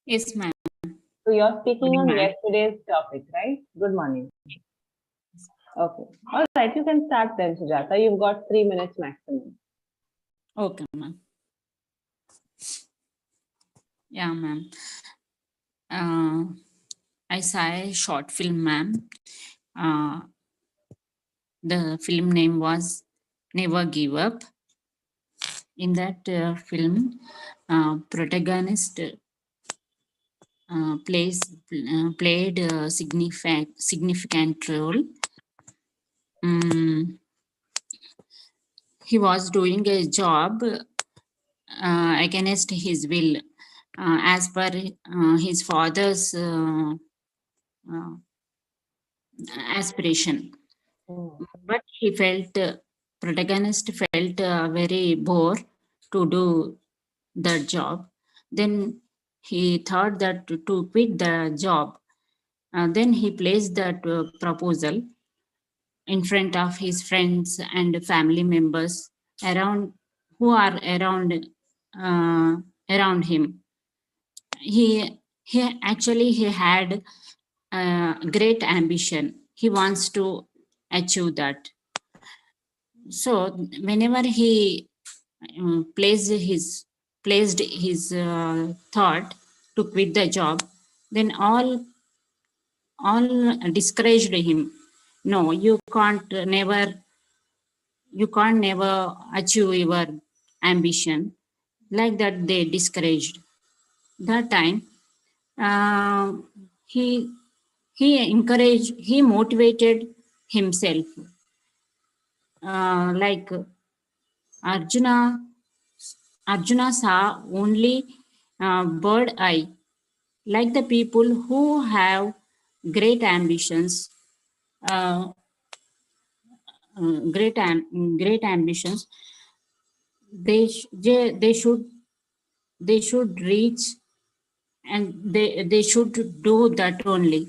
Yes, ma'am. So you're speaking on Good morning, yesterday's topic, right? Good morning. Okay. All right, you can start then, Sujata. You've got 3 minutes maximum. Okay, ma'am. Yeah, ma'am. I saw a short film, ma'am. The film name was Never Give Up. In that film, protagonist played a significant role. He was doing a job against his will, as per his father's aspiration. But he felt, protagonist felt very bored to do that job. Then he thought that to quit the job. Then he placed that proposal in front of his friends and family members around, who are uh, around him. He had great ambition. He wants to achieve that. So whenever he placed his thought to quit the job, then all discouraged him. No, you can't never achieve your ambition. Like that, they discouraged. That time, uh, he he motivated himself. Like Arjuna, Arjuna saw only bird eye. Like the people who have great ambitions, uh, great ambitions, they should reach, and they should do that only.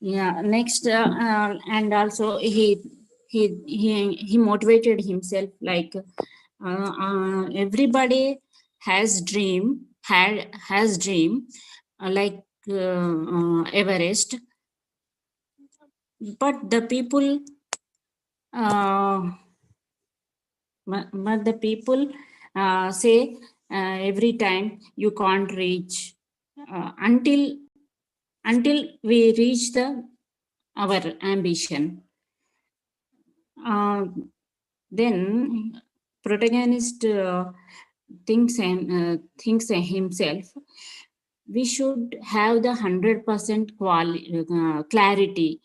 Yeah. Next, and also he motivated himself, like everybody has dream, like Everest, but the people uh, but the people say every time you can't reach, until we reach our ambition. Uh, then protagonist thinks himself, we should have the 100% clarity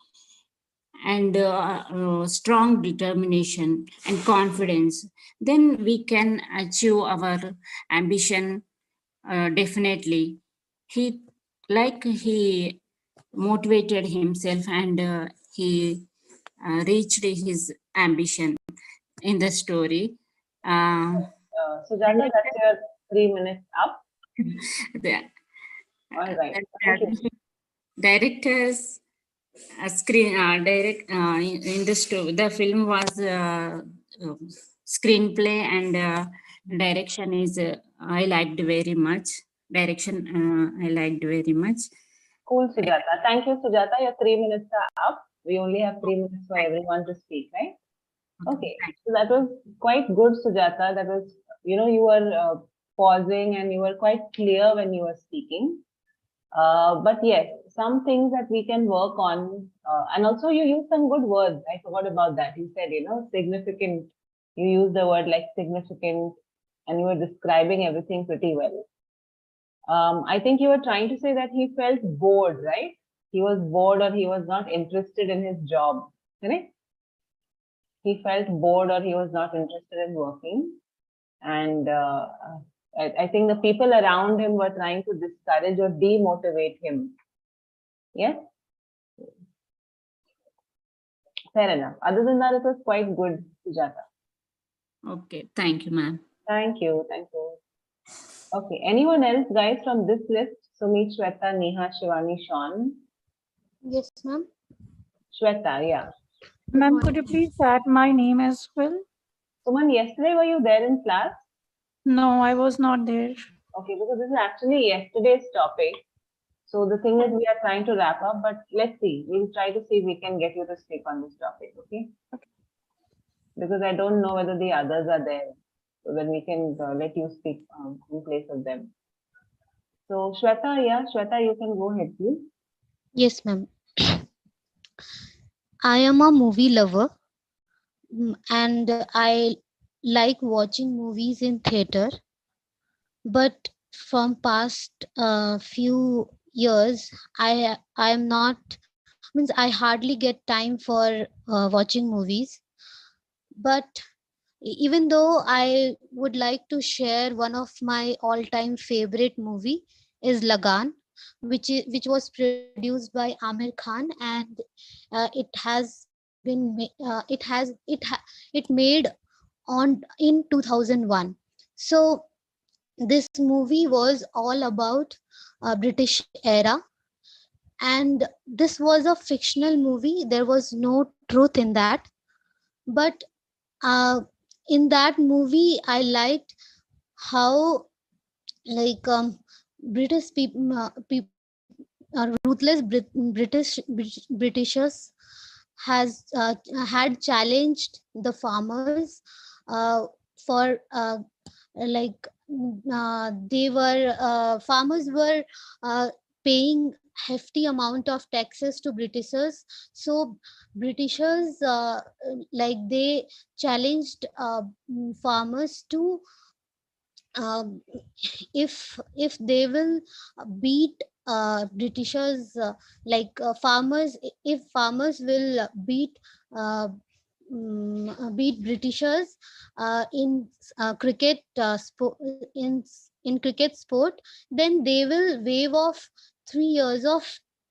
and strong determination and confidence. Then we can achieve our ambition. Definitely, he motivated himself, and he reached his ambition in the story. Sujata, that's your 3 minutes up. the, All right. Thank you. Directors screen direct in the film was screenplay, and direction is I liked very much. Direction I liked very much. Cool, Sujata. Thank you, Sujata. Your 3 minutes are up. We only have 3 minutes for everyone to speak, right? Okay. So that was quite good, Sujata. That was, you were pausing and you were quite clear when you were speaking. But yes, some things that we can work on. And also, you used some good words. I forgot about that. You said, significant. You used the word like significant, and you were describing everything pretty well. I think you were trying to say that he felt bored, right? He was bored, or he was not interested in his job, correct? He felt bored, or he was not interested in working. And I think the people around him were trying to discourage or demotivate him. Yes? Fair enough. Other than that, it was quite good, Sujata. Okay, thank you, ma'am. Thank you. Thank you. Okay, anyone else, guys, from this list? Sumit, Shweta, Neha, Shivani, Sean. Yes, ma'am. Shweta, yeah. Ma'am, could you please add my name as well? Suman, yesterday were you there in class? No, I was not there. Okay, because this is actually yesterday's topic. So the thing is, we are trying to wrap up, but let's see. We'll try to see if we can get you to speak on this topic, okay? Because I don't know whether the others are there, so then we can let you speak in place of them. So Shweta, yeah, Shweta, you can go ahead, please. Yes, ma'am. I am a movie lover, and I like watching movies in theater. But from past few years, I am not means I hardly get time for watching movies. But even though I would like to share one of my all-time favorite movie is Lagan, which was produced by Amir Khan, and it made on in 2001. So this movie was all about British era, and this was a fictional movie. There was no truth in that, but uh, in that movie I liked how like British people ruthless Britishers has had challenged the farmers for like they were farmers were paying hefty amount of taxes to Britishers. So Britishers like they challenged farmers to um, if they will beat Britishers farmers, if farmers will beat Britishers in cricket in cricket sport, then they will waive off 3 years of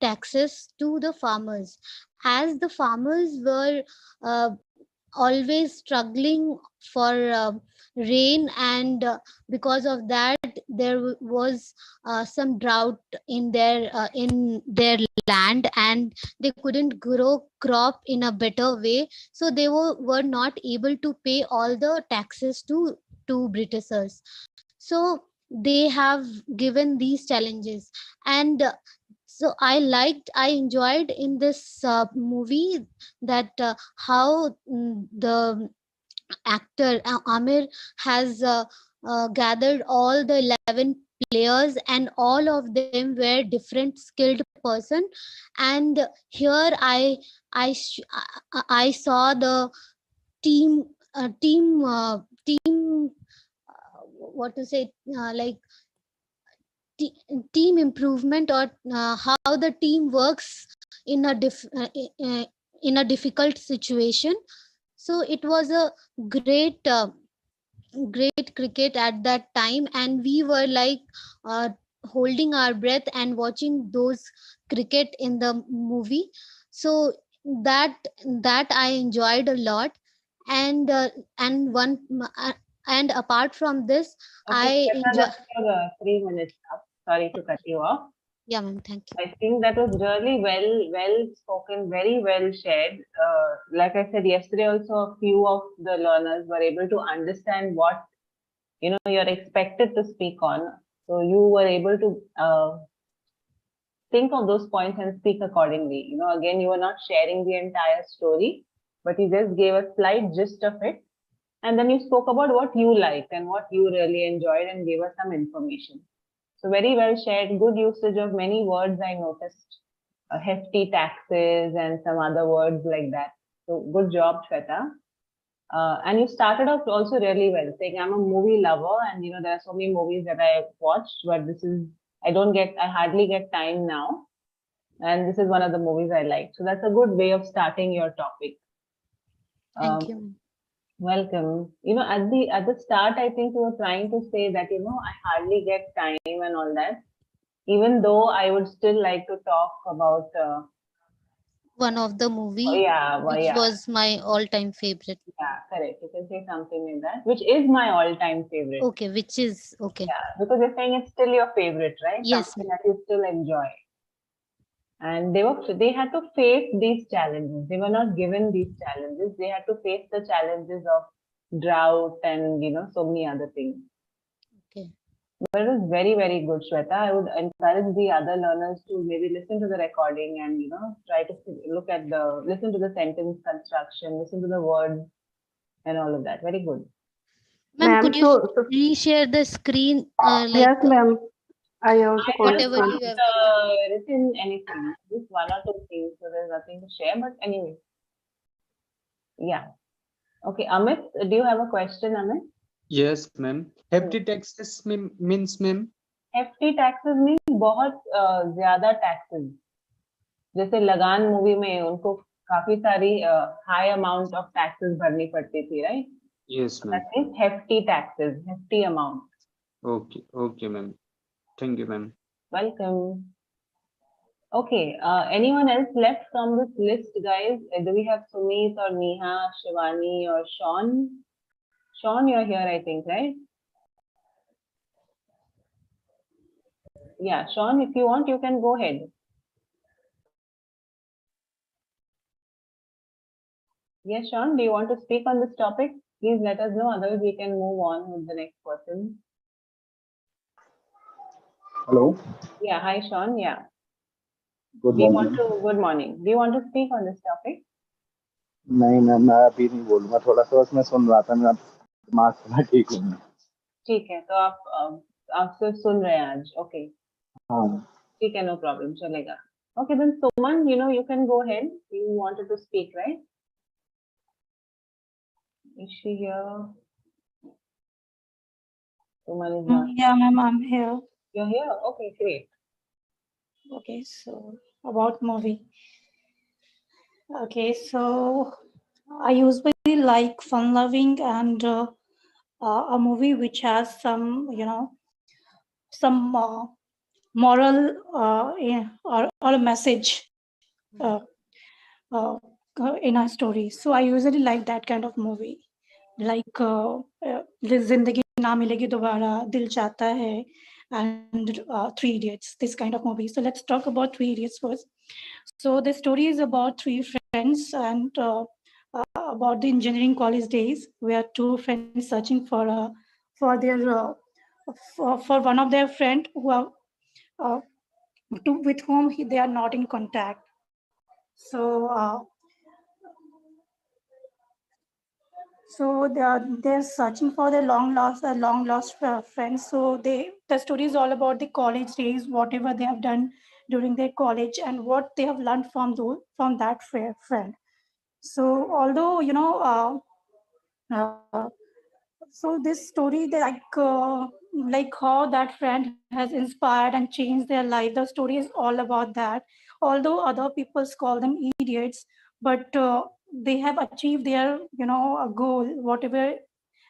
taxes to the farmers, as the farmers were uh, always struggling for rain, and because of that there was some drought in their land, and they couldn't grow crop in a better way, so they were not able to pay all the taxes to Britishers. So they have given these challenges, and so I enjoyed in this movie that how the actor Amir has gathered all the 11 players, and all of them were different skilled person. And here I saw the team team what to say te- team improvement, or how the team works in in a difficult situation. So it was a great great cricket at that time, and we were like uh, holding our breath and watching those cricket in the movie. So that that I enjoyed a lot. And and one and apart from this, Okay, I Shweta, enjoy. that's your 3 minutes up. Sorry to cut you off. Yeah, ma'am, thank you. I think that was really well spoken, very well shared. Like I said yesterday, also a few of the learners were able to understand what you're expected to speak on. So you were able to think of those points and speak accordingly. Again, you were not sharing the entire story, but you just gave a slight gist of it, and then you spoke about what you liked and what you really enjoyed and gave us some information. So very well shared, good usage of many words I noticed, hefty taxes and some other words like that. So good job, Shweta. And you started off also really well, saying I'm a movie lover, and there are so many movies that I watched, but this is I hardly get time now, and this is one of the movies I like. So that's a good way of starting your topic. Thank Um, you, ma'am. Welcome. At the start, I think you were trying to say that I hardly get time and all that. Even though I would still like to talk about, One of the movie yeah, well, which yeah, was my all-time favorite. yeah, correct. You can say something like that, which is my all-time favorite. Okay, which is okay. Yeah, because you're saying it's still your favorite, right? Yes, Something ma'am. that you still enjoy. And they had to face these challenges. They were not given these challenges. They had to face the challenges of drought and so many other things. But it was very, very good, Shweta. I would encourage the other learners to maybe listen to the recording and, try to listen to the sentence construction, listen to the words and all of that. Very good. Ma'am, could you so reshare the screen? yes, ma'am. I also I Whatever have you not have. written anything, just one or two things, so there's nothing to share. But anyway, yeah. Okay, Amit, do you have a question, Amit? Yes, ma'am. Hefty taxes means, ma'am. Hefty taxes means बहुत ज्यादा taxes. जैसे लगान movie में उनको काफी सारी high amount of taxes भरनी पड़ती थी, right? Yes, ma'am. That means hefty taxes, hefty amount. Okay, ma'am. Thank you, ma'am. Welcome. Okay, anyone else left from this list, guys? Do we have Sumit or Neha, Shivani or Sean? Sean, you're here, I think, right? Yeah, Sean, if you want, you can go ahead. Yes, Sean, do you want to speak on this topic? Please let us know, otherwise we can move on with the next person. Hello. Yeah, hi, Sean. Yeah. Good morning. Good morning. Do you want to speak on this topic? नहीं ma'am, मैं अभी नहीं बोलूँगा, थोड़ा सा बस मैं सुन रहा था, मेरा दिमाग थोड़ा ठीक नहीं है। ठीक है, तो आप सिर्फ सुन रहे हैं आज, ओके? हाँ। ठीक है, no problem, चलेगा. Okay, then Suman, you can go ahead. You wanted to speak, right? Is she here? Suman is not. Yeah, ma'am, I'm here. You're here? Okay, great. Okay, so about movie. Okay, so I usually like fun-loving and a movie which has some, some moral or a message in a story. So I usually like that kind of movie, like Zindagi Na Milegi Dobara, Dil Chahta Hai, and Three Idiots, this kind of movie. So let's talk about Three Idiots first. So the story is about three friends and about the engineering college days, where two friends searching for their for one of their friend who are with whom they are not in contact. So so they're searching for their long lost friends. So the story is all about the college days, whatever they have done during their college and what they have learned from that friend. So although so this story, like how that friend has inspired and changed their life. The story is all about that. Although other people call them idiots, but they have achieved their a goal, whatever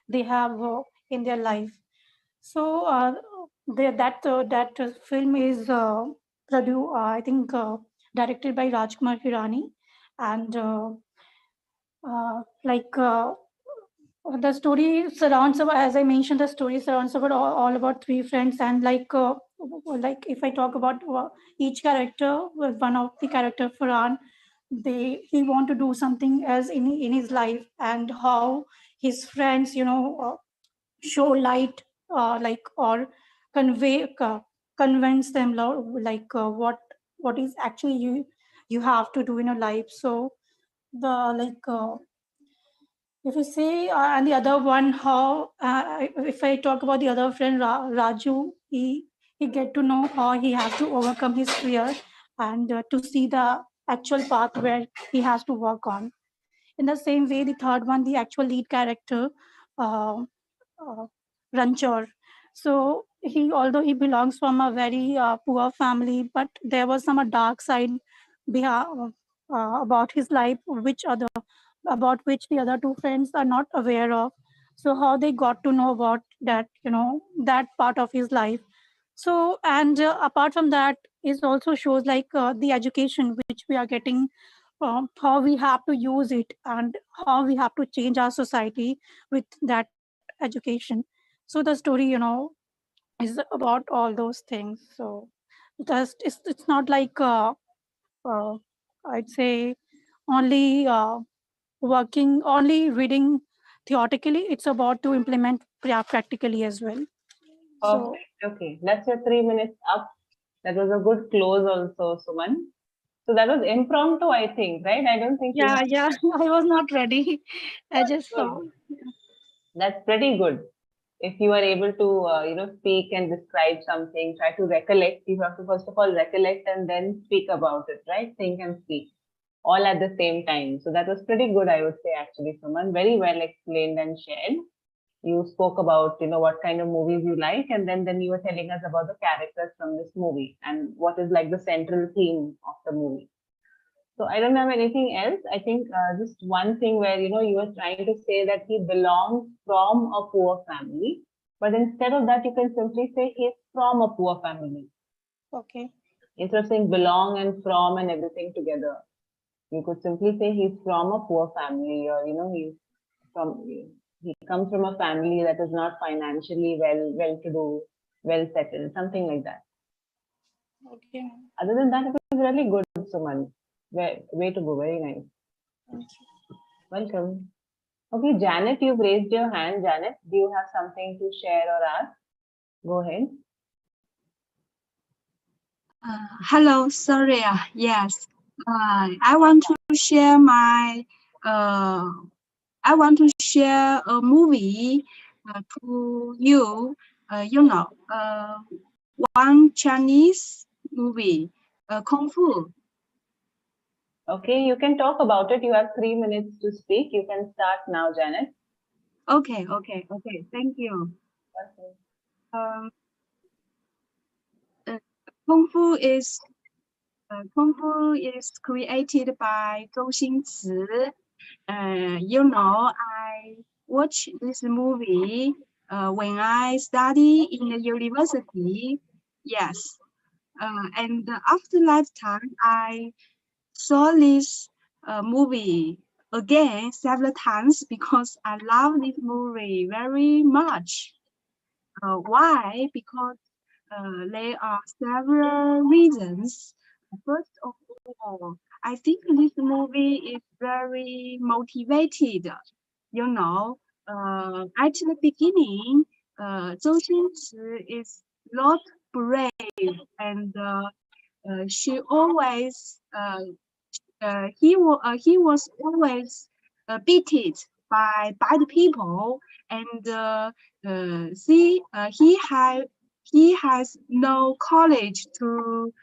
they have in their life. So that film is produced, I think, directed by Rajkumar Hirani, and the story surrounds about, as I mentioned, the story surrounds about all about three friends, and like if I talk about each character, one of the character Farhan, he want to do something as in his life, and how his friends show light, or convince them what is actually you have to do in your life. So if you say, and the other one, how if I talk about the other friend Raju, he get to know how he has to overcome his fear and to see the actual path where he has to work on. In the same way, the third one, the actual lead character, Ranchor. So although he belongs from a very poor family, but there was some dark side about his life, about which the other two friends are not aware of. So how they got to know about that, that part of his life. So, and apart from that, it also shows like the education which we are getting, how we have to use it and how we have to change our society with that education. So the story, is about all those things. So it's not like I'd say only only reading theoretically. It's about to implement practically as well. So Perfect. Okay, that's your 3 minutes up. That was a good close also, Suman. So that was impromptu, I think, right? I don't think you yeah, have. yeah, I was not ready. I just Good. saw. That's pretty good. If you are able to, speak and describe something, try to recollect. You have to first of all recollect and then speak about it, right? Think and speak all at the same time. So that was pretty good, I would say, actually, Suman. Very well explained and shared. You spoke about, what kind of movies you like, and then you were telling us about the characters from this movie and what is like the central theme of the movie. So I don't have anything else. I think just one thing where you were trying to say that he belongs from a poor family, but instead of that, you can simply say he's from a poor family. Okay. Instead of saying belong and from and everything together, you could simply say he's from a poor family, or he's from he comes from a family that is not financially well to do, well settled, something like that. Okay. Other than that, it was really good, Suman. Way to go, very nice. Thank you. Welcome. Okay, Janet, you've raised your hand. Janet, do you have something to share or ask? Go ahead. Hello, sorry. Yes, I want to share my. I want to share a movie to you. One Chinese movie, Kung Fu. Okay, you can talk about it. You have 3 minutes to speak. You can start now, Janet. Okay. Thank you. Okay. Um, Kung Fu is created by Zhou Xingci. I watched this movie when I study in the university. Yes. And after lifetime, I saw this movie again several times because I love this movie very much. Why? Because there are several reasons. First of all, I think this movie is very motivated. At the beginning, Zhou Xingci is not brave, and she always he was always beaten by the people, and he has no courage to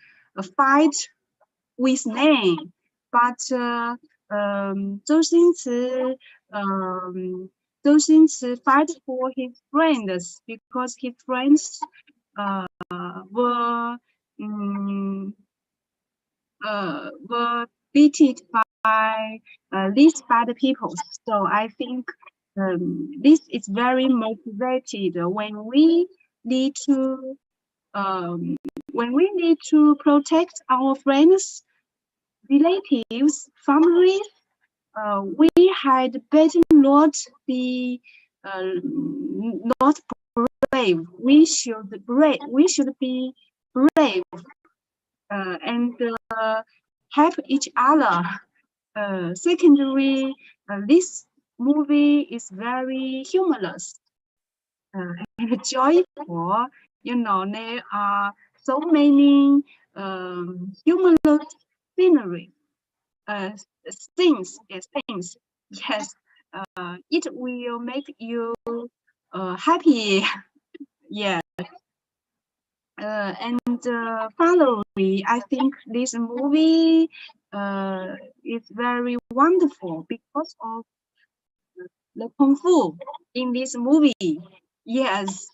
fight with name, but Zhou Xingci fight for his friends because his friends were were beaten by these bad people. So I think this is very motivated when we need to protect our friends, relatives, families. We had better not be not brave. We should be brave and help each other. Secondly, this movie is very humorous and joyful. There are so many humorous scenery, things. Yes, it will make you happy. Yeah. And finally, I think this movie is very wonderful because of the kung fu in this movie. Yes,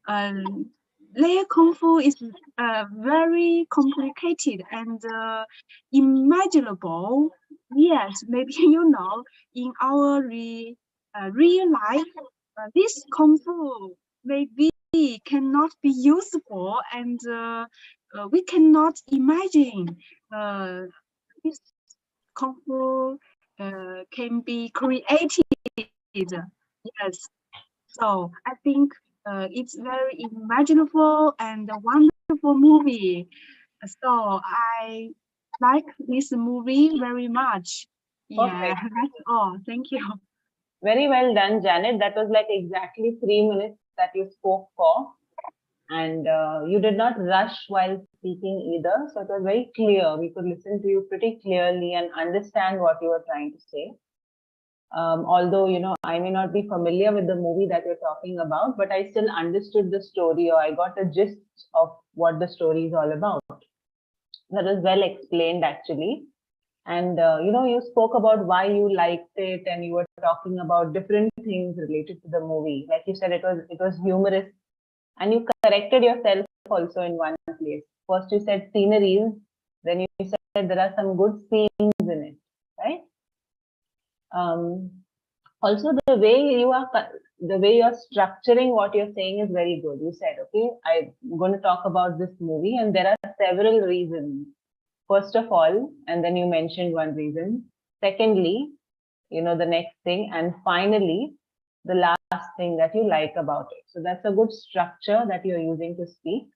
their kung fu is very complicated and imaginable. Yes, maybe in our real life, this kung fu maybe cannot be useful, and we cannot imagine this kung fu can be created. Yes, so I think it's very imaginable and a wonderful movie. So I like this movie very much. Yeah, Perfect. that's all. Thank you. Very well done, Janet. That was like exactly 3 minutes that you spoke for. And you did not rush while speaking either. So it was very clear. We could listen to you pretty clearly and understand what you were trying to say. Although, you know, I may not be familiar with the movie that you're talking about, but I still understood the story, or I got a gist of what the story is all about. That was well explained, actually. And, you know, you spoke about why you liked it, and you were talking about different things related to the movie. Like you said, it was humorous, and you corrected yourself also in one place. First, you said sceneries, then you said there are some good scenes in it, right? Also, the way you are structuring what you're saying is very good. You said, okay, I'm going to talk about this movie, and there are several reasons. First of all, and then you mentioned one reason. Secondly, you know, the next thing, and finally, the last thing that you like about it. So that's a good structure that you're using to speak.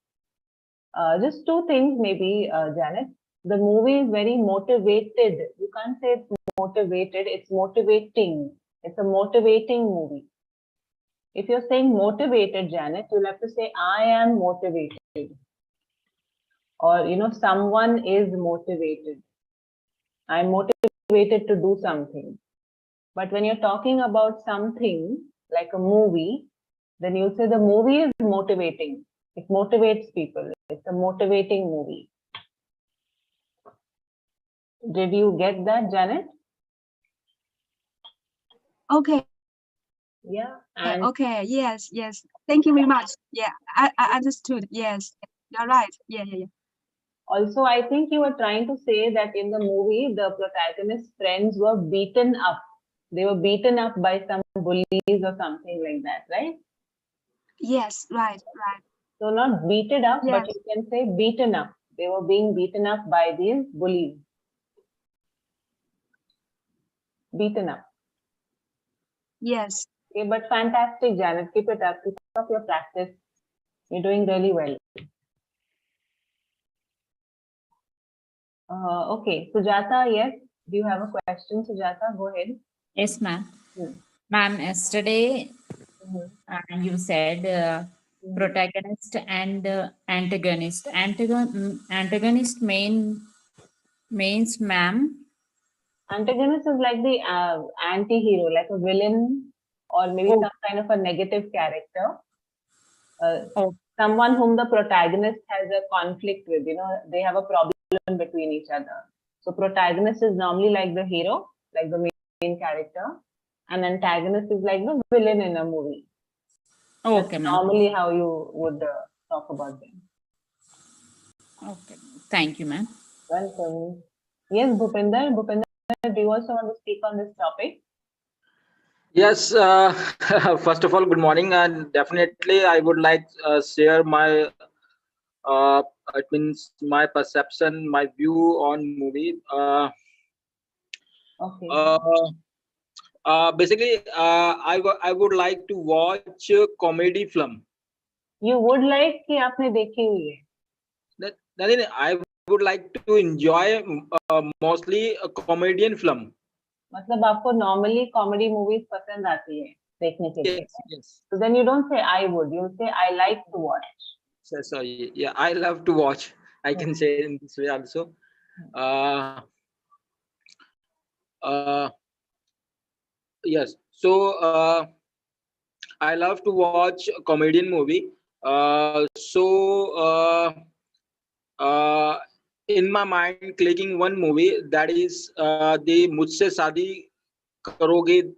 Just two things, maybe, Janet. The movie is very motivated. You can't say it's motivated, it's motivating. It's a motivating movie. If you're saying motivated, Janet, you'll have to say, I am motivated. Or, you know, someone is motivated. I'm motivated to do something. But when you're talking about something like a movie, then you'll say the movie is motivating. It motivates people. It's a motivating movie. Did you get that, Janet? Okay. Yeah. And Okay. Yes. Yes. Thank you very much. Yeah, I understood. Yes, you're right. Yeah. also, I think you were trying to say that in the movie, the protagonist's friends were beaten up. They were beaten up by some bullies or something like that, right? Yes. Right. So not beaten up, but Yes. you can say beaten up. They were being beaten up by these bullies. Beaten up. Yes. Okay, but fantastic, Janet. Keep it up. Keep up your practice. You're doing really well. Okay, Sujata, yes. Do you have a question, Sujata? Go ahead. Yes, ma'am. Hmm. Ma'am, yesterday Mhm. you said protagonist and antagonist. Antagonist means, ma'am. Antagonist is like the anti-hero, like a villain, or maybe Oh. some kind of a negative character. Oh. Someone whom the protagonist has a conflict with, you know, they have a problem between each other. So protagonist is normally like the hero, like the main character, and antagonist is like the villain in a movie. Okay, That's ma'am. normally how you would talk about them. Okay. Thank you, ma'am. Welcome. Yes, Bhupinder. Bhupinder, do you also want to speak on this topic? Yes, first of all, good morning, and definitely I would like share my it means my perception, my view on movie. Okay. Basically, I would like to watch a comedy film. You would like कि आपने देखी हुई है? That I would like to enjoy mostly a comedian film. मतलब आपको normally comedy movies पसंद आती है देखने के लिए? Yes. So then you don't say I would, you say I like to watch. Sorry, yeah, I love to watch. I can say in this way also. Yes. So I love to watch a comedian movie. In my mind, clicking one movie, that is the Mujhse Shaadi Karoge.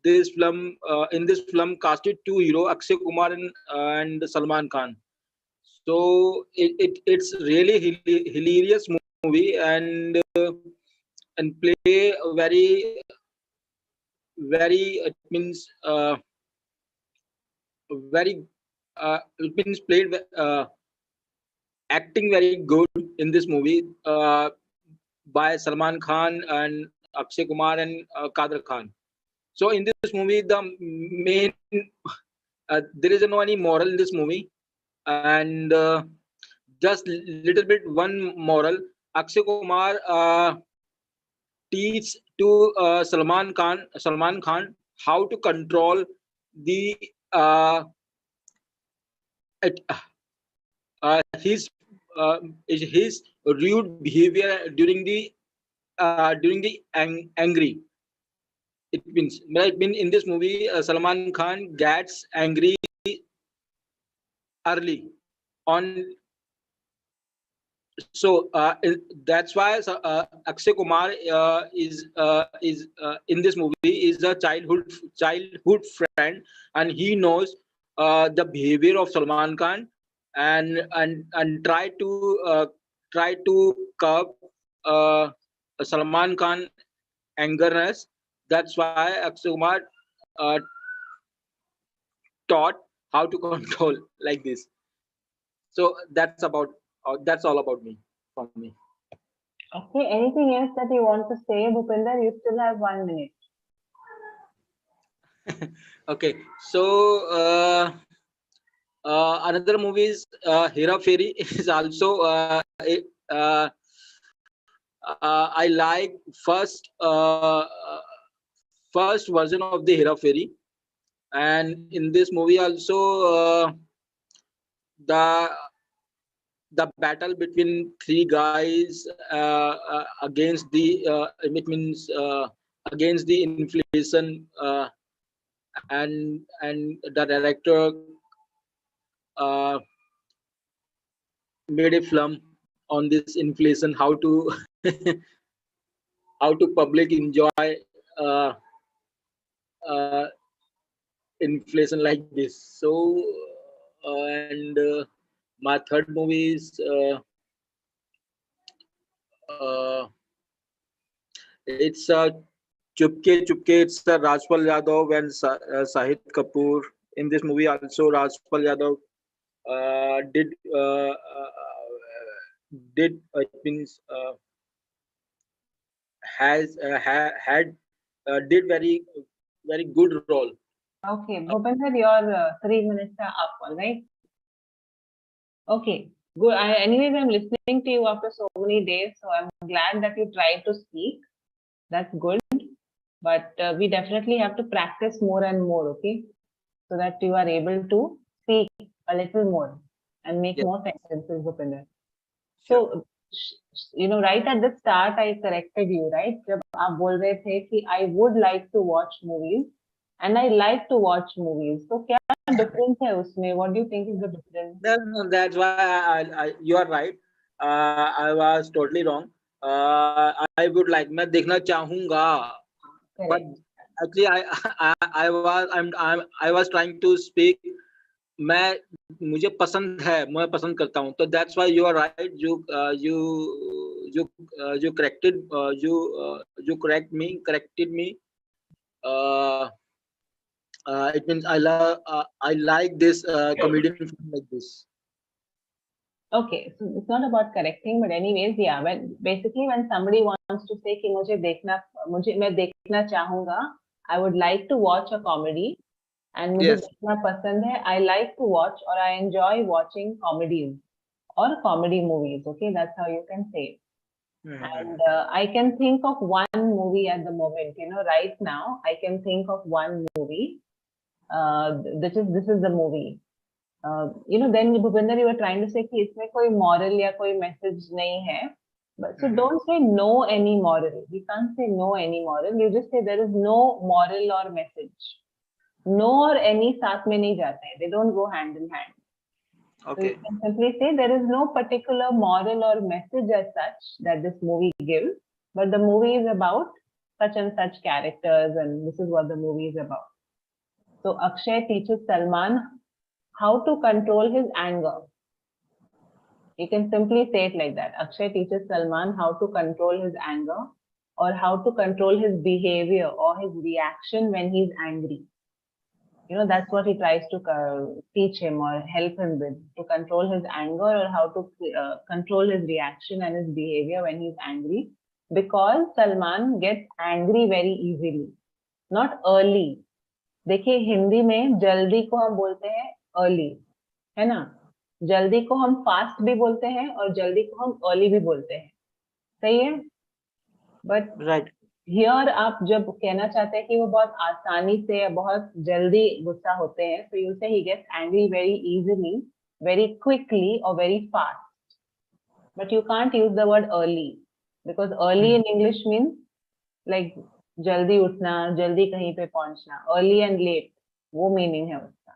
This film, in this film, casted two heroes, Akshay Kumar and Salman Khan. So it's really hilarious movie, and play a very it means it means played acting very good in this movie by Salman Khan and Akshay Kumar and Kader Khan. So in this movie, the main there is no any moral in this movie, and just little bit one moral. Akshay Kumar teach to Salman Khan how to control the it, his rude behavior during the angry. It means in this movie, Salman Khan gets angry early on. So that's why Akshay Kumar is in this movie is a childhood friend, and he knows the behavior of Salman Khan, and try to curb Salman Khan angerness. That's why Akshay Kumar uh, taught how to control like this. So that's all about me from me. Okay, anything else that you want to say, Bhupinder? You still have 1 minute. Okay, so another movie is Hera Fairy is also I like first version of the Hera Fairy, and in this movie also the battle between three guys against the it means against the inflation, and the director made a film on this inflation, how to how to public enjoy uh, inflation like this. So and my third movie is it's Chupke Chupke. It's Rajpal Yadav and Shahid Kapoor. In this movie also Rajpal Yadav did it means has had did very good role. Okay, Bhupinder, your 3 minutes are up, all right? Okay, good. Anyways, I'm listening to you after so many days, so I'm glad that you tried to speak. That's good. But we definitely have to practice more and more, okay? So that you are able to speak a little more and make Yes. more sentences, Bhupinder. So, right at the start, I corrected you, right? जब आप बोल रहे थे कि I would like to watch movies and I like to watch movies. So, क्या difference है उसमें? What do you think is the difference? No, that's why you are right. I was totally wrong. I would like, मैं देखना चाहूँगा, but actually I was trying to speak. मुझे पसंद है, मैं पसंद करता हूँ. तो that's why you are right. You corrected me. It means I like this comedian film like this. Okay, so it's not about correcting, but anyways, yeah. When somebody wants to say कि मैं देखना चाहूँगा, I would like to watch a comedy, and मुझे Yes. देखना पसंद है. I like to watch or I enjoy watching comedies or comedy movies. Okay, that's how you can say it. And I can think of one movie at the moment. Right now, I can think of one movie. This is the movie. Then Bhupinder, you were trying to say कि इसमें कोई moral या कोई message नहीं है. But so don't say no any moral. We can't say no any moral. You just say there is no moral or message. No or any साथ में नहीं जाते हैं. They don't go hand in hand. So Okay. you can simply say there is no particular moral or message as such that this movie gives, but the movie is about such and such characters, and this is what the movie is about. So Akshay teaches Salman how to control his anger. You can simply say it like that. Akshay teaches Salman how to control his anger, or how to control his behavior or his reaction when he's angry. That's what he tries to teach him or help him with, to control his anger, or how to control his reaction and his behavior when he's angry. Because Salman gets angry very easily, not early. देखिए हिंदी में जल्दी को हम बोलते हैं early, है ना? जल्दी को हम fast भी बोलते हैं और जल्दी को हम early भी बोलते हैं. सही है? But Right. here आप जब कहना चाहते हैं कि वो बहुत आसानी से या बहुत जल्दी गुस्सा होते हैं, so you say he gets angry very easily very quickly or very fast. But you can't use the word early, because early in English means like jaldi उठना, jaldi कहीं पे पहुंचना. Early and late, वो meaning है उसका.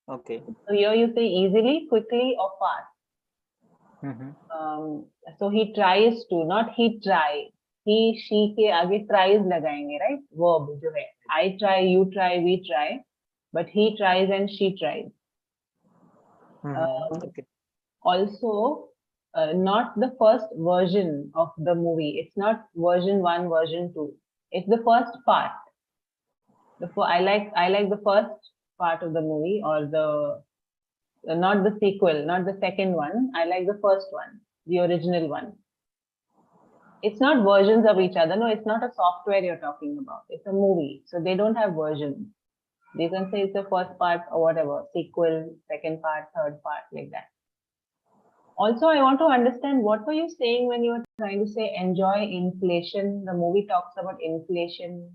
Okay. So here you say easily, quickly or fast. So he tries to, not he try. He, she के आगे tries लगाएंगे, right? Verb जो है. I try, you try, we try. But he tries and she tries. Okay. Also, not the first version of the movie. It's not version 1, version 2. It's the first part. I like the first part of the movie, or the not the sequel, not the second one. I like the first one, the original one. It's not versions of each other. No, it's not a software you're talking about. It's a movie. So they don't have versions. You can say it's the first part or whatever, sequel, second part, third part, like that. Also, I want to understand, what were you saying when you were trying to say enjoy inflation? The movie talks about inflation.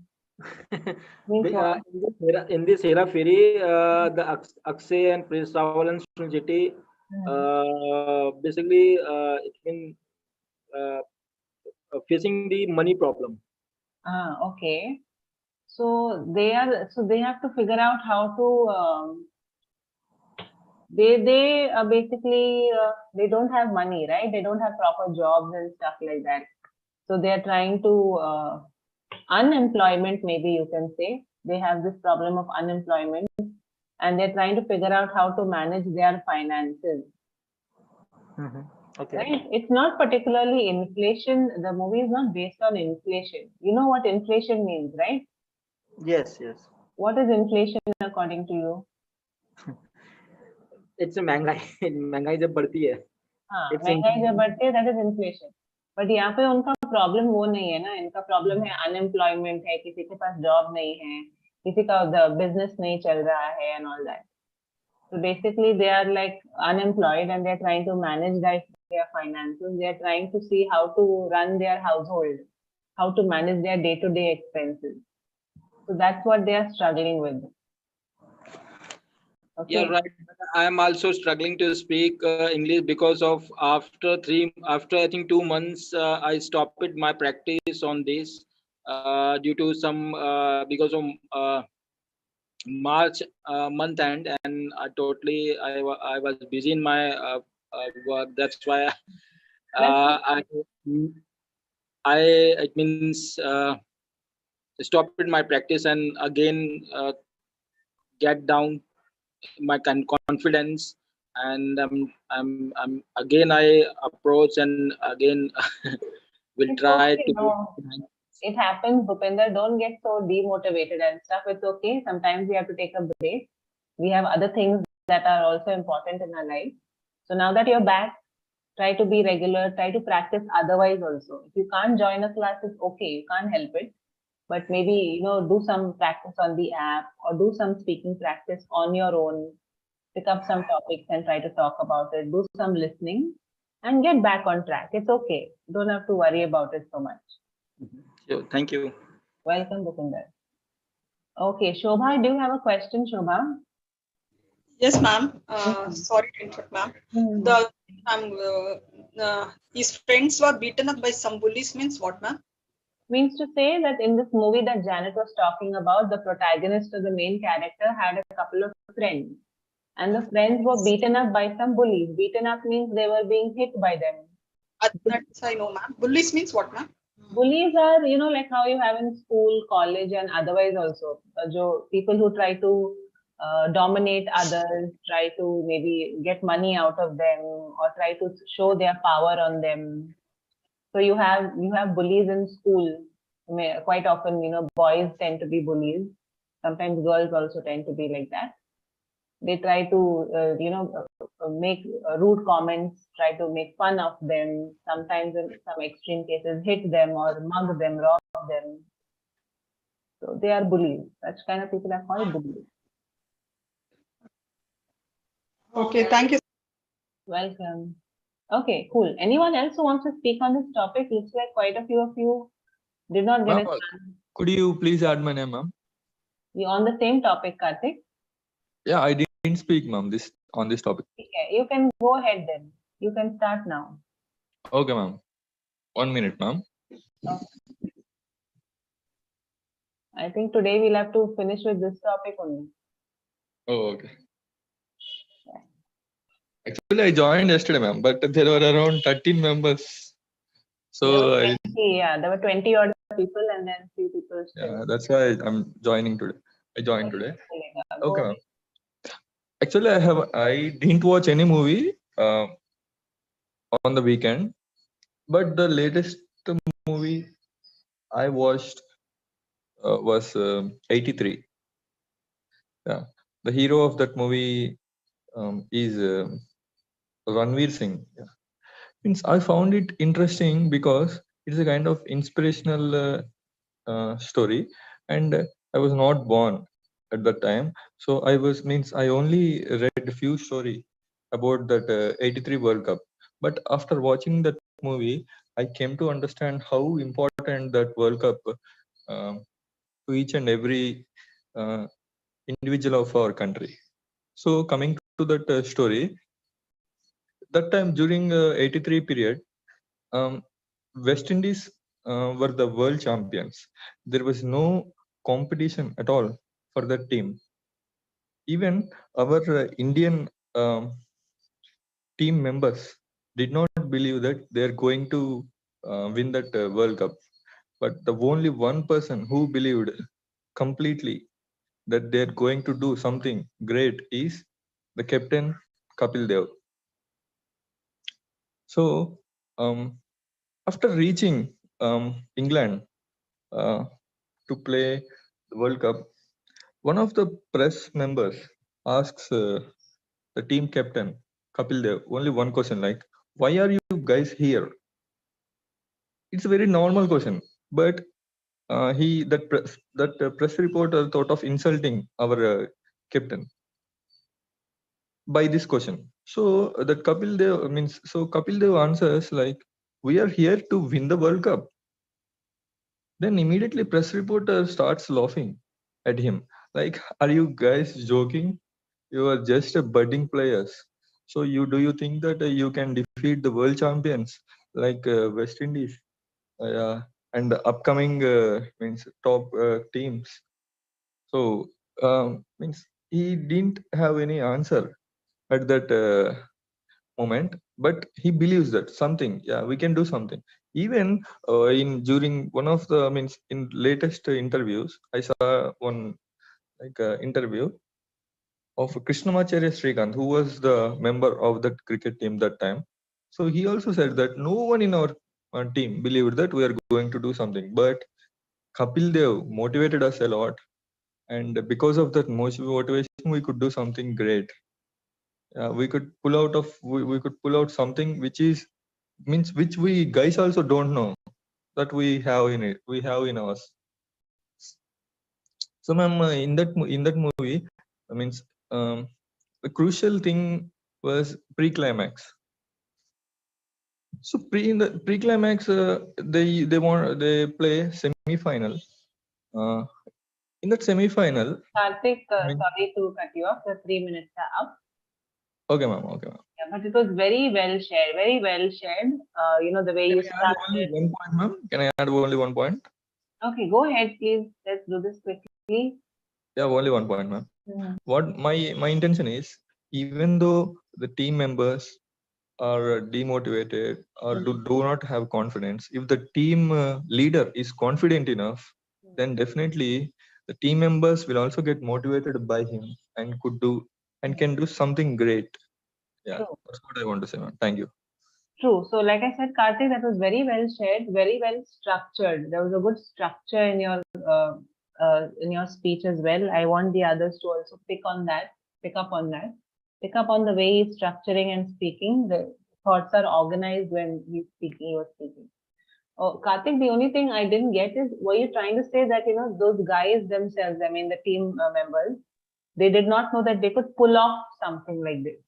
Means what? In this Hera Fairy, the Akshay and Prince Rawal and Sunil Shetty, basically, it's been facing the money problem. Okay. So they have to figure out how to. They are basically they don't have money, right? They don't have proper jobs and stuff like that. So they are trying to unemployment, maybe you can say. They have this problem of unemployment, and they're trying to figure out how to manage their finances. Okay. Right? It's not particularly inflation. The movie is not based on inflation. You know what inflation means, right? Yes, yes. What is inflation according to you? It's a महंगाई महंगाई जब बढ़ती है. हाँ, It's महंगाई जब बढ़ती है, that is inflation. But यहाँ पे उनका प्रॉब्लम वो नहीं है ना. इनका प्रॉब्लम है अनएम्प्लॉयमेंट है, किसी के पास जॉब नहीं है, किसी का बिजनेस नहीं चल रहा है, and all that. So basically, they are like unemployed and they're trying to manage their finances. They're trying to see how to run their household, how to manage their day-to-day expenses. So that's what they are struggling with. Okay. Yeah, right. I am also struggling to speak English because of after I think 2 months, I stopped my practice on this due to some because of March month end, and I was busy in my work. That's why I it means stopped my practice, and again get down my confidence, and I'm again I approach, and again will It's try okay, to. no. It happens, Bhupinder. Don't get so demotivated and stuff. It's okay. Sometimes we have to take a break. We have other things that are also important in our life. So now that you're back, try to be regular, try to practice otherwise also. If you can't join a class, it's okay. You can't help it. But maybe, do some practice on the app, or do some speaking practice on your own. Pick up some topics and try to talk about it. Do some listening and get back on track. It's okay. Don't have to worry about it so much. So, thank you. Welcome, Bhupinder. Okay, Shobha, do you have a question, Shobha? Yes, ma'am. Sorry to interrupt, ma'am. His friends were beaten up by some bullies means what, ma'am? Means to say that in this movie that Janet was talking about, the protagonist or the main character had a couple of friends. And the friends were beaten up by some bullies. Beaten up means they were being hit by them. That's I know, ma'am. Bullies means what, ma'am? Bullies are, like how you have in school, college, and otherwise also. People who try to dominate others, try to maybe get money out of them, or try to show their power on them. So you have bullies in school. Quite often, boys tend to be bullies. Sometimes girls also tend to be like that. They try to, make rude comments, try to make fun of them. Sometimes in some extreme cases, hit them or mug them, rob them. So they are bullies. Such kind of people are called bullies. Okay, thank you. Welcome. Okay, cool. Anyone else who wants to speak on this topic? Looks like quite a few of you did not get a chance. Could you please add my name, ma'am? You on the same topic, Karthik? Yeah, I didn't speak, ma'am. This on this topic. Okay, you can go ahead then. You can start now. Okay, ma'am. 1 minute, ma'am. I think today we'll have to finish with this topic only. Oh, okay. Actually, I joined yesterday, ma'am, but there were around 13 members. So, There were 20 odd people and then few people. yeah, that's why I'm joining today. I joined today. Okay, ma'am. Actually, I didn't watch any movie on the weekend, but the latest movie I watched was 83. Yeah, the hero of that movie is Ranveer Singh. Yeah. Means I found it interesting because it's a kind of inspirational story, and I was not born at that time, so I only read a few story about that 83 World Cup. But after watching that movie, I came to understand how important that World Cup to each and every individual of our country. So coming to that story, that time during 83 period, West Indies were the world champions. There was no competition at all for that team. Even our Indian team members did not believe that they're going to win that World Cup. But the only one person who believed completely that they're going to do something great is the captain Kapil Dev. So after reaching England to play the World Cup, one of the press members asks the team captain Kapil Dev only one question, like, "Why are you guys here?" It's a very normal question, but that press reporter thought of insulting our captain by this question. So that Kapil Dev answers like, "We are here to win the World Cup." Then immediately press reporter starts laughing at him, like, "Are you guys joking? You are just a budding players. So do you think that you can defeat the world champions like West Indies and the upcoming top teams?" So means he didn't have any answer at that moment, but he believes that we can do something. Even during one of the in latest interviews, I saw one interview of Krishnamacharya Srikanth, who was the member of that cricket team that time. So he also said that no one in our team believed that we are going to do something, but Kapil Dev motivated us a lot, and because of that motivation, we could do something great. We could pull out something which we guys also don't know that we have in us. So ma'am, in that movie, the crucial thing was pre-climax. So in the pre-climax, they play semi-final. In that semi-final, Karthik, sorry to cut you off. The 3 minutes are up. Okay, ma'am. Okay, ma'am. Yeah, but it was very well shared. Very well shared. The way you started. Only 1 point, ma'am. Can I add only 1 point? Okay, go ahead, please. Let's do this quickly. Yeah, only 1 point, ma'am. What my intention is, even though the team members are demotivated or do not have confidence, if the team leader is confident enough, then definitely the team members will also get motivated by him and can do something great. Yeah, that's what I want to say, ma'am. Thank you. True. So, like I said, Karthik, that was very well shared, very well structured. There was a good structure in your speech as well. I want the others to also pick up on the way he's structuring and speaking. The thoughts are organized when he was speaking. Oh, Karthik, the only thing I didn't get is, were you trying to say that, those guys themselves, the team members, they did not know that they could pull off something like this?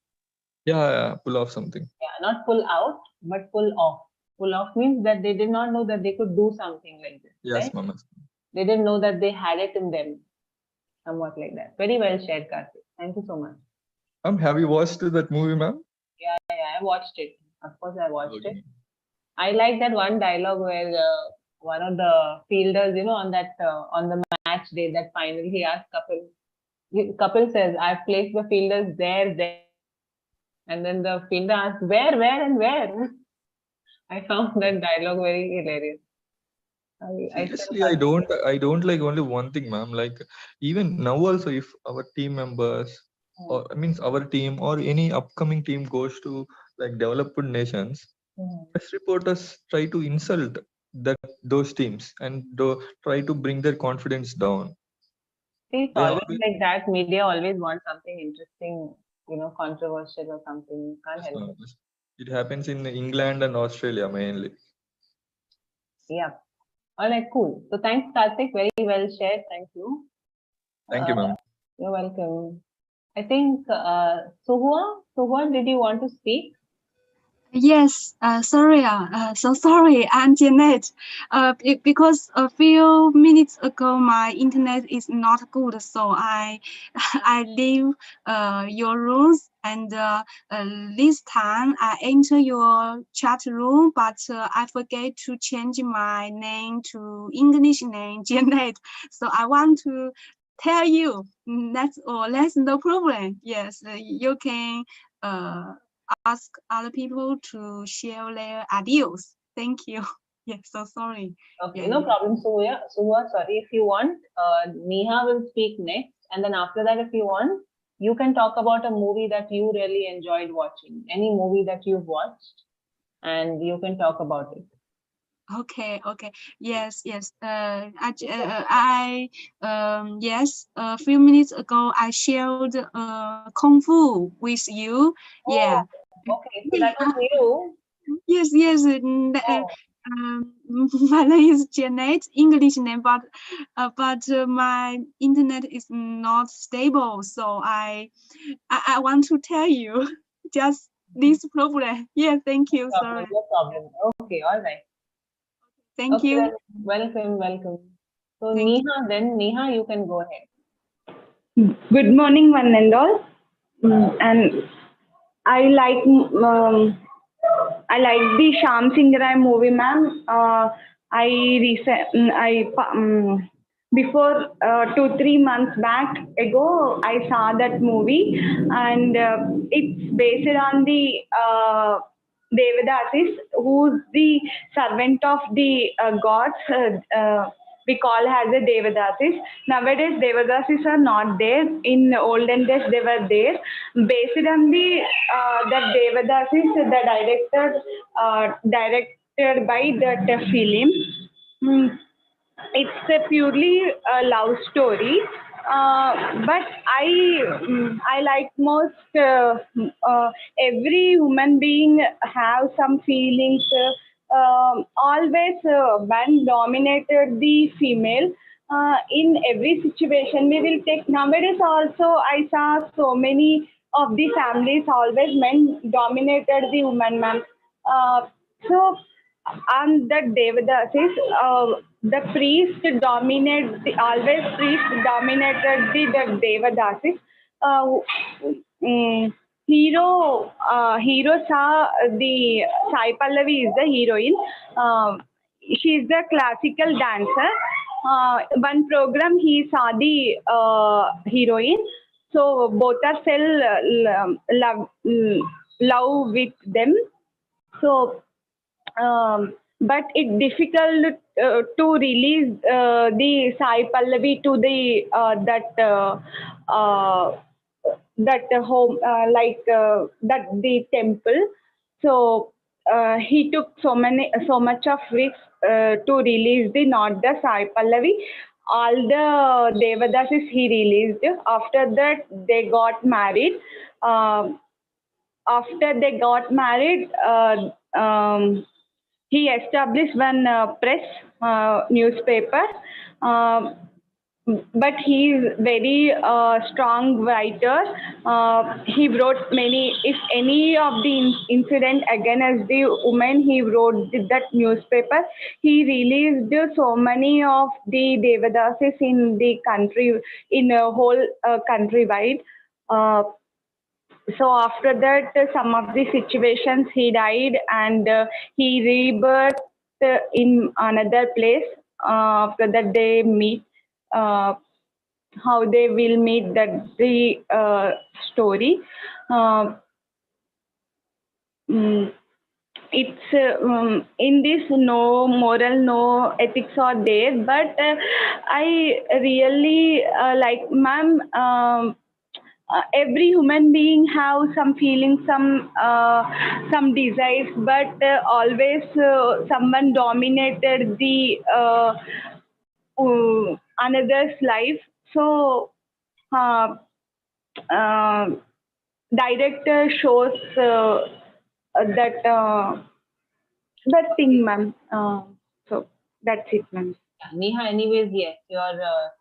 Yeah, pull off something. Yeah, not pull out, but pull off. Pull off means that they did not know that they could do something like this. Yes, right? ma'am. They didn't know that they had it in them. Somewhat like that. Very well shared, Karthik. Thank you so much. Have you watched that movie, ma'am? Yeah, I watched it. Of course, I watched Okay. it. I like that one dialogue where one of the fielders, on that on the match day, that final, he asked Kapil. Kapil says, "I've placed the fielders there," and then the fielder asked, "Where, and where?" I found that dialogue very hilarious. I still Seriously, I don't like only one thing, ma'am. Like even now also, if our team members or means our team or any upcoming team goes to like developed nations, press reporters try to insult those teams and try to bring their confidence down. See, it's They always always like that. Media always wants something interesting, controversial or something. Can't help it. it happens in England and Australia mainly. Yeah. All right, cool. So thanks, Karthik. Very well shared. Thank you. Thank you, ma'am. You're welcome. I think Suhua, did you want to speak? Yes, so sorry, I'm Janet. Because a few minutes ago my internet is not good, so I I leave your rooms, and this time I enter your chat room, but I forget to change my name to English name, Janet. So I want to tell you that's all. That's no problem. Yes, you can ask other people to share their ideas. Thank you. Yes, so sorry. Okay, Yeah, no yeah. problem, Suhua, sorry. If you want, Neha will speak next. And then after that, if you want, you can talk about a movie that you really enjoyed watching. Any movie that you've watched, and you can talk about it. Okay. Yes. Yes. Yes. A few minutes ago, I shared Kung Fu with you. Yeah. Oh, okay. So that was you. Yes. Oh. My name is Janet, English name, but my internet is not stable, so I want to tell you just this problem. Yeah. Thank you. Sorry. No problem. Okay, all right. Thank Okay, you. then, welcome. So Thank Neha, you can go ahead. Good morning, one and all. And I like the Sham Singh Rai movie, ma'am. Before 2-3 months back ago, I saw that movie, and it's based on the Devadasis, who's the servant of the gods. We call as a Devadasis. Nowadays, Devadasis are not there. In olden days, they were there. Based on the that Devadasis, the directed by that film. It's a purely love story, but I like most every human being have some feelings. Always man dominated the female. In every situation, we will take nowadays also. I saw so many of the families always men dominated the woman, ma'am. So and the Devadasis, the priest priest dominated the Devadasis. Hero saw the Sai Pallavi is the heroine. She is the classical dancer. One program he saw the heroine, so both are fell love with them. So but it's difficult to release the Sai Pallavi to the home that the temple. So he took so much of risks to release the not the Sai Pallavi. All the Devadasis he released. After that, they got married. After they got married, he established one press newspaper, but he is very strong writer. He wrote many. If any of the incident against the women, he wrote that newspaper. He released so many of the Devadasis in the country, in a whole countrywide. so after that, some of the situations he died, and he rebirthed in another place. After that, they meet. How they will meet, that the story. Mm, it's in this, no moral, no ethics are there, but I really like, ma'am, every human being have some feelings, some desires, but always someone dominated the another's life. So uh, director shows that that thing, ma'am. So that's it, ma'am. Neha, anyways, yes, your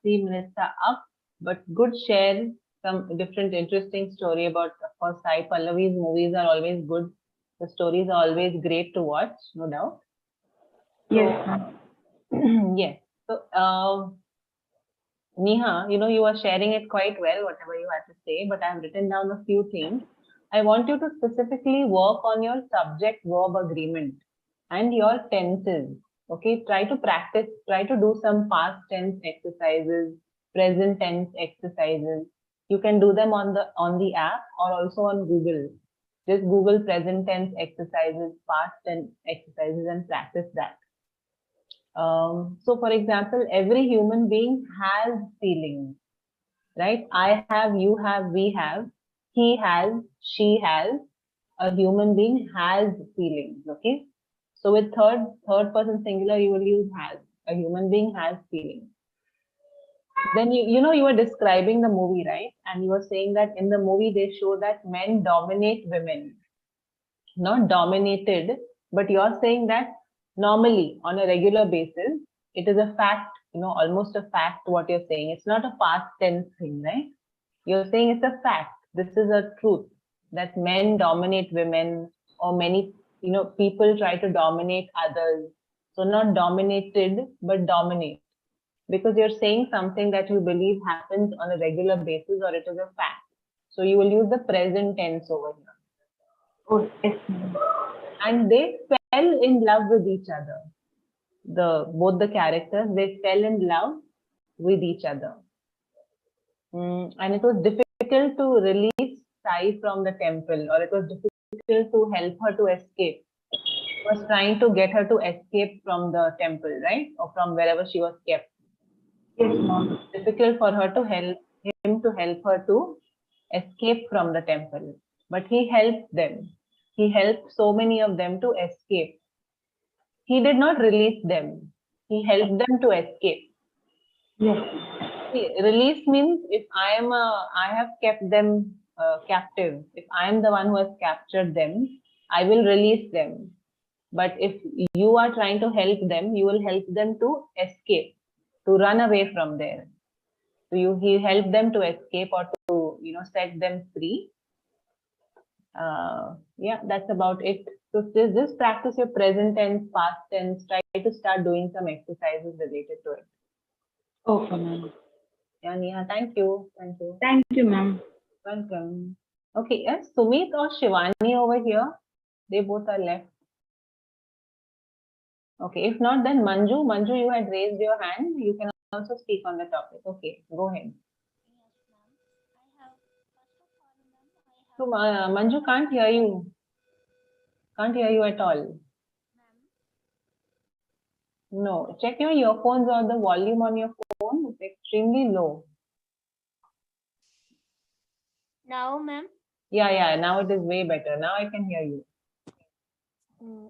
3 minutes are up, but good share some different interesting story about, of course, Sai Pallavi's movies are always good. The stories are always great to watch, no doubt. Yes, ma'am. Yes. So, Neha, you are sharing it quite well, whatever you had to say, but I've written down a few things. I want you to specifically work on your subject-verb agreement and your tenses. Okay, try to practice, try to do some past tense exercises, present tense exercises. You can do them on the app or also on Google. Just Google present tense exercises, past tense exercises, and practice that. So, for example, every human being has feelings, right? I have, you have, we have, he has, she has. A human being has feelings. Okay. So with third person singular, you will use has. A human being has feelings. Then you were describing the movie, right? And you were saying that in the movie they show that men dominate women, not dominated, but you're saying that normally on a regular basis, it is a fact, almost a fact what you're saying. It's not a past tense thing, right? You're saying it's a fact. This is a truth that men dominate women, or many, people try to dominate others. So not dominated, but dominate. Because you're saying something that you believe happens on a regular basis, or it is a fact. So you will use the present tense over here. Oh, yes. And they fell in love with each other. Both the characters, they fell in love with each other. And it was difficult to release Sai from the temple, or it was difficult to help her to escape. He was trying to get her to escape from the temple, right? Or from wherever she was kept. Yes, ma'am. Difficult for her to help him to help her to escape from the temple. But he helped them. He helped so many of them to escape. He did not release them. He helped them to escape. Yes. Release means if I have kept them captive. If I am the one who has captured them, I will release them. But if you are trying to help them, you will help them to escape, to run away from there. So he helped them to escape, or to set them free. Yeah, that's about it. So just practice your present tense, past tense. Try to start doing some exercises related to it. Okay, ma'am. Yeah, Neha, thank you. Thank you. Thank you, ma'am. Welcome. Okay, yes, Sumit or Shivani over here. They both are left. Okay, if not, then Manju. Manju, you had raised your hand. You can also speak on the topic. Okay, go ahead. So, Manju, can't hear you. Can't hear you at all. No, check your earphones or the volume on your phone. It's extremely low. Now, ma'am. Yeah, now it is way better. Now I can hear you.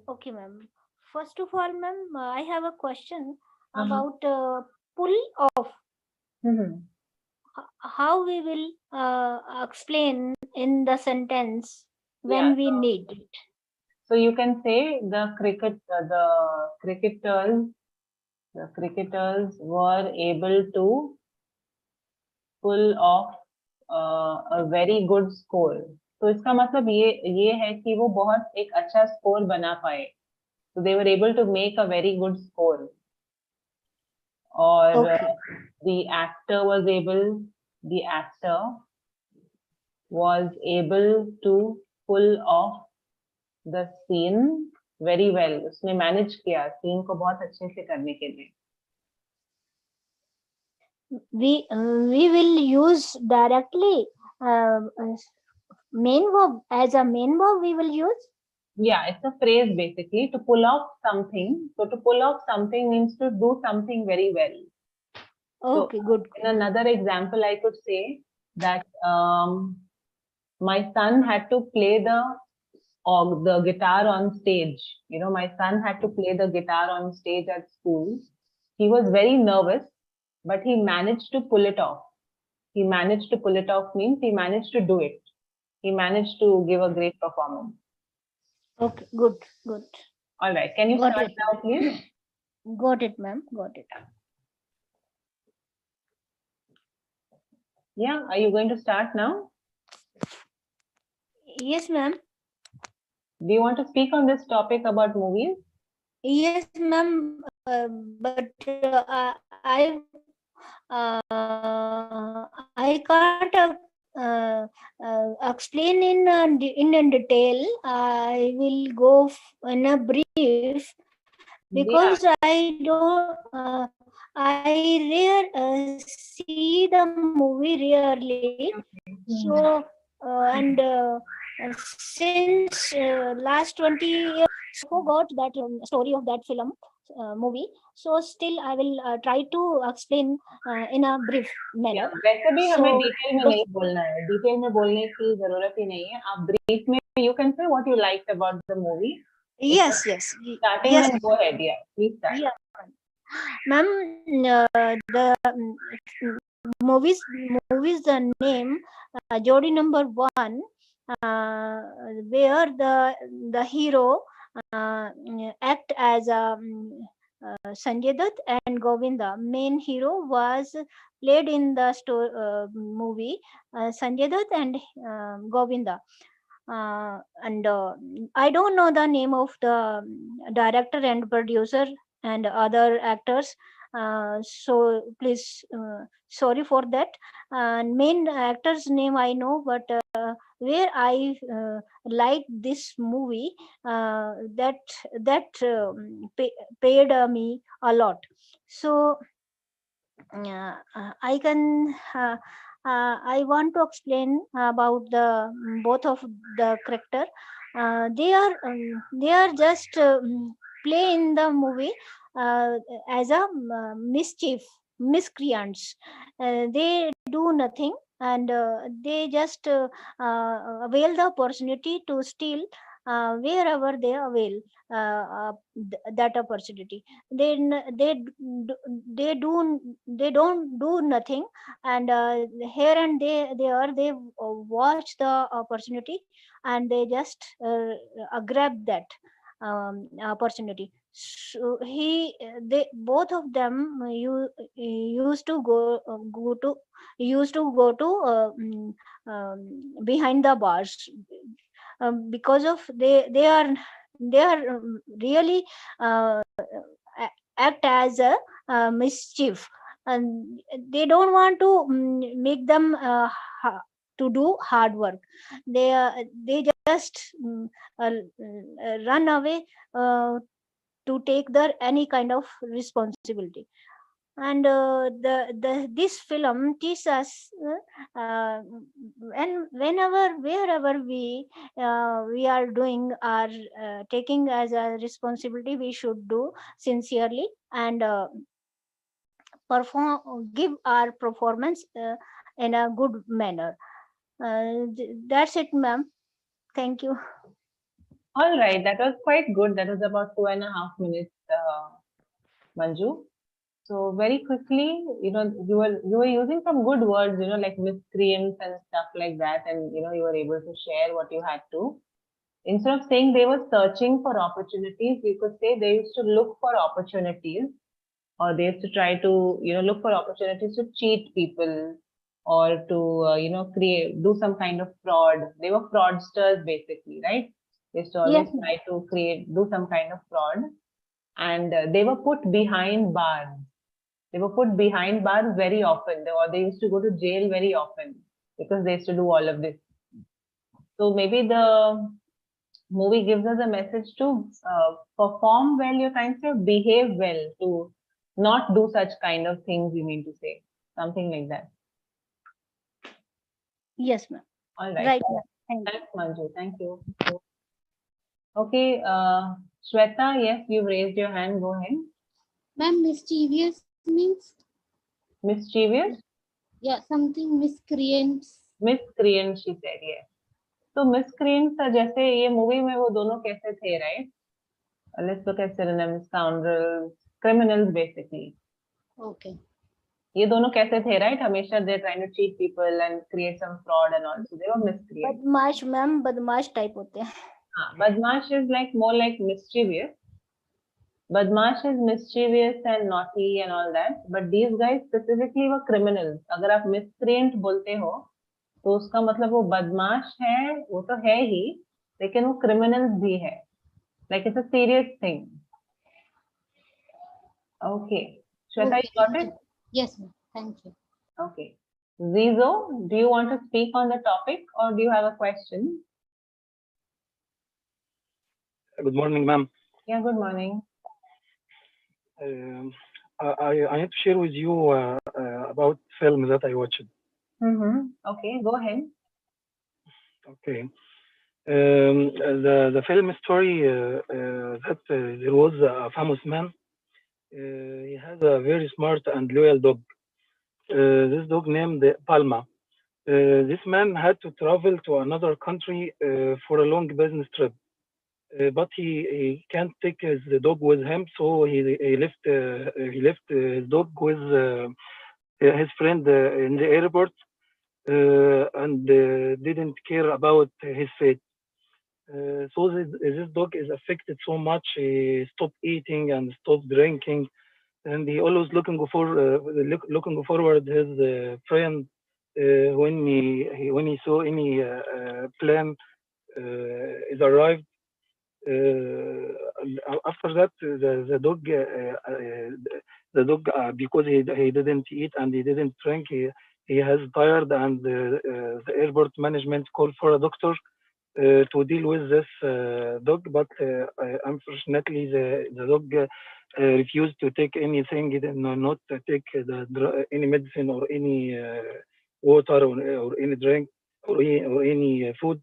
Okay, ma'am. First of all, ma'am, I have a question Uh-huh. about pull off. How we will explain in the sentence when Yeah, we need it. So you can say the cricketers were able to pull off a very good score. तो इसका मतलब ये है कि वो बहुत एक अच्छा स्कोर बना पाए. So they were able to make a very good score. Or the actor was able to pull off the scene very well. उसने manage किया scene को बहुत अच्छे से करने के लिए. We will use directly main verb as a main verb we will use. Yeah, it's a phrase basically to pull off something. So to pull off something means to do something very well. Okay, so, good. In another example, I could say that my son had to play the guitar on stage. You know, my son had to play the guitar on stage at school. He was very nervous, but he managed to pull it off. He managed to pull it off means he managed to do it. He managed to give a great performance. Okay, good, good. All right, can you start now, please? Got it, ma'am. Got it. Yeah, are you going to start now? Yes, ma'am. Do you want to speak on this topic about movies? Yes, ma'am. But I can't explain in detail. I will go in a brief because I don't. I see the movie rarely. So and since last 20 years, I forgot that story of that film movie. So still, I will try to explain in a brief manner. वैसे भी हमें detail में नहीं बोलना है. Detail में बोलने की जरूरत ही नहीं है. आप ब्रीफ में you can say what you liked about the movie. Yes, yes. Starting yes. and go ahead. Yeah, please start. Yeah. Ma'am, the movies the name Jodi number 1, where the hero act as Sanjay Dutt and Govinda. Main hero was played in the movie Sanjay Dutt and Govinda. And I don't know the name of the director and producer and other actors, so please sorry for that. Main actor's name I know, but where I like this movie, that paid me a lot. So I can I want to explain about the both of the character. They are just play in the movie as a miscreants. They do nothing and they just avail the opportunity to steal wherever they avail that opportunity. They don't do nothing, and here and there they watch the opportunity and they just grab that opportunity. So both of them used to go to behind the bars because of they are really act as a mischief, and they don't want to make them to do hard work. They just run away to take any kind of responsibility. And this film teaches us and wherever we are doing our taking as a responsibility, we should do sincerely and give our performance in a good manner. That's it, ma'am. Thank you. All right, that was quite good. That was about 2.5 minutes, Manju. So very quickly, you were using some good words, like miscreants and stuff like that, and you were able to share what you had to. Instead of saying they were searching for opportunities, you could say they used to look for opportunities, or they used to try to look for opportunities to cheat people, or to do some kind of fraud. They were fraudsters basically, right? They used to always try to do some kind of fraud, and they were put behind bars. They were put behind bars very often, or they used to go to jail very often because they used to do all of this. So maybe the movie gives us a message to perform well, you're trying to say, behave well, to not do such kind of things, you mean to say. Something like that. Yes, ma'am. All right. Right, ma'am. Thank you. Thanks, Manju. Thank you. Okay, Shweta, yes, you raised your hand. Go ahead. Ma'am, mischievous means, Mischievous? yeah, something miscreants. Miscreant, she said, yes. So miscreants are जैसे ये movie में वो दोनों कैसे थे, right? Let's look at synonyms, scoundrels, criminals basically. Okay. ये दोनों कैसे थे, right? हमेशा they're trying to cheat people and create some fraud and all. So they were miscreants. बदमाश मैम, बदमाश टाइप होते हैं. हाँ, बदमाश is like more like mischievous. Badmash is mischievous and naughty and all that, but these guys specifically were criminals. अगर आप miscreant बोलते हो, तो उसका मतलब वो बदमाश है, वो तो है ही, लेकिन वो criminals भी है. Like it's a serious thing. Okay. Shweta, you got it? Yes, ma'am. Thank you. Okay. Zizo, do you want to speak on the topic or do you have a question? Good morning, ma'am. Yeah, good morning. I need to share with you about film that I watched. Okay, go ahead. Okay. The film story that there was a famous man. He has a very smart and loyal dog. This dog named Palma. This man had to travel to another country for a long business trip. But he can't take his dog with him, so he left his dog with his friend in the airport and didn't care about his fate. So this dog is affected so much. He stopped eating and stopped drinking, and he always looking forward his friend when he saw any plane is arrived. After that, the dog because he didn't eat and he didn't drink, he has tired, and the airport management called for a doctor to deal with this dog, but unfortunately the dog refused to take anything. He did not take any medicine or any water or any drink or any food.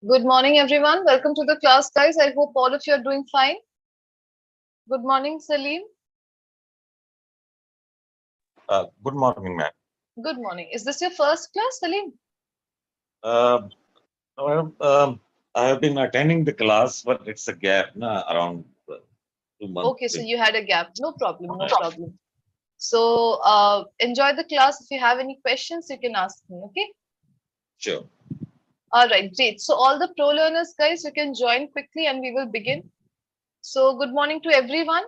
Good morning, everyone. Welcome to the class, guys. I hope all of you are doing fine. Good morning, Salim. Good morning, ma'am. Good morning. Is this your first class, Salim? I have been attending the class, but it's a gap, around 2 months. Okay, so you had a gap. No problem, no problem. So enjoy the class. If you have any questions, you can ask me, okay? Sure. All right, great. So all the pro learners, guys, you can join quickly and we will begin. So good morning to everyone.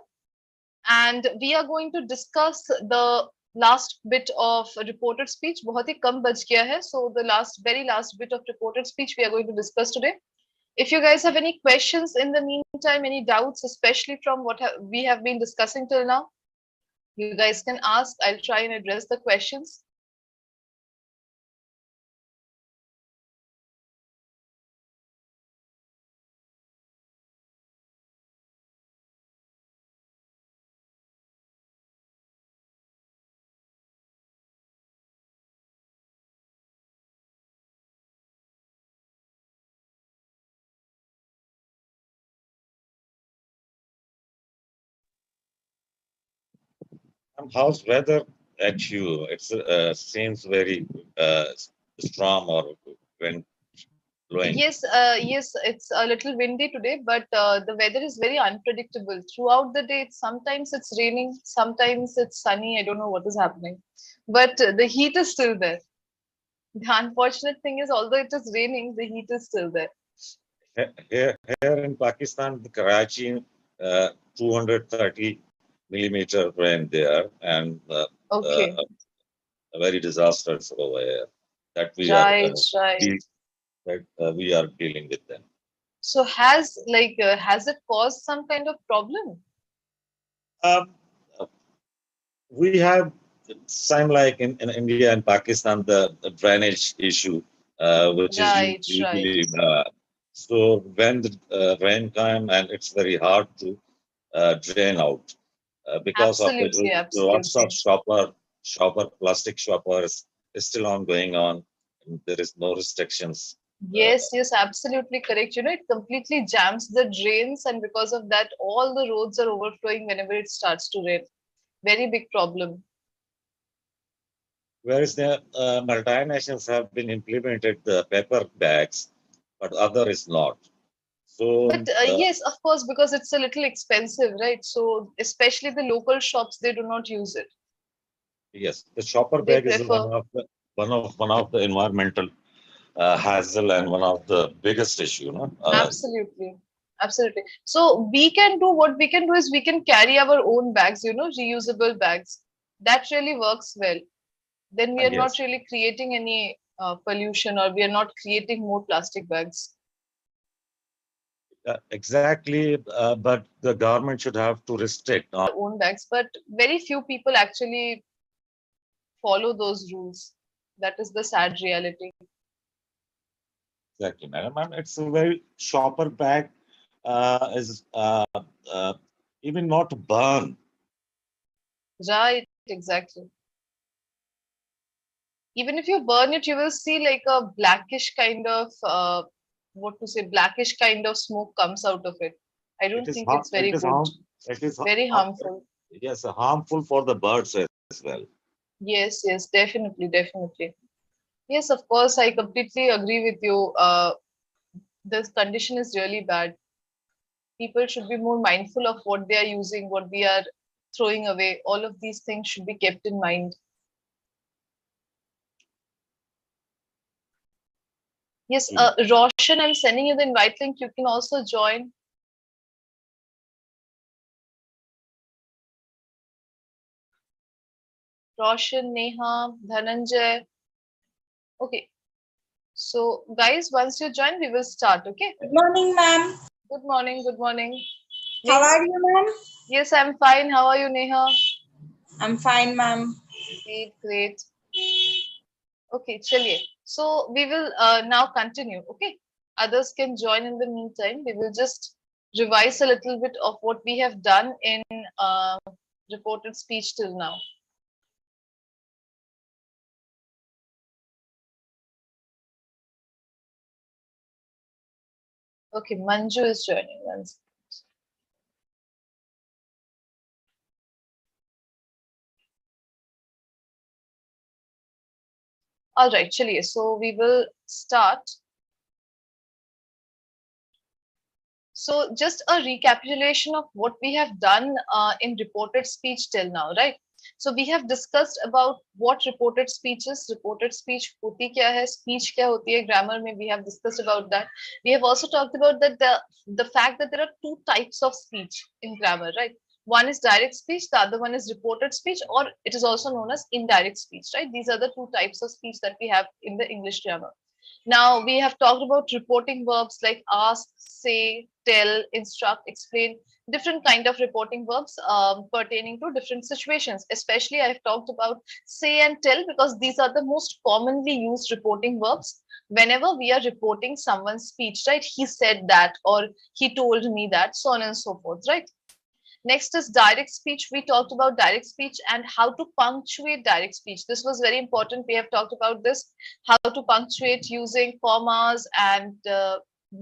And we are going to discuss the last bit of reported speech. बहुत ही कम बच गया है. So the very last bit of reported speech we are going to discuss today. If you guys have any questions in the meantime, any doubts, especially from what we have been discussing till now, you guys can ask. I'll try and address the questions. How's weather at you? It's seems very strong or wind blowing. Yes, yes, it's a little windy today, but the weather is very unpredictable. Throughout the day, sometimes it's raining, sometimes it's sunny. I don't know what is happening, but the heat is still there. The unfortunate thing is, although it is raining, the heat is still there. Here in Pakistan, the Karachi, 230 millimeter rain there, and Okay. very disastrous over here that we Right, are right. we are dealing with them. So has it caused some kind of problem? We have same like in India and Pakistan the drainage issue, which is Right, usually right. so when the rain comes and it's very hard to drain out because of Absolutely, lots of absolutely. shopper plastic shoppers is still going on. And there is no restrictions. Yes, yes, absolutely correct. You know, it completely jams the drains, and because of that, all the roads are overflowing whenever it starts to rain. Very big problem. Whereas the multinationals have been implemented the paper bags, but other is not. So But yes, of course, because it's a little expensive, right? So especially the local shops, they do not use it. yes, the shopper They bag is prefer. one of the environmental hassle and one of the biggest issue. No? Absolutely. Absolutely. So we can do what we can do is we can carry our own bags, you know, reusable bags. That really works well. Then we are not Yes. really creating any pollution, or we are not creating more plastic bags. Exactly, but the government should have to restrict on. Own bags, but very few people actually follow those rules. That is the sad reality. Exactly, madam. And it's a very shopper bag is even not burn. Right, exactly. Even if you burn it, you will see like a blackish kind of blackish kind of smoke comes out of it. I don't think it's very good. It is Very harmful. yes, harmful for the birds as well. Yes, yes, definitely, definitely. Yes, of course, I completely agree with you. This condition is really bad. People should be more mindful of what they are using, what we are throwing away. All of these things should be kept in mind. Yes, Roshan, I'm sending you the invite link. You can also join. Roshan, Neha, Dhananjay. Okay. So, guys, once you join, we will start. Okay. Good morning, ma'am. Good morning. Good morning. How are you, ma'am? Yes, I'm fine. How are you, Neha? I'm fine, ma'am. Great, great. Okay, chaliye. So we will now continue. Okay. Others can join in the meantime. We will just revise a little bit of what we have done in reported speech till now. Okay, Manju is joining once. All right, chaliye. So we will start. So just a recapitulation of what we have done in reported speech till now, right? So we have discussed about what reported speech is, reported speech hoti kya hai, speech kya hoti hai, grammar mein we have discussed about that. We have also talked about that the fact that there are two types of speech in grammar, right? One is direct speech, the other one is reported speech, or it is also known as indirect speech, right? These are the two types of speech that we have in the English grammar. Now we have talked about reporting verbs like ask, say, tell, instruct, explain, different kind of reporting verbs pertaining to different situations. Especially I have talked about say and tell because these are the most commonly used reporting verbs whenever we are reporting someone's speech, right? He said that, or he told me that, so on and so forth, right? Next is direct speech. We talked about direct speech and how to punctuate direct speech. This was very important. We have talked about this, how to punctuate using commas and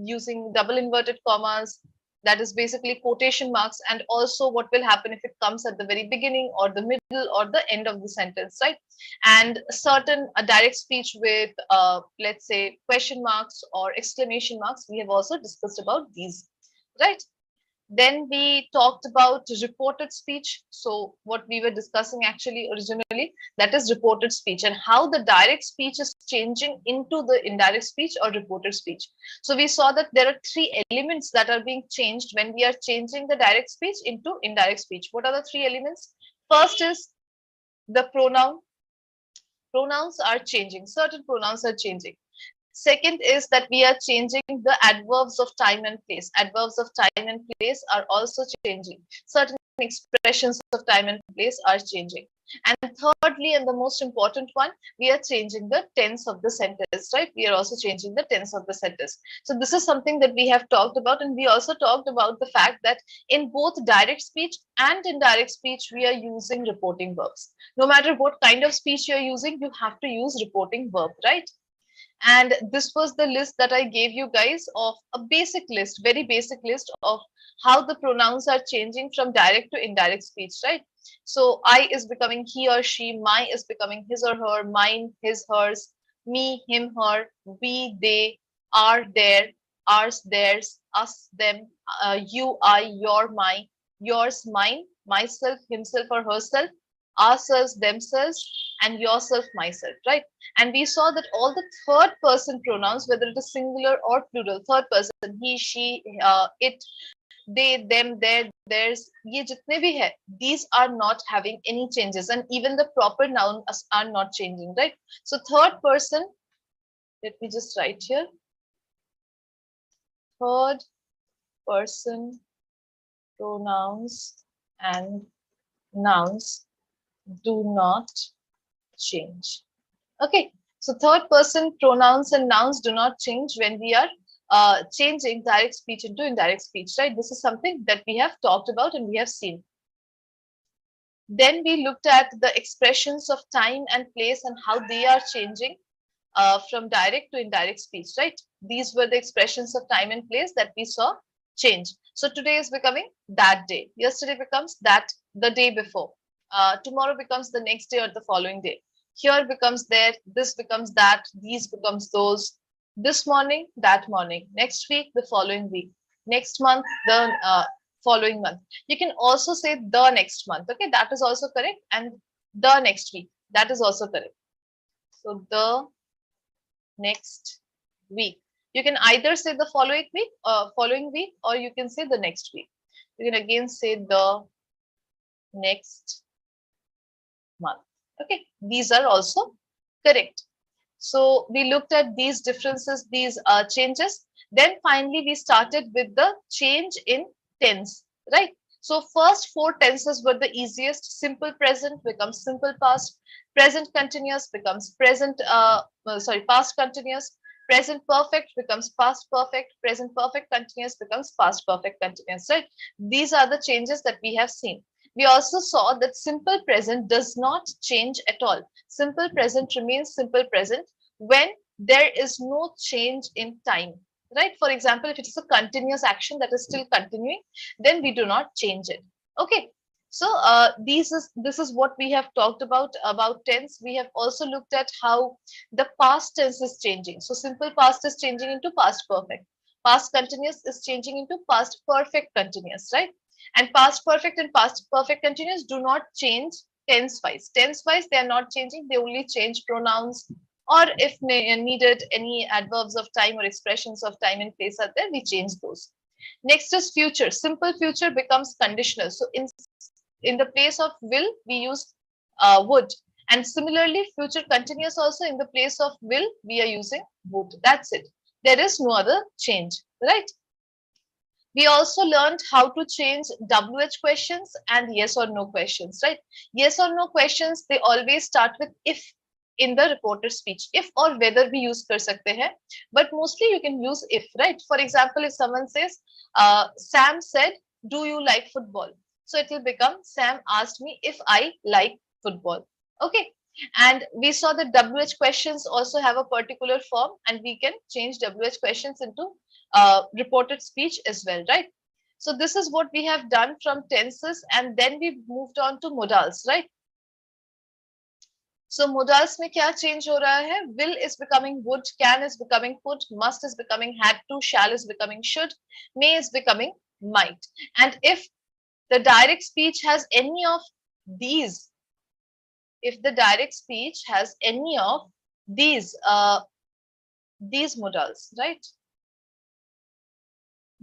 using double inverted commas. That is basically quotation marks, and also what will happen if it comes at the very beginning or the middle or the end of the sentence, right? And certain direct speech with, let's say, question marks or exclamation marks. We have also discussed about these, right? Then we talked about reported speech. So what we were discussing actually originally, that is reported speech and how the direct speech is changing into the indirect speech or reported speech. So we saw that there are three elements that are being changed when we are changing the direct speech into indirect speech. What are the three elements? First is the pronoun. Pronouns are changing. Certain pronouns are changing. Second is that we are changing the adverbs of time and place. Adverbs of time and place are also changing. Certain expressions of time and place are changing. And thirdly, and the most important one, we are changing the tense of the sentence, right? We are also changing the tense of the sentence. So this is something that we have talked about. And we also talked about the fact that in both direct speech and indirect speech, we are using reporting verbs. No matter what kind of speech you're using, you have to use reporting verb, right? And this was the list that I gave you guys of a basic list, very basic list of how the pronouns are changing from direct to indirect speech, right? So I is becoming he or she, my is becoming his or her, mine, his, hers, me, him, her, we, they, are, their, ours, theirs, us, them, you, I, your, my, yours, mine, myself, himself or herself, ourselves, themselves, and yourself, myself, right? And we saw that all the third person pronouns, whether it is singular or plural, third person, he, she, it, they, them, their, theirs, ye jitne bhi hai, these are not having any changes, and even the proper nouns are not changing, right? So third person, let me just write here, third person pronouns and nouns do not change. Okay, so third person pronouns and nouns do not change when we are changing direct speech into indirect speech, right? This is something that we have talked about and we have seen. Then we looked at the expressions of time and place and how they are changing from direct to indirect speech, right? These were the expressions of time and place that we saw change. So today is becoming that day. Yesterday becomes that the day before. Tomorrow becomes the next day or the following day. Here becomes there, this becomes that, these becomes those. This morning, that morning. Next week, the following week. Next month, the following month. You can also say the next month. Okay, that is also correct. And the next week, that is also correct. So the next week. You can either say the following week, or you can say the next week. You can again say the next month. Okay, these are also correct. So we looked at these differences, these changes. Then finally we started with the change in tense, right? So first four tenses were the easiest. Simple present becomes simple past, present continuous becomes past continuous, present perfect becomes past perfect, present perfect continuous becomes past perfect continuous, right? These are the changes that we have seen. We also saw that simple present does not change at all. Simple present remains simple present when there is no change in time, right? For example, if it is a continuous action that is still continuing, then we do not change it. Okay, so this is what we have talked about tense. We have also looked at how the past tense is changing. So simple past is changing into past perfect. Past continuous is changing into past perfect continuous, right? And past perfect and past perfect continuous do not change tense wise. Tense wise, they are not changing. They only change pronouns, or if needed, any adverbs of time or expressions of time and place are there, we change those. Next is future. Simple future becomes conditional. So in the place of will, we use would. And similarly, future continuous also in the place of will, we are using would. That's it. There is no other change, right? We also learned how to change WH questions and yes or no questions, right? Yes or no questions, they always start with if in the reported speech. If or whether we use kar sakte hain, but mostly you can use if, right? For example, if someone says, Sam said, do you like football? So it will become, Sam asked me if I like football. Okay. And we saw that WH questions also have a particular form, and we can change WH questions into reported speech as well, right? So this is what we have done from tenses, and then we moved on to modals, right? So modals में क्या change हो रहा है? Will is becoming would, can is becoming could, must is becoming had to, shall is becoming should, may is becoming might. And if the direct speech has any of these, if the direct speech has any of these modals, right?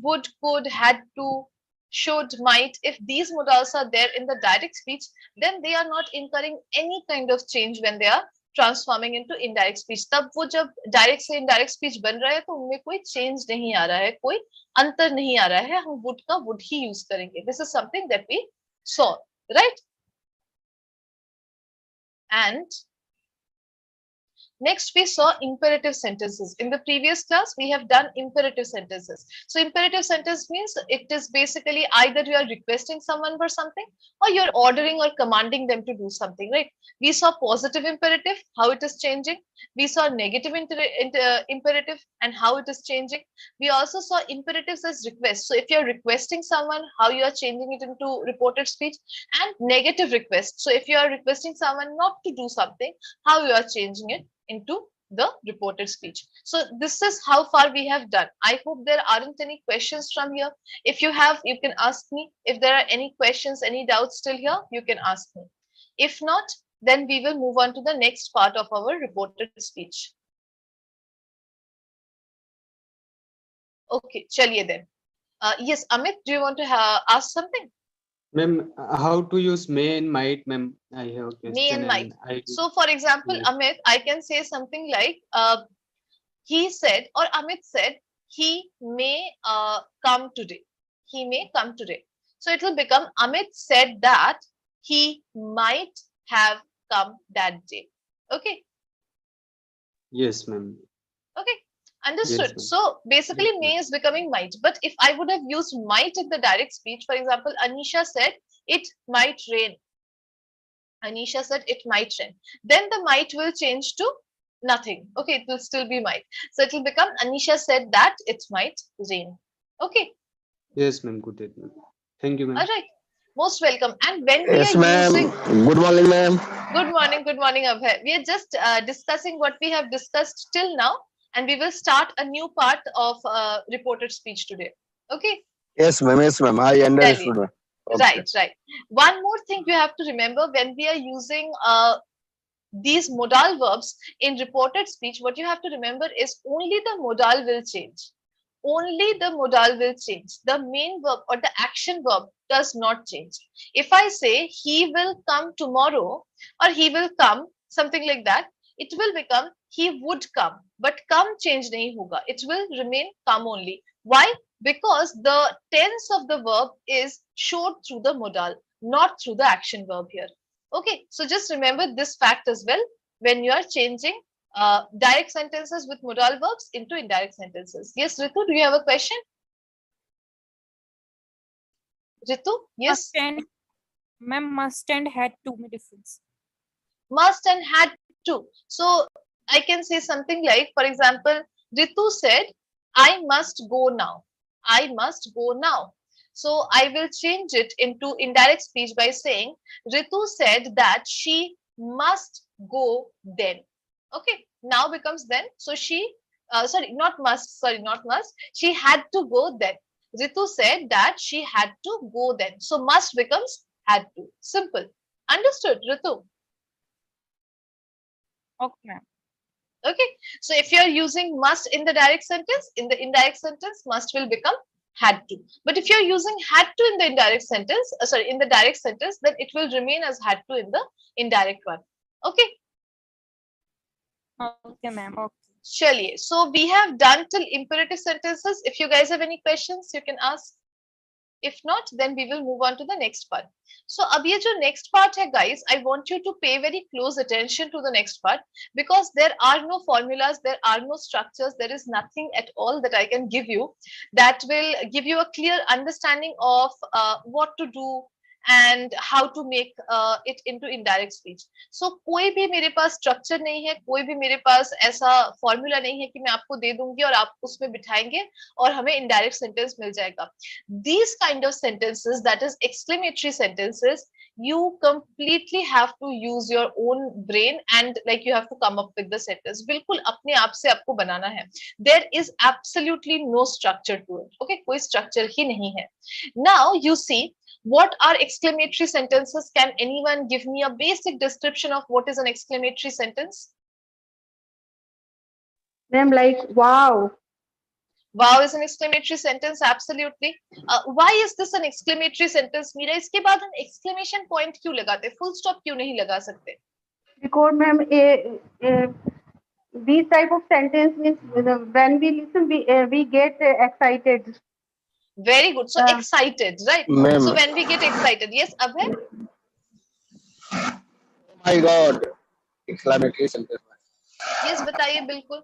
Would, could, had to, should, might, if these modals are there in the direct speech, then they are not incurring any kind of change when they are transforming into indirect speech. तब वो जब direct से indirect speech बन रहा है तो उनमें कोई change नहीं आ रहा है, कोई अंतर नहीं आ रहा है, हम would का would ही use करेंगे. This is something that we saw, right? And next, we saw imperative sentences. In the previous class, we have done imperative sentences. So imperative sentence means it is basically either you are requesting someone for something or you're ordering or commanding them to do something, right? We saw positive imperative, how it is changing. We saw negative imperative and how it is changing. We also saw imperatives as requests. So if you're requesting someone, how you are changing it into reported speech, and negative request. So if you are requesting someone not to do something, how you are changing it into the reported speech. So this is how far we have done. I hope there aren't any questions from here. If you have, you can ask me. If there are any questions, any doubts still here, you can ask me. If not, then we will move on to the next part of our reported speech. Okay, chaliye then. Yes, Amit, do you want to ask something? Ma'am, how to use may and might, ma'am? I have a question. May and might. So for example, Yes. Amit, I can say something like, he said, or Amit said, he may come today. He may come today. So it will become, Amit said that he might have come that day. Okay. Yes, ma'am. Okay. Understood. Yes, ma'am. So basically, may is becoming might. But if I would have used might in the direct speech, for example, Anisha said it might rain. Anisha said it might rain. Then the might will change to nothing. Okay, it will still be might. So it will become Anisha said that it might rain. Okay. Yes, ma'am. Good day, ma'am. Thank you, ma'am. All right. Most welcome. And when Yes, we are ma'am. using, Good morning, ma'am. good morning, Abhay. We are just discussing what we have discussed till now, and we will start a new part of reported speech today. Okay. Yes, ma'am. Yes, ma'am. I understood, ma'am. Okay. Right. One more thing you have to remember when we are using these modal verbs in reported speech, what you have to remember is only the modal will change. Only the modal will change. The main verb or the action verb does not change. If I say he will come tomorrow or he will come, something like that, it will become he would come. But come change nahi hoga. It will remain come only. Why? Because the tense of the verb is showed through the modal, not through the action verb here. Okay, so just remember this fact as well when you are changing direct sentences with modal verbs into indirect sentences. Yes, Ritu, do you have a question? Ritu, yes? Ma'am, must and had to be difference. Must and had to. So I can say something like, for example, Ritu said, I must go now. I must go now. So I will change it into indirect speech by saying, Ritu said that she must go then. Okay, now becomes then. So she, not must. She had to go then. Ritu said that she had to go then. So must becomes had to. Simple. Understood, Ritu? Okay. Okay, so if you are using must in the direct sentence, in the indirect sentence, must will become had to. But if you are using had to in the indirect sentence, in the direct sentence, then it will remain as had to in the indirect one. Okay. Okay, ma'am. Okay. Chaliye. So we have done till imperative sentences. If you guys have any questions, you can ask. If not, then we will move on to the next part. So अब ये जो next part है guys, I want you to pay very close attention to the next part, because there are no formulas, there are no structures, there is nothing at all that I can give you that will give you a clear understanding of what to do and how to make it into indirect speech. So कोई भी मेरे पास structure नहीं है, कोई भी मेरे पास ऐसा formula नहीं है कि मैं आपको दे दूंगी और आप उसमें बिठाएंगे और हमें indirect sentence मिल जाएगा. These kind of sentences, that is exclamatory sentences, you completely have to use your own brain and like you have to come up with the sentence. बिल्कुल अपने आप से आपको बनाना है. There is absolutely no structure to it. Okay, कोई structure ही नहीं है. Now you see, what are exclamatory sentences? Can anyone give me a basic description of what is an exclamatory sentence? Ma'am, like wow. Wow is an exclamatory sentence, absolutely. Why is this an exclamatory sentence? Meera, इसके बाद हम exclamation point क्यों लगाते? Full stop क्यों नहीं लगा सकते? Because ma'am, these type of sentence means when we listen, we get excited. Very good. So excited, right? So when we get excited, yes, Abhay? Oh my God! Exclamatory sentence. Yes, बताइए बिल्कुल.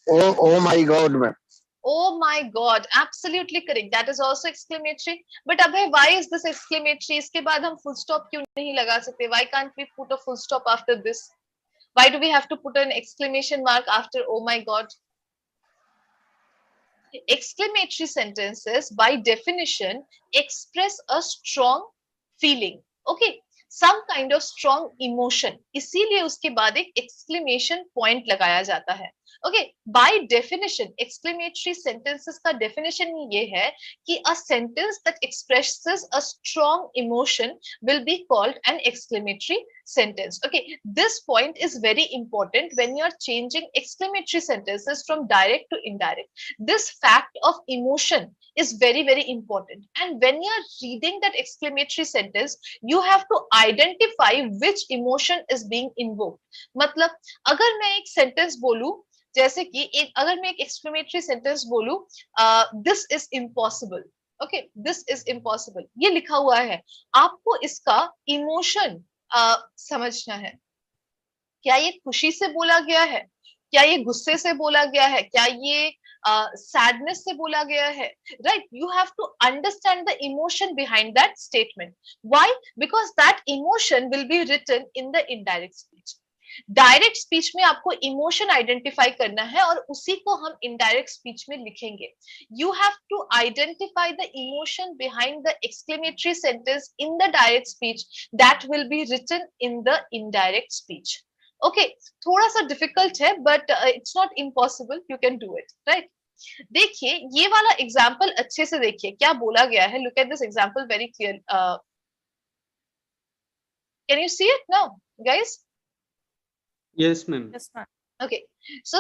Oh my God, ma'am. Oh my God, absolutely correct. That is also exclamatory. But Abhay, why is this exclamatory? इसके बाद हम full stop क्यों नहीं लगा सकते? Why can't we put a full stop after this? Why do we have to put an exclamation mark after oh my God? Exclamatory sentences by definition express a strong feeling. Okay, some kind of strong emotion. इसीलिए उसके बाद एक exclamation point लगाया जाता है. Okay, by definition, exclamatory sentences का definition ये है कि a sentence that expresses a strong emotion will be called an exclamatory sentence. Okay, this point is very important when you are changing exclamatory sentences from direct to indirect. This fact of emotion is very, very important. And when you are reading that exclamatory sentence, you have to identify which emotion is being invoked. मतलब अगर मैं एक sentence बोलूं, जैसे कि अगर मैं एक exclamatory sentence बोलूं, this is impossible. Okay, this is impossible. ये लिखा हुआ है. आपको इसका emotion समझना है. क्या ये खुशी से बोला गया है? क्या ये गुस्से से बोला गया है? क्या ये sadness से बोला गया है? Right? You have to understand the emotion behind that statement. Why? Because that emotion will be written in the indirect speech. Direct speech में आपको इमोशन आइडेंटिफाई करना है और उसी को हम इनडायरेक्ट स्पीच में लिखेंगे. You have to identify the emotion behind the exclamatory sentence in the direct speech that will be written in the indirect speech. Okay, थोड़ा सा डिफिकल्ट है but it's not impossible, you can do it. Right, देखिए ये वाला example अच्छे से देखिए क्या बोला गया है. Look at this example very clear. Can you see it now guys? Yes, ma'am. Yes, ma'am. Okay, so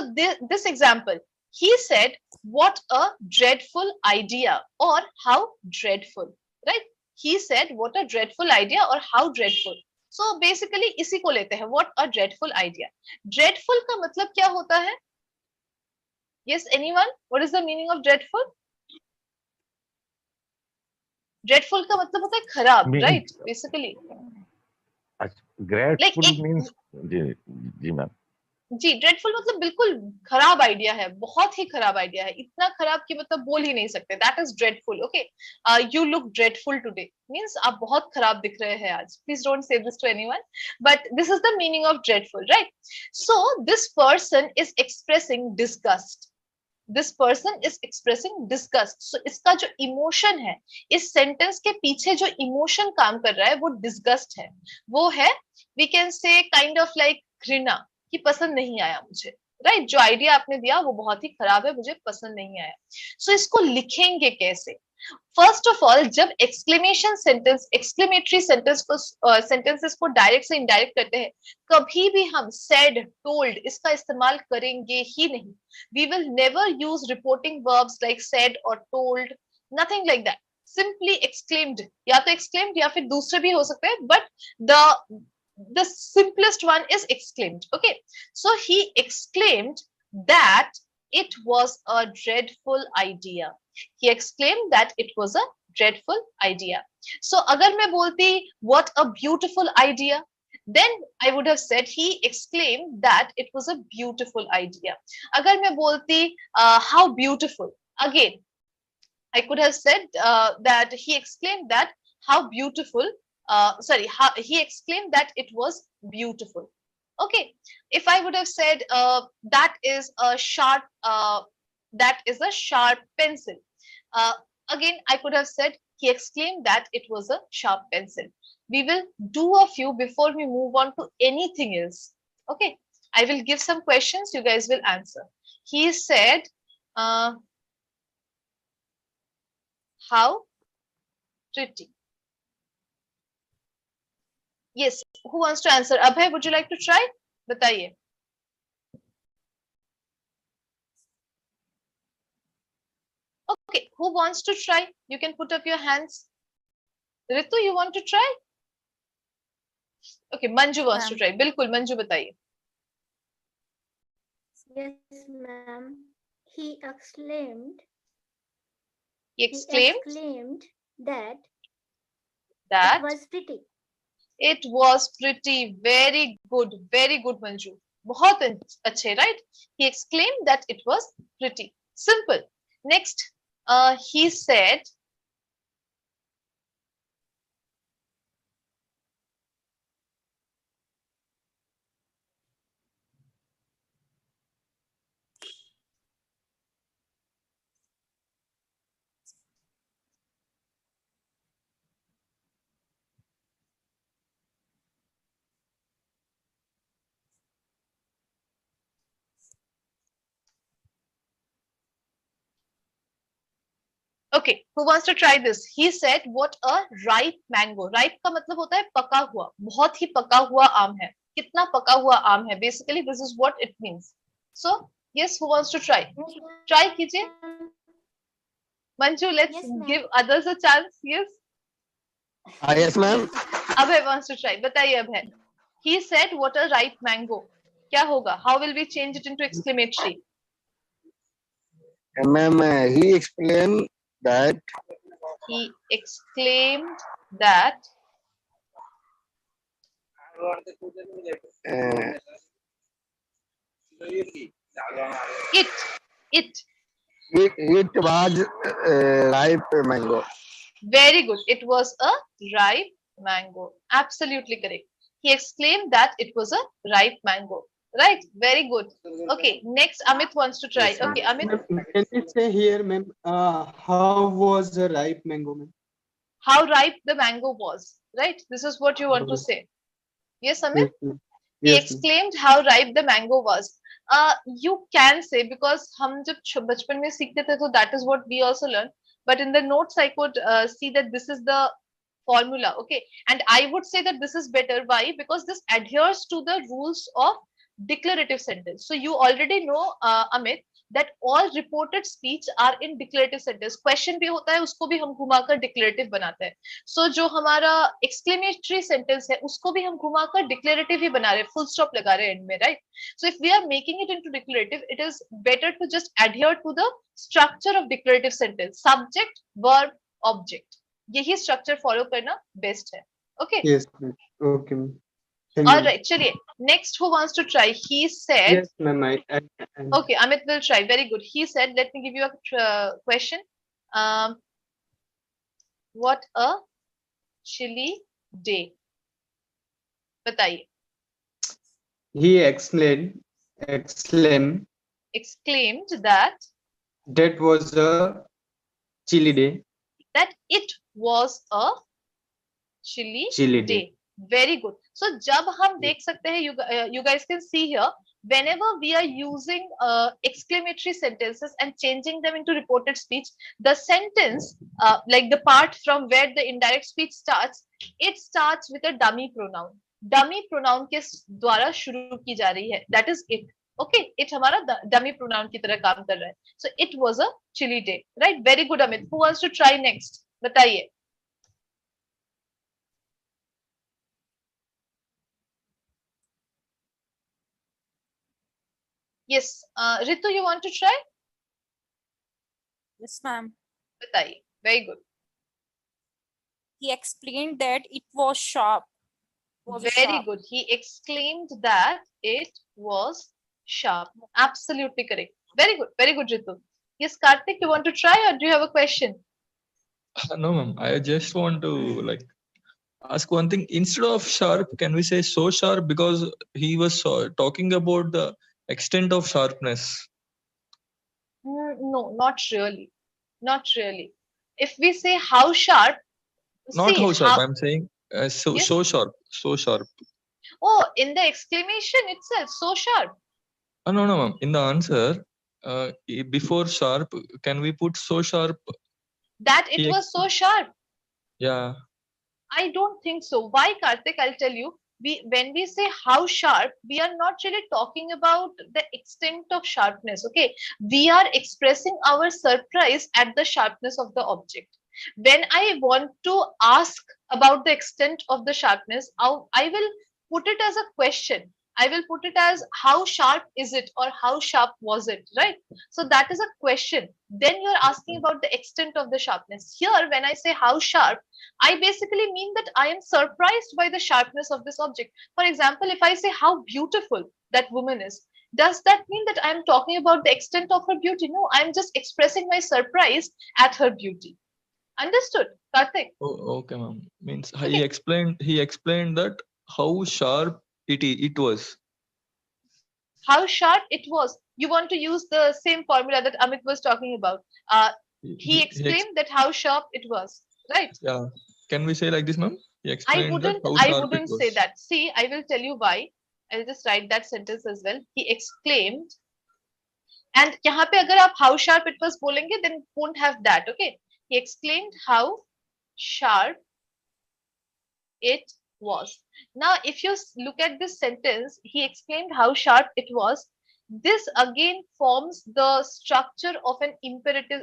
this example, he said, what a dreadful idea, or how dreadful, right? He said, what a dreadful idea, or how dreadful. So basically इसी को लेते हैं, what a dreadful idea. Dreadful का मतलब क्या होता है? Yes, anyone? What is the meaning of dreadful? Dreadful का मतलब होता है खराब, right? Basically. Grateful means जी मैम. जी, ड्रेडफुल मतलब बिल्कुल खराब आइडिया है, बहुत ही खराब आइडिया है, इतना खराब कि मतलब बोल ही नहीं सकते. That is dreadful. Okay, you look dreadful today means आप बहुत खराब दिख रहे हैं आज. Please don't say this to anyone, but this is the meaning of dreadful, right? So this person is expressing disgust. This person is expressing disgust. So इसका जो emotion है, इस सेंटेंस के पीछे जो इमोशन काम कर रहा है वो डिस्गस्ट है. वो है, we can say kind of like घृणा, कि पसंद नहीं आया मुझे. राइट, जो आइडिया आपने दिया वो बहुत ही खराब है, मुझे पसंद नहीं आया. सो इसको लिखेंगे कैसे? फर्स्ट ऑफ ऑल, जब एक्सक्लेमेशन सेंटेंस, एक्सक्लेमेटरी सेंटेंस को सेंटेंसेस को डायरेक्ट से इनडायरेक्ट करते हैं, कभी भी हम सेड, टोल्ड इसका इस्तेमाल करेंगे ही नहीं. We will never use reporting verbs like said or told, nothing like that. Simply exclaimed, या तो एक्सक्लेम्ड या फिर दूसरे भी हो सकते हैं, but the simplest one is exclaimed. Okay, so he exclaimed that it was a dreadful idea. He exclaimed that it was a dreadful idea. So agar मैं बोलती what a beautiful idea, then I would have said he exclaimed that it was a beautiful idea. Agar मैं बोलती how beautiful, again I could have said that he exclaimed that how beautiful, he exclaimed that it was beautiful. Okay, if I would have said that is a sharp pencil, again I could have said he exclaimed that it was a sharp pencil. We will do a few before we move on to anything else. Okay, I will give some questions, you guys will answer. He said, how pretty. Yes, who wants to answer? Abhay, would you like to try? Bataiye. Okay, who wants to try? You can put up your hands. Ritu, you want to try? Okay, Manju wants to try. Bilkul, Manju bataiye. Yes, ma'am. He exclaimed. He exclaimed that it was pretty. It was pretty. Very good, Manju. बहुत अच्छे, right? He exclaimed that it was pretty. Simple. Next, he said, okay, who wants to try this? He said, what a ripe mango. Ripe का मतलब होता है पका हुआ, बहुत ही पका हुआ आम है. कितना पका हुआ आम है? Basically, this is what it means. So, yes, who wants to try? Try कीजिए. Manju, let's give others a chance. Yes. Yes, ma'am. Abhay wants to try. बताइए Abhay. He said, what a ripe mango. क्या होगा? How will we change it into exclamatory? Ma'am, he explained that. He exclaimed that. It was ripe mango. Very good. It was a ripe mango. Absolutely correct. He exclaimed that it was a ripe mango. Right? Very good. Okay. Next, Amit wants to try. Okay, Amit. Can you say here, ma'am, how was the ripe mango, ma'am? How ripe the mango was. Right? This is what you want to say. Yes, Amit? He exclaimed how ripe the mango was. You can say, because हम जब बचपन में सीखते थे, so that is what we also learn. But in the notes, I could see that this is the formula. Okay. And I would say that this is better. Why? Because this adheres to the rules of declarative sentence. So you already know, Amit, that all reported speech are in declarative sentence. Question भी होता है, उसको भी हम घुमाकर declarative बनाते हैं. So जो हमारा exclamatory sentence है, उसको भी हम घुमाकर declarative ही बना रहे हैं, full stop लगा रहे हैं end में, right? So if we are making it into declarative, it is better to just adhere to the structure of declarative sentence. Subject, verb, object. यही structure follow करना best है. Okay? Yes, ma'am. Okay, ma'am. All right, chaliye. Next, who wants to try? He said. Yes, ma'am. Okay, Amit will try. Very good. He said, let me give you a question. What a chilly day. Bataiye. He exclaimed that was a chilly day. That it was a chilly day. Very good. So जब हम देख सकते हैं, you guys can see here, whenever we are using exclamatory sentences and changing them into reported speech, the sentence, like the part from where the indirect speech starts, it starts with a dummy pronoun. Dummy pronoun के द्वारा शुरू की जा रही है. That is it. Okay, it हमारा dummy pronoun की तरह काम कर रहा है. So it was a chilly day, right? Very good, Amit. Who wants to try next? बताइए. Yes. Ritu, you want to try? Yes, ma'am. Bataiye. Very good. He explained that it was sharp. Very good. He exclaimed that it was sharp. Absolutely correct. Very good. Very good, Ritu. Yes, Karthik, you want to try or do you have a question? No, ma'am. I just want to like ask one thing. Instead of sharp, can we say so sharp? Because he was talking about the extent of sharpness. No, not really. Not really. If we say how sharp, Not see how sharp. how. I'm saying so Yes. so sharp. So sharp. Oh, in the exclamation itself, so sharp. No, no, ma'am. In the answer, before sharp, can we put so sharp? That it was so sharp. Yeah. I don't think so. Why, Karthik? I'll tell you. When we say how sharp, we are not really talking about the extent of sharpness. Okay, we are expressing our surprise at the sharpness of the object. When I want to ask about the extent of the sharpness, I will put it as a question. I will put it as how sharp is it or how sharp was it, right? So that is a question. Then you're asking about the extent of the sharpness. Here, when I say how sharp, I basically mean that I am surprised by the sharpness of this object. For example, if I say how beautiful that woman is, does that mean that I'm talking about the extent of her beauty? No, I'm just expressing my surprise at her beauty. Understood, Karthik? Oh, okay, ma'am. Means he explained that how sharp it was. How sharp it was. You want to use the same formula that Amit was talking about. He explained that how sharp it was, right? Yeah. Can we say like this, ma'am? He explained that how I sharp it wouldn't say was. that. See, I will tell you why. I'll just write that sentence as well. He exclaimed. And यहाँ पे अगर आप how sharp it was बोलेंगे, then won't have that. Okay. He exclaimed how sharp it was. Now, if you look at this sentence, he explained how sharp it was. This again forms the structure of an imperative,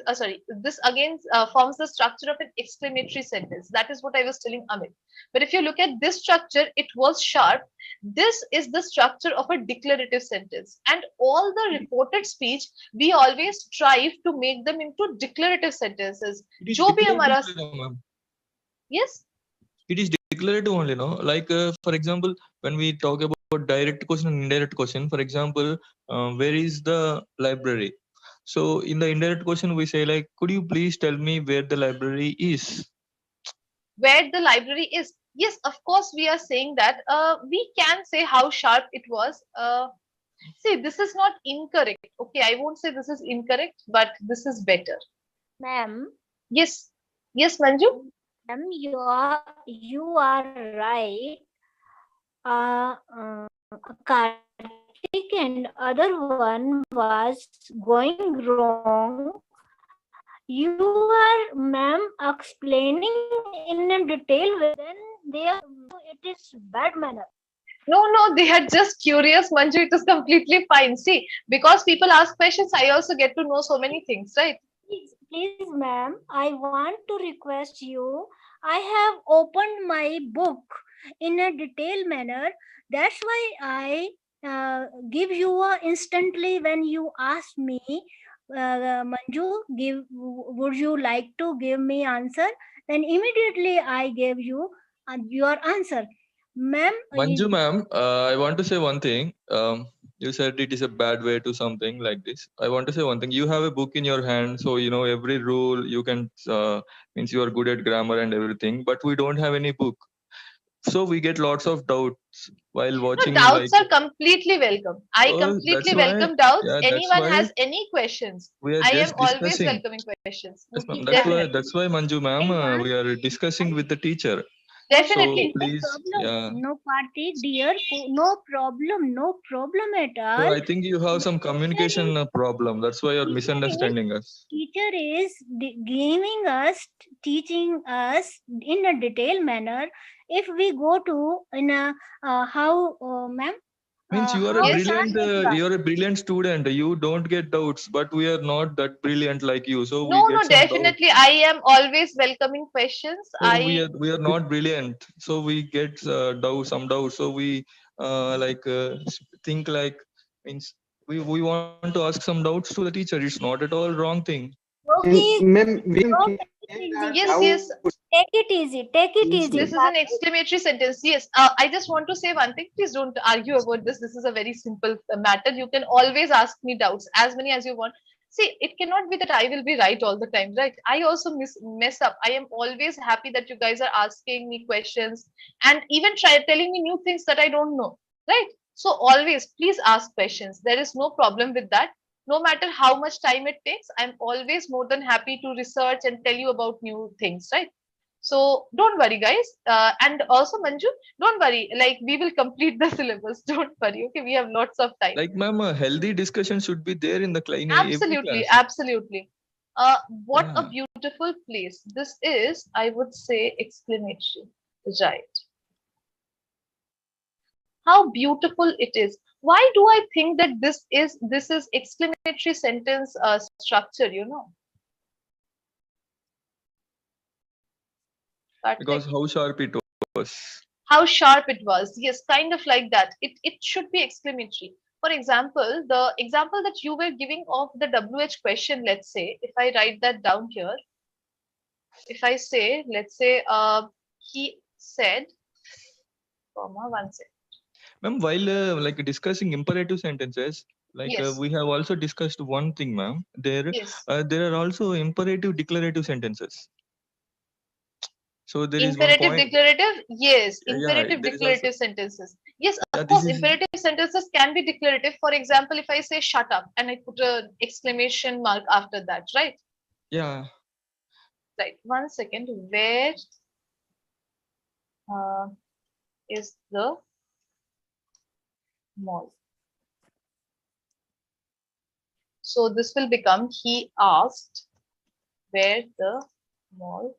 this again forms the structure of an exclamatory sentence. That is what I was telling Amit. But if you look at this structure, it was sharp. This is the structure of a declarative sentence. And all the reported speech, we always strive to make them into declarative sentences. जो भी हमारा, yes? It is declarative only, no? Like, for example, when we talk about direct question and indirect question, for example, where is the library? So in the indirect question, we say like, could you please tell me where the library is? Where the library is. Yes, of course, we are saying that. We can say how sharp it was. See, this is not incorrect. Okay, I won't say this is incorrect, but this is better. Ma'am. Yes. Yes, Manju? Ma'am, you are right. Karthik and other one was going wrong. You are, ma'am, explaining in a detail, then it is bad manner. No, they are just curious, Manju. It is completely fine. See, because people ask questions, I also get to know so many things, right? Please, ma'am, I want to request you. I have opened my book in a detailed manner. That's why I give you instantly when you ask me, Manju, would you like to give me answer? Then immediately I gave you your answer. Ma'am. Manju ma'am, I want to say one thing. You said it is a bad way to something like this. I want to say one thing. You have a book in your hand, so you know every rule. You can means you are good at grammar and everything. But we don't have any book, so we get lots of doubts while watching. No, doubts are completely welcome. I completely welcome doubts. Yeah, anyone has any questions, I am always welcoming questions. Yes, ma'am. That's why Manju ma'am, we are discussing with the teacher. Definitely. So please, No party, dear. No problem at all. So I think you have some communication problem. That's why you're misunderstanding us. Teacher is giving us, teaching us in a detailed manner. If we go to in a ma'am. Means you are a brilliant. You are a brilliant student. You don't get doubts, but we are not that brilliant like you. So no, we get some definitely. I am always welcoming questions. So we are not brilliant. So we get some doubts. So we think like means we want to ask some doubts to the teacher. It's not at all wrong thing. Ma'am, Yes. Take it easy. Take it easy. This is an exclamatory sentence. Yes. I just want to say one thing. Please don't argue about this. This is a very simple matter. You can always ask me doubts, as many as you want. See, it cannot be that I will be right all the time, right? I also mess up. I am always happy that you guys are asking me questions and even telling me new things that I don't know, right? So always, please ask questions. There is no problem with that. No matter how much time it takes, I'm always more than happy to research and tell you about new things, right? So don't worry, guys. And also, Manju, don't worry. Like, we will complete the syllabus. Don't worry. Okay, we have lots of time. Like, ma'am, a healthy discussion should be there in the class. Absolutely, absolutely. What a beautiful place. This is, I would say, exclamatory, right? How beautiful it is. Why do I think that this is exclamatory sentence structure, you know? Because how sharp it was. How sharp it was. Yes, kind of like that. It should be exclamatory. For example, the example that you were giving of the WH question, let's say, if I write that down here, if I say, let's say, he said, comma, one second. Ma'am, while like discussing imperative sentences, like Yes. we have also discussed one thing, ma'am. There are also imperative declarative sentences. So there is one Imperative point. declarative, yes. Yeah, Imperative there is declarative sentences. Yes, Yeah, of this course, is- imperative sentences can be declarative. For example, if I say shut up and I put an exclamation mark after that, right? Yeah. Right. 1 second. Where is the mall? So this will become, he asked where the mall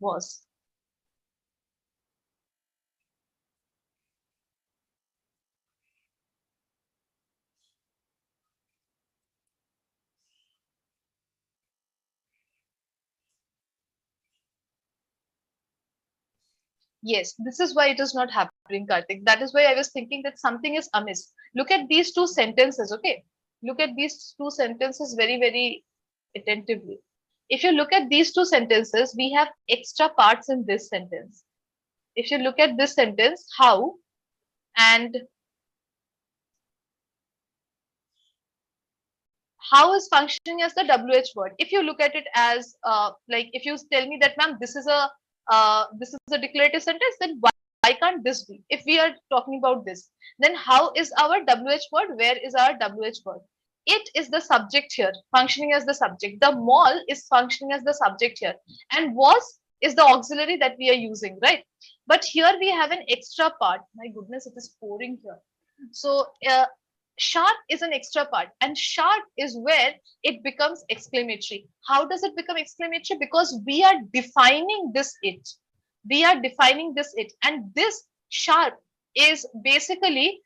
was. Yes, this is why it is not happening, Karthik. That is why I was thinking that something is amiss. Look at these two sentences, okay? Look at these two sentences very, very attentively. If you look at these two sentences, we have extra parts in this sentence. If you look at this sentence, how and how is functioning as the WH word. If you look at it as like if you tell me that, ma'am, this is a declarative sentence, then why can't this be? If we are talking about this, then how is our WH word? Where is our WH word? It is the subject here, functioning as the subject. The mall is functioning as the subject here, and was is the auxiliary that we are using, right? But here we have an extra part. My goodness, it is pouring here. So sharp is an extra part, and sharp is where it becomes exclamatory. How does it become exclamatory? Because we are defining this it. We are defining this it, and this sharp is basically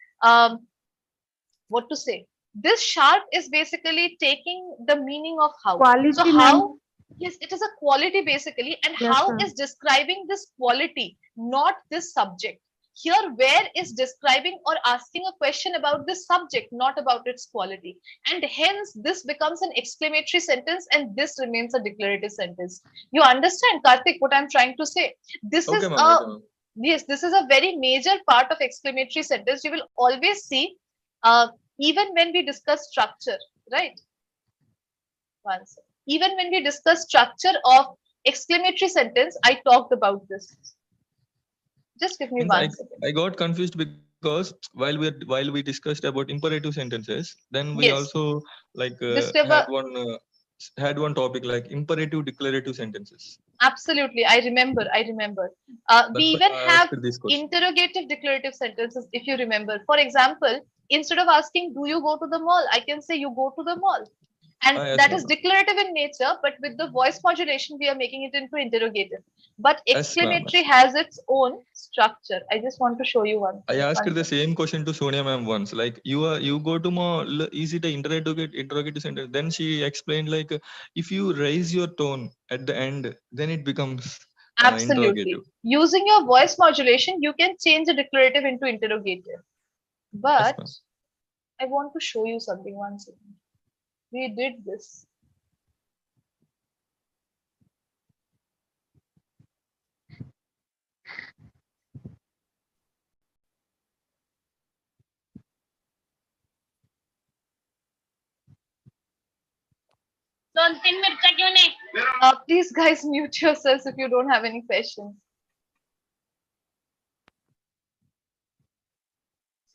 what to say? This sharp is basically taking the meaning of how. Quality, So how? Yes, it is a quality basically, and Yes, how ma'am. is describing this quality, not this subject. Here, where is describing or asking a question about this subject, not about its quality. And hence, this becomes an exclamatory sentence and this remains a declarative sentence. You understand, Karthik, what I'm trying to say? This Okay, is ma'am. a, Okay, ma'am. yes, this is a very major part of exclamatory sentence. You will always see, even when we discuss structure, right? One second. Even when we discuss structure of exclamatory sentence, I talked about this. Just give me Means one second. I got confused because while we discussed about imperative sentences, then we Yes. also like Discover- had one topic like imperative declarative sentences. Absolutely, I remember. We That's even why I have asked this question. interrogative declarative sentences, if you remember. For example, instead of asking, do you go to the mall? I can say, you go to the mall. And Yes, that ma'am. is declarative in nature, but with the voice modulation, we are making it into interrogative. But Yes, ma'am. exclamatory has its own structure. I just want to show you one. I asked one the thing. same question to Sonia ma'am once. Like you go to mall, is it an interrogative sentence? Then she explained like if you raise your tone at the end, then it becomes Absolutely. interrogative. Using your voice modulation, you can change a declarative into interrogative. But I want to show you something. One second. We did this. Please, guys, mute yourselves if you don't have any questions.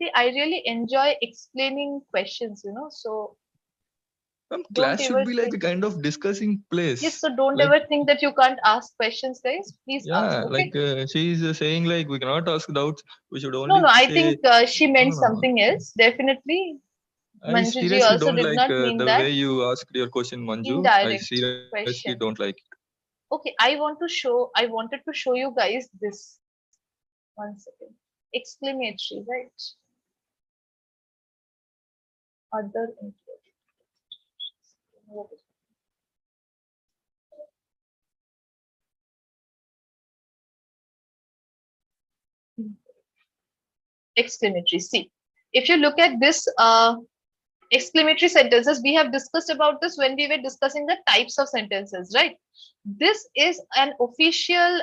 See, I really enjoy explaining questions, you know, so Class should ever be like a think- kind of discussing place. yes, so don't Like, ever think that you can't ask questions, guys. Please ask. yeah, Okay? like she is saying like we cannot ask doubts. We should only No, I say. think she meant No. something else. Definitely. I Manju ji seriously also don't did like not mean the that. way you asked your question, Manju. I Indirect seriously question. don't like it. Okay, I wanted to show you guys this. One second. Exclamatory, right? Other exclamatory. See, if you look at this exclamatory sentences, we have discussed about this when we were discussing the types of sentences, right? This is an official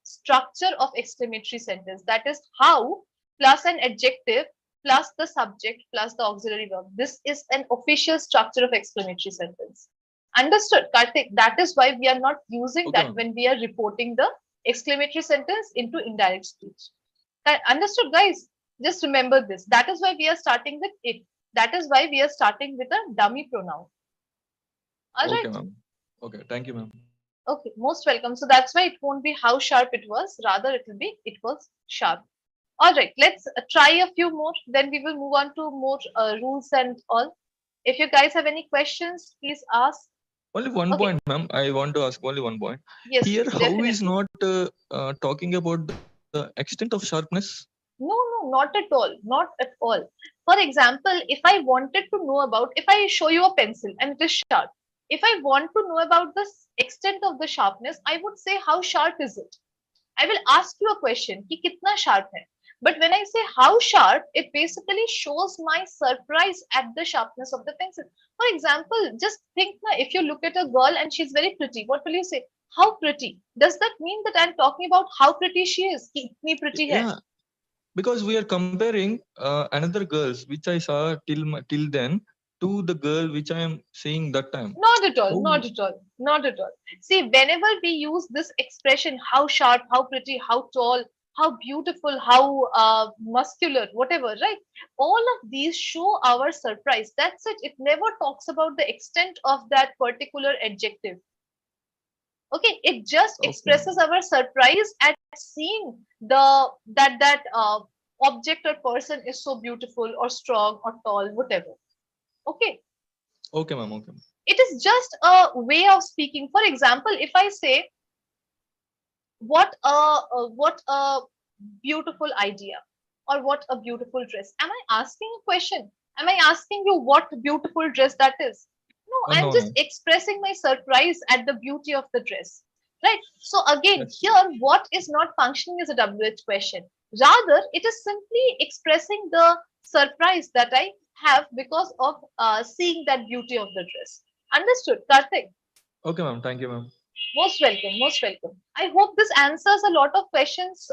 structure of exclamatory sentence. That is how plus an adjective plus the subject plus the auxiliary verb. This is an official structure of exclamatory sentence. Understood, Karthik? That is why we are not using Okay, that ma'am. when we are reporting the exclamatory sentence into indirect speech. Understood, guys? Just remember this. That is why we are starting with it. That is why we are starting with a dummy pronoun. All Okay, right. ma'am. Okay, thank you, ma'am. Okay, most welcome. So that's why it won't be how sharp it was. Rather, it will be it was sharp. All right, let's try a few more. Then we will move on to more rules and all. If you guys have any questions, please ask. Only one Okay. point, ma'am. I want to ask only one point. Yes, Here, please, how is definitely. not talking about the extent of sharpness? No, not at all. Not at all. For example, if I wanted to know about, if I show you a pencil and it is sharp, if I want to know about the extent of the sharpness, I would say, how sharp is it? I will ask you a question, ki kitna sharp hai? But when I say how sharp, it basically shows my surprise at the sharpness of the pencil. For example, just think, if you look at a girl and she's very pretty, what will you say? How pretty? Does that mean that I'm talking about how pretty she is? Ki itni pretty hai? Yeah, because we are comparing another girls which I saw till then to the girl which I am seeing that time. Not at all, How- not at all, not at all. See, whenever we use this expression, how sharp, how pretty, how tall, how beautiful, how muscular, whatever, right? All of these show our surprise. That's it. It never talks about the extent of that particular adjective. Okay, it just expresses our surprise at seeing that object or person is so beautiful or strong or tall, whatever. Okay. Okay, ma'am. Okay. It is just a way of speaking. For example, if I say, what a beautiful idea, or what a beautiful dress, am I asking a question? Am I asking you what beautiful dress that is? No, I'm No, just no. expressing my surprise at the beauty of the dress, right? So again, here, what is not functioning as a WH question. Rather, it is simply expressing the surprise that I have because of seeing that beauty of the dress. Understood, Karthik? Okay, ma'am. Thank you, ma'am. Most welcome, most welcome. I hope this answers a lot of questions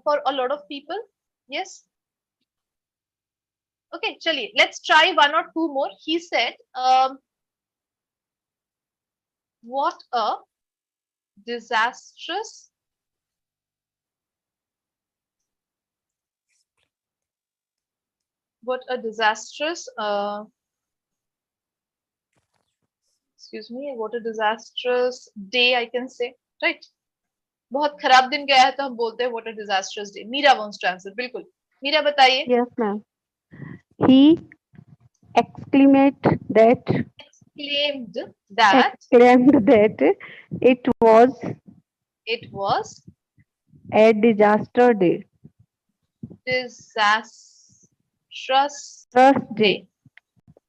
for a lot of people. Yes. Okay, chaliye, let's try one or two more. He said, what a disastrous excuse me, what a disastrous day, I can say, right? बहुत खराब दिन गया है तो हम बोलते हैं what a disastrous day. Meera wants to answer. बिल्कुल. मीरा बताइए. Yes, ma'am. He exclaimed that it was a disaster day. Disastrous day.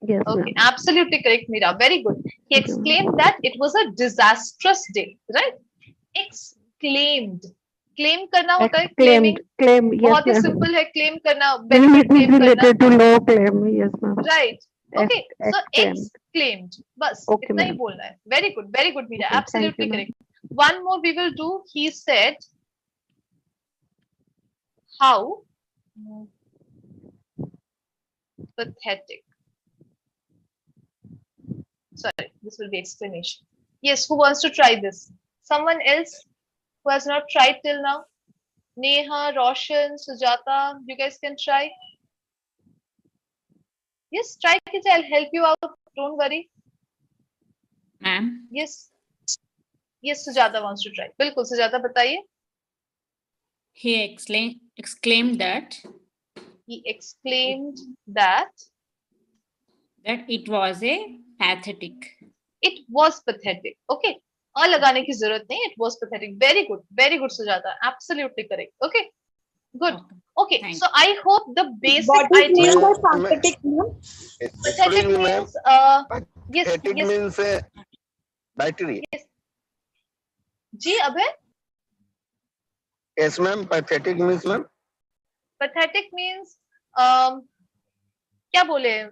Yes, okay, ma'am. absolutely correct, Meera. Very good. He exclaimed that it was a disastrous day, right? Exclaimed. Claim करना होता है, Exclaimed. Claiming Claim. Yes, बहुत ही ma'am. सिंपल है, claim करना, It benefit is claim करना, related to law claim. Yes, ma'am. Right. Okay, so Exclaimed. exclaimed, बस Okay, इतना ही ma'am. बोलना है. Very good Meera, Okay, thank you, absolutely ma'am. Correct. One more we will do. He said, how pathetic. Sorry, this will be explanation. Yes, who wants to try this? Someone else who has not tried till now? Neha, Roshan, Sujata, you guys can try. Yes, try it. I'll help you out. Don't worry. Ma'am, Yes. Yes, Sujata wants to try. बिल्कुल, Sujata बताइए. he exclaimed that He exclaimed that it was a pathetic. it was pathetic. Okay. और लगाने की जरूरत नहीं. It was pathetic. Very good, Sujata. Absolutely correct. Okay. Good. Okay. So I hope the basic What is idea. mean by pathetic, ma'am? Pathetic means yes. Pathetic means battery. Yes. Ji Abhay. Yes, ma'am. Pathetic means, ma'am. Pathetic means क्या बोले,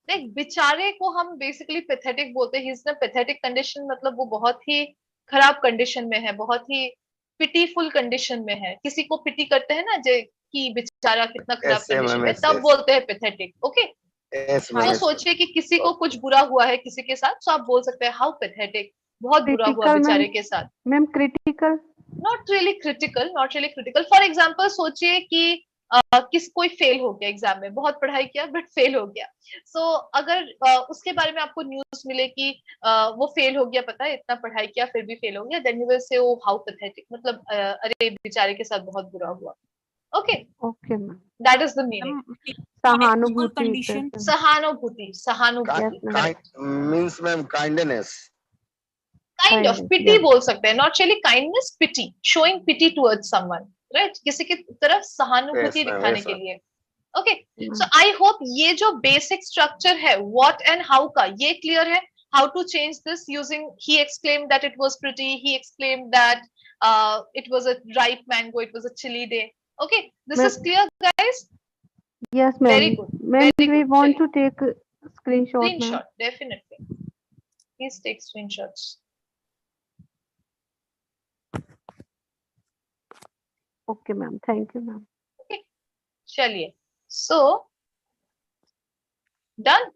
देख बेचारे को हम basically pathetic बोलते हैं. He is in pathetic condition, मतलब वो बहुत ही खराब कंडीशन में है, बहुत ही पिटीफुल कंडीशन में है. किसी को पिटी करते हैं ना, कि बेचारा कितना खराब कंडीशन में, तब बोलते हैं पैथेटिक. ओके. तो सोचिए कि किसी को कुछ बुरा हुआ है किसी के साथ, तो आप बोल सकते हैं हाउ पैथेटिक, बहुत बुरा हुआ बेचारे के साथ. Ma'am critical. Not really critical. For example सोचिए कि कोई फेल हो गया एग्जाम में, बहुत पढ़ाई किया बट फेल हो गया. सो अगर उसके बारे में आपको न्यूज मिले कि वो फेल हो गया, पता है इतना पढ़ाई किया फिर भी फेल हो गया, then you will say O how pathetic, मतलब अरे बेचारे के साथ बहुत बुरा हुआ. Okay. Okay ma'am. That is the meaning. सहानुभूति. सहानुभूति Means, ma'am, kindness. Kind of pity बोल सकते हैं. Not really kindness, pity, showing pity towards someone, right. किसी की तरफ सहानुभूति दिखाने के लिए. ओके. सो आई होप ये जो बेसिक स्ट्रक्चर है व्हाट एंड हाउ का, ये क्लियर है. How to change this using he exclaimed that it was pretty, he exclaimed that it was a ripe mango, it was a chilly day. Okay, this is clear, guys. Yes, ma'am. Very good. Ma'am, we want to take a screenshot. Screenshot, definitely. Please take screenshots. Okay, ma'am. Thank you, ma'am. Okay. चलिए. So done.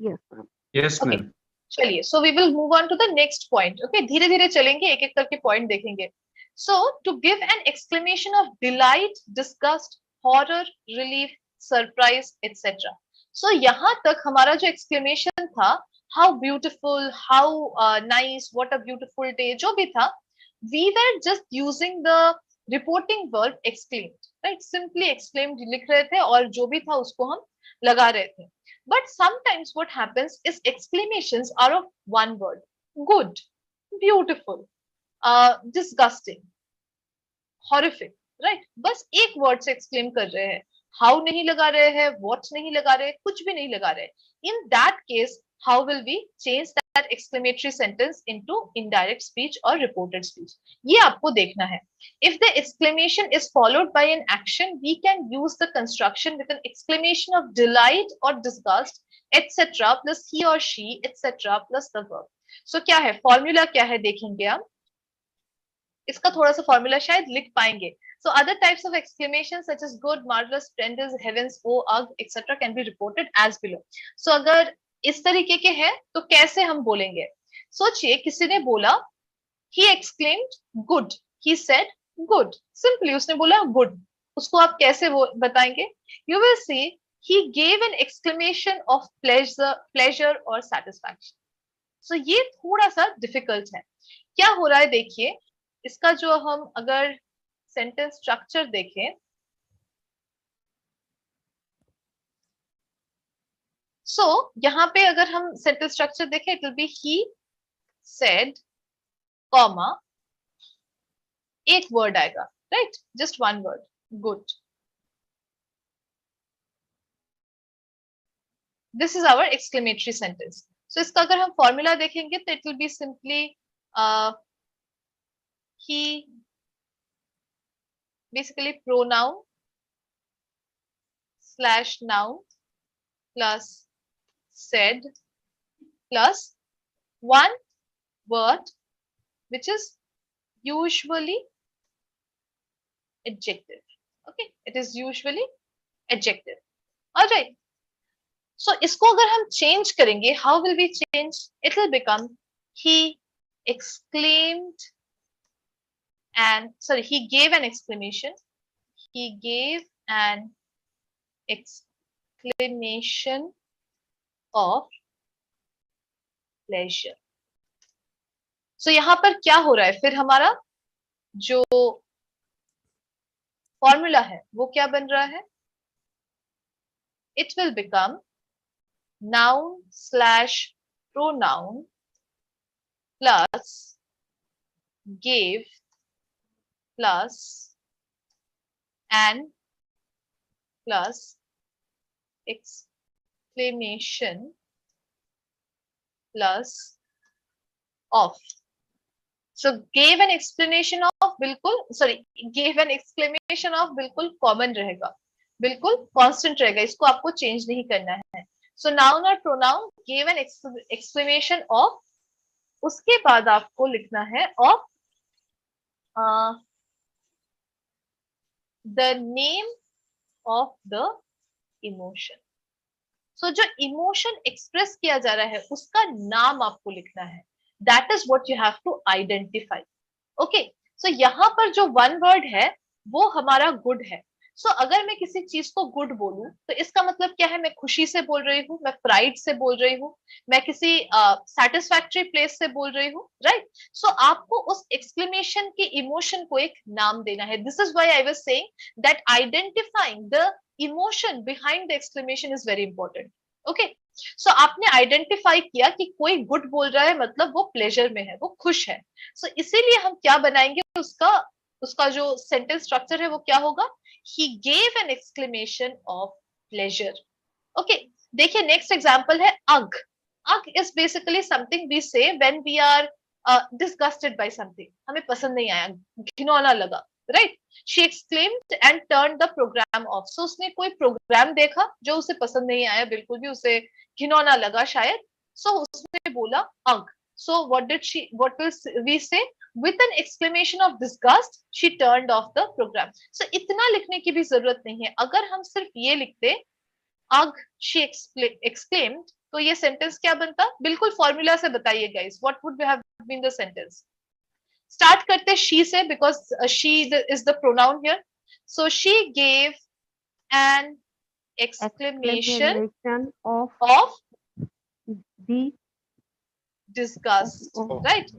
Yes, ma'am. Yes, Okay. ma'am. चलिए. So we will move on to the next point. Okay. धीरे धीरे चलेंगे, एक एक करके point देखेंगे. So to give an exclamation of delight, disgust, horror, relief, surprise, etc. So यहाँ तक हमारा जो exclamation था, how beautiful, how nice, what a beautiful day, जो भी था, we were just using the reporting verb exclaimed, right? Simply exclaimed लिख रहे थे और जो भी था उसको हम लगा रहे थे. But sometimes what happens is exclamations are of one word. Good, beautiful, disgusting, horrific, right? बस एक word से exclaim कर रहे हैं. How नहीं लगा रहे हैं, what नहीं लगा रहे, कुछ भी नहीं लगा रहे. In that case, how will we change that exclamatory sentence into indirect speech or reported speech? ये आपको देखना है. If the exclamation is followed by an action, we can use the construction with an exclamation of delight or disgust, etc. plus he or she, etc. plus the verb. So क्या है formula, क्या है देखेंगे हम. इसका थोड़ा सा formula शायद लिख पाएंगे. So other types of exclamations such as good, marvelous, splendid, heavens, oh, ugh, etc. can be reported as below. So अगर इस तरीके के हैं तो कैसे हम बोलेंगे. सोचिए किसी ने बोला he exclaimed good, he said good, simply उसने बोला good, उसको आप कैसे बताएंगे. You will see he gave an exclamation of pleasure or satisfaction. So ये थोड़ा सा difficult है. क्या हो रहा है देखिए, इसका जो हम अगर सेंटेंस स्ट्रक्चर देखें, सो यहाँ पे अगर हम सेंटेंस स्ट्रक्चर देखें, it will be he said comma एक वर्ड आएगा, right, just one word, good. This is our exclamatory sentence. So इसका अगर हम फॉर्मूला देखेंगे तो it will be simply he, basically pronoun slash noun plus said plus one word which is usually adjective. Okay, it is usually adjective. All right. So इसको अगर हम change करेंगे, how will we change? It will become he exclaimed and he gave an exclamation. He gave an exclamation of pleasure. So यहाँ पर क्या हो रहा है? फिर हमारा जो फॉर्मूला है वो क्या बन रहा है? It will become noun slash pronoun plus gave plus and plus exclamation plus of. So gave an explanation of gave an exclamation of बिल्कुल common रहेगा, बिल्कुल constant रहेगा, इसको आपको change नहीं करना है. So noun और pronoun gave an exclamation of, उसके बाद आपको लिखना है of the name of the emotion. So जो emotion express किया जा रहा है उसका नाम आपको लिखना है. That is what you have to identify. Okay, so यहाँ पर जो one word है वो हमारा good है. So अगर मैं किसी चीज को good बोलूं तो इसका मतलब क्या है? मैं खुशी से बोल रही हूँ, मैं pride से बोल रही हूँ, मैं किसी satisfactory place से बोल रही हूँ, right? So आपको उस exclamation के emotion को एक नाम देना है. This is why I was saying that identifying the emotion behind the exclamation is very important. Okay, so आपने आइडेंटिफाई किया कि कोई गुड बोल रहा है मतलब वो प्लेजर में है, वो खुश है. सो इसीलिए हम क्या बनाएंगे, उसका जो सेंटेंस स्ट्रक्चर है वो क्या होगा? He gave an exclamation of pleasure. Okay, देखिए नेक्स्ट एग्जांपल है ugh. Ugh is basically something we say when we are disgusted by something. हमें पसंद नहीं आया, घिनौना लगा, right? She exclaimed and turned the program off. So उसने कोई प्रोग्राम देखा जो उसे पसंद नहीं आया, बिल्कुल भी उसे घिनौना लगा शायद. So उसने बोला ugh. So what will we say? With an exclamation of disgust, she turned off the program. So इतना लिखने की भी जरूरत नहीं है. अगर हम सिर्फ ये लिखते ugh she exclaimed, तो ये सेंटेंस क्या बनता? बिल्कुल फॉर्मूला से बताइए guys. What would have been the sentence? Start करते she से, because she is the pronoun here. So she gave an exclamation of the disgust, right?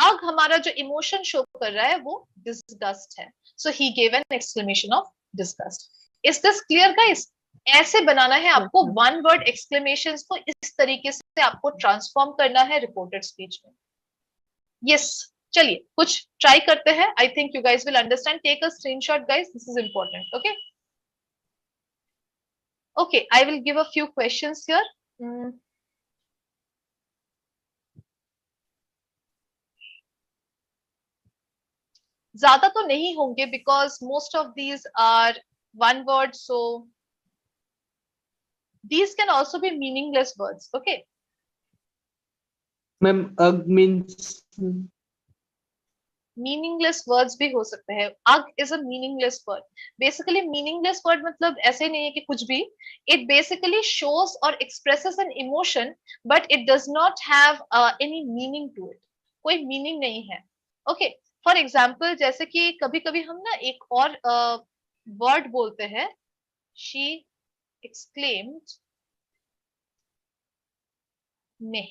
अब हमारा जो emotion show कर रहा है वो disgust है. So he gave an exclamation of disgust. Is this clear guys? ऐसे बनाना है आपको one word exclamations को, इस तरीके से आपको transform करना है reported speech में. Yes, चलिए कुछ ट्राई करते हैं. I think you guys will understand. Take a screenshot guys, this is important. Okay, okay, I will give a few questions here. ज्यादा तो नहीं होंगे because most of these are one word, so these can also be meaningless words. Okay, Ma'am, ugh means meaningless words भी हो सकते हैं. Ugh is a meaningless word. Basically meaningless word मतलब ऐसे नहीं है कि कुछ भी. It basically shows or expresses an emotion, but it does not have any meaning to it. कोई meaning नहीं है. Okay, for example जैसे कि कभी-कभी हम ना एक और word बोलते हैं. She exclaimed meh.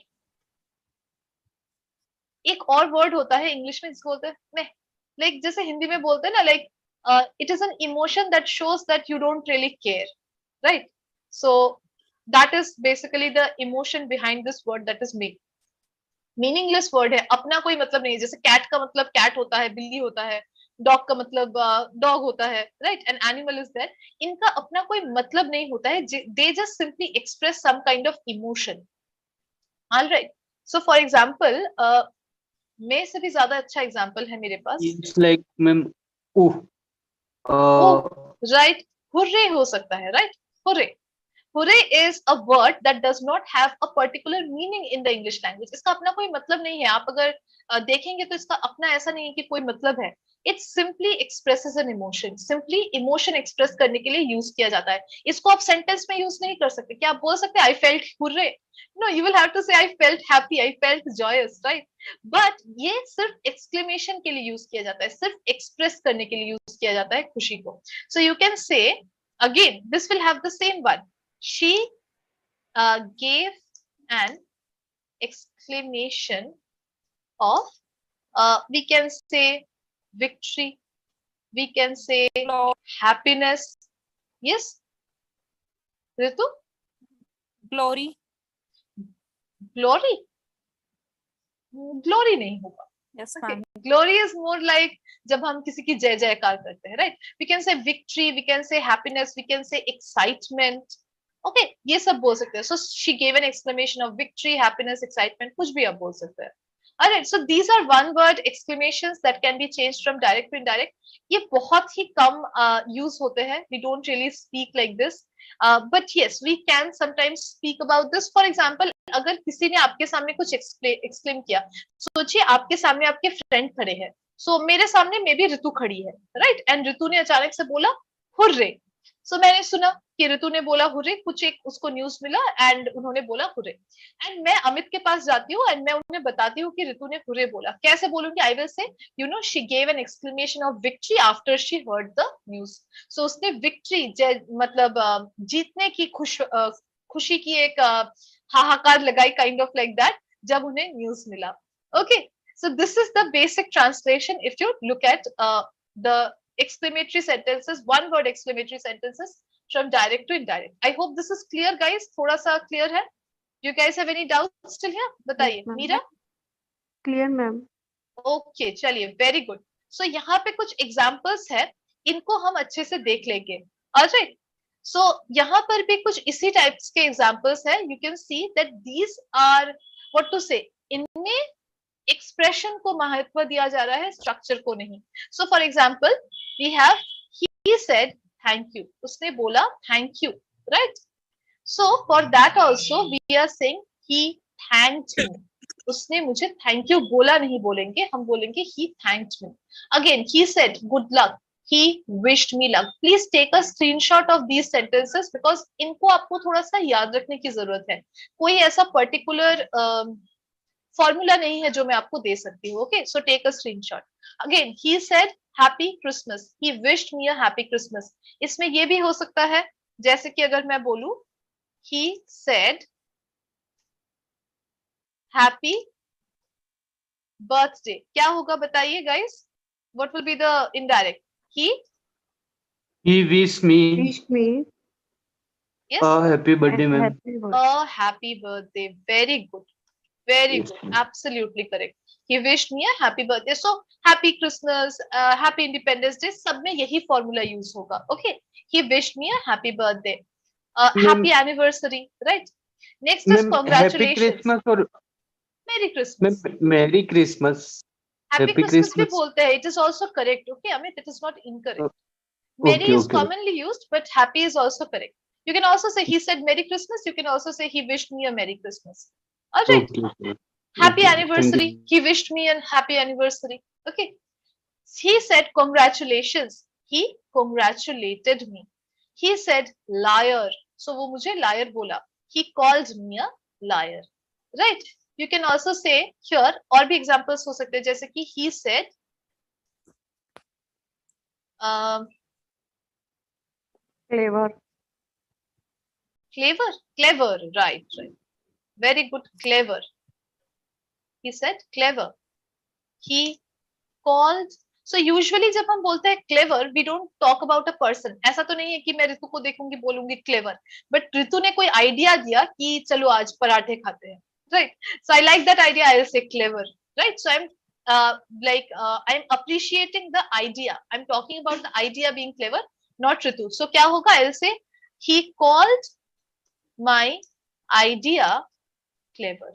एक और वर्ड होता है इंग्लिश में जिसको बोलते हैं मैं, लाइक जैसे हिंदी में बोलते हैं ना, like it is an emotion that shows that you don't really care, right? So that is basically the emotion behind this word, that is may. Meaningless word है, अपना कोई मतलब नहीं है. जैसे कैट का मतलब कैट होता है, बिल्ली होता है. डॉग का मतलब डॉग होता है, right? An animal is that. इनका अपना कोई मतलब नहीं होता है. They just simply express some kind of emotion. Alright, so for example मे से भी ज्यादा अच्छा एग्जाम्पल है मेरे पास. It's like ma'am. Oh. Right. Hooray हो सकता है. Right. Hooray. Hooray is a word that does not have a particular meaning in the English language. इसका अपना कोई मतलब नहीं है. आप अगर देखेंगे तो इसका अपना ऐसा नहीं है कि कोई मतलब है. It simply expresses an emotion. Simply emotion express करने के लिए use किया जाता है. इसको आप sentence में use नहीं कर सकते. क्या आप बोल सकते हैं I felt hooray? No, you will have to say I felt happy, I felt joyous, right? But ये सिर्फ exclamation के लिए use किया जाता है. सिर्फ express करने के लिए use किया जाता है खुशी को. So you can say again, this will have the same one. She gave an exclamation of we can say victory, we can say happiness. Yes, Ritu? Glory. Glory? Glory नहीं होगा. Yes, Okay. ma'am. Glory is more like जब हम किसी की जय जयकार करते हैं, right? We can say victory, we can say happiness, we can say excitement. Okay, ये सब बोल सकते हैं. So she gave an exclamation of victory, happiness, excitement. कुछ भी आप बोल सकते हैं. Alright, so these are one-word exclamations that can be changed from direct to indirect. ये बहुत ही कम use होते हैं. We don't really speak like this. But yes, we can sometimes speak about this. For example, अगर किसी ने आपके सामने कुछ exclaim किया, सोचिए आपके सामने आपके friend खड़े हैं. So मेरे सामने मे बी ऋतु खड़ी है, right? And ऋतु ने अचानक से बोला हुर्रे. So मैंने सुना कि ऋतु ने बोला हुर्रे, कुछ एक उसको न्यूज मिला एंड उन्होंने बोला हुर्रे. एंड मैं अमित के पास जाती हूँ एंड मैं उन्हें बताती हूँ कि ऋतु ने हुर्रे बोला. कैसे बोलूंगी? I will say you know she gave an exclamation of victory after she heard the news. So उसने विक्ट्री मतलब जीतने की खुशी की एक हाहाकार लगाई, काइंड ऑफ लाइक दैट, जब उन्हें न्यूज मिला. Okay, so this is the basic translation if you look at the exclamatory sentences, one word exclamatory sentences from direct to indirect. I hope this is clear guys. थोड़ा सा clear है? Do you guys have any doubts still here? बताइए. Meera? Clear ma'am. Okay, चलिए, very good. So यहाँ पे कुछ examples है, इनको हम अच्छे से देख लेंगे. Alright. So यहाँ पर भी कुछ इसी types के examples है. You can see that these are what to say. इनमें एक्सप्रेशन को महत्व दिया जा रहा है, स्ट्रक्चर को नहीं. So for example we have he said thank you. उसने बोला thank you, right? So for that also we are saying he thanked me. उसने मुझे थैंक यू बोला नहीं बोलेंगे, हम बोलेंगे he thanked me. Again he said good luck, he wished me luck. Please take a screenshot of these sentences because इनको आपको थोड़ा सा याद रखने की जरूरत है. कोई ऐसा पर्टिकुलर फॉर्मूला नहीं है जो मैं आपको दे सकती हूँ. Okay, so take a screenshot. Again he said happy Christmas, he wished me a happy Christmas. इसमें ये भी हो सकता है जैसे कि अगर मैं बोलूं ही सेड हैप्पी बर्थडे, क्या होगा बताइए guys? What will be the indirect? He wished me. Yes. A happy birthday, ma'am. A happy birthday. Very good. Very good. Absolutely correct. He wished me a happy birthday. So happy Christmas, happy Independence Day. सब में यही formula use होगा. Okay. He wished me a happy birthday. Happy anniversary. Right. Next is congratulations. Happy Christmas or Merry Christmas. Merry Christmas. Happy Christmas भी बोलते हैं. It is also correct. Okay, Amit, it is not incorrect. Merry is commonly used, but happy is also correct. You can also say he said Merry Christmas. You can also say he wished me a Merry Christmas. All right. Happy anniversary. He wished me a happy anniversary. Okay. He said congratulations. He congratulated me. He said liar. So वो मुझे liar बोला. He called me a liar. Right. You can also say here और भी examples हो सकते हैं जैसे कि he said Clever. Clever, right. Very good, clever. He said clever. He called. So usually जब हम बोलते हैं clever, we don't talk about a person. ऐसा तो नहीं है कि मैं ऋतु को देखूंगी बोलूंगी clever. But ऋतु ने कोई idea दिया कि चलो आज पराठे खाते हैं. Right. So I like that idea. I'll say clever. Right. So I'm appreciating the idea. I'm talking about the idea being clever, not Ritu. So क्या होगा? I'll say he called my idea clever.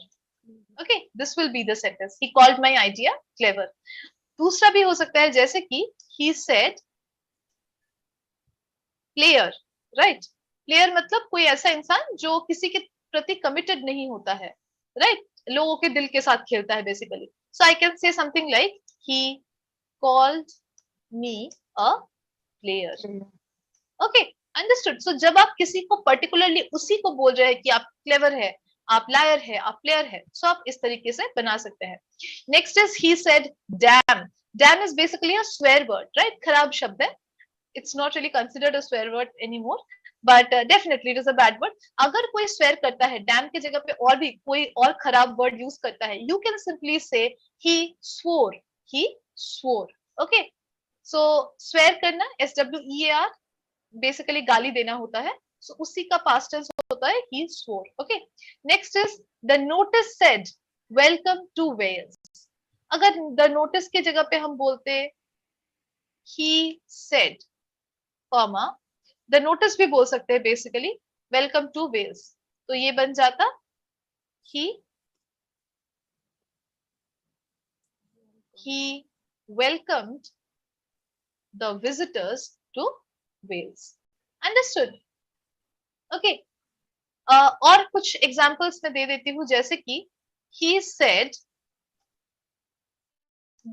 Okay, this will be the sentence. He called my idea clever. दूसरा भी हो सकता है जैसे कि he said player, right? Player मतलब कोई ऐसा इंसान जो किसी के प्रति committed नहीं होता है, right? लोगों के दिल के साथ खेलता है basically. So I can say something like he called me a player. Okay, understood. So जब आप किसी को particularly उसी को बोल रहे हैं कि आप clever है, आप liar है, आप player है, so आप इस तरीके से बना सकते हैं. Next is he said damn. Damn is basically a swear word, right? खराब शब्द है. It's not really considered a swear word anymore, but definitely it is a bad word. अगर कोई swear करता है, damn के जगह पे और भी कोई और खराब word use करता है, you can simply say he swore. He swore. Okay. So swear करना SWEAR बेसिकली गाली देना होता है. So उसी का past tense होता है he swore. Okay. Next is the notice said welcome to Wales. अगर the notice के जगह पे हम बोलते he said comma the notice भी बोल सकते हैं बेसिकली welcome to Wales. तो ये बन जाता he welcomed the visitors to Wales. Understood? Okay. और कुछ एग्जांपल्स मैं दे देती हूँ जैसे कि he said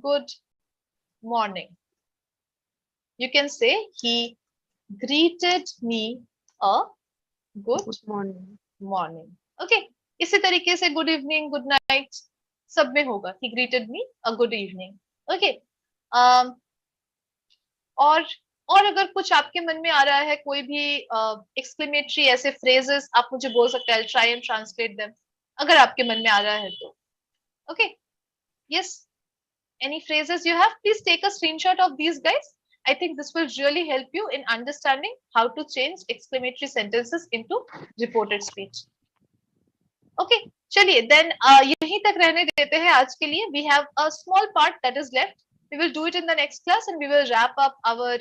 good morning. You can say he greeted me a good morning. Okay. इसी तरीके से good evening, good night सब में होगा he greeted me a good evening. Okay. और अगर कुछ आपके मन में आ रहा है कोई भी एक्सक्लेमेटरी ऐसे फ्रेजेस आप मुझे बोल सकते हैं. ट्राई एंड ट्रांसलेट देम अगर आपके मन में आ रहा है तो. Okay. Yes. Any phrases you have, please take a screenshot of these guys. I think this will really help you in understanding how to change exclamatory sentences into reported speech. Okay, चलिए then यहीं तक रहने देते हैं आज के लिए. We have a small part that is left. We will do it in the next class and we will wrap up our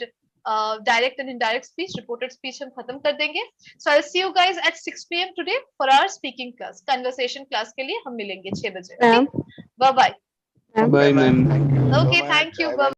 direct and indirect speech. Reported speech हम खत्म कर देंगे. So I'll see you guys at 6 p.m. today for our speaking class. Conversation class के लिए हम मिलेंगे 6 बजे. Okay? Bye bye. Bye, ma'am. Okay, thank you. Bye.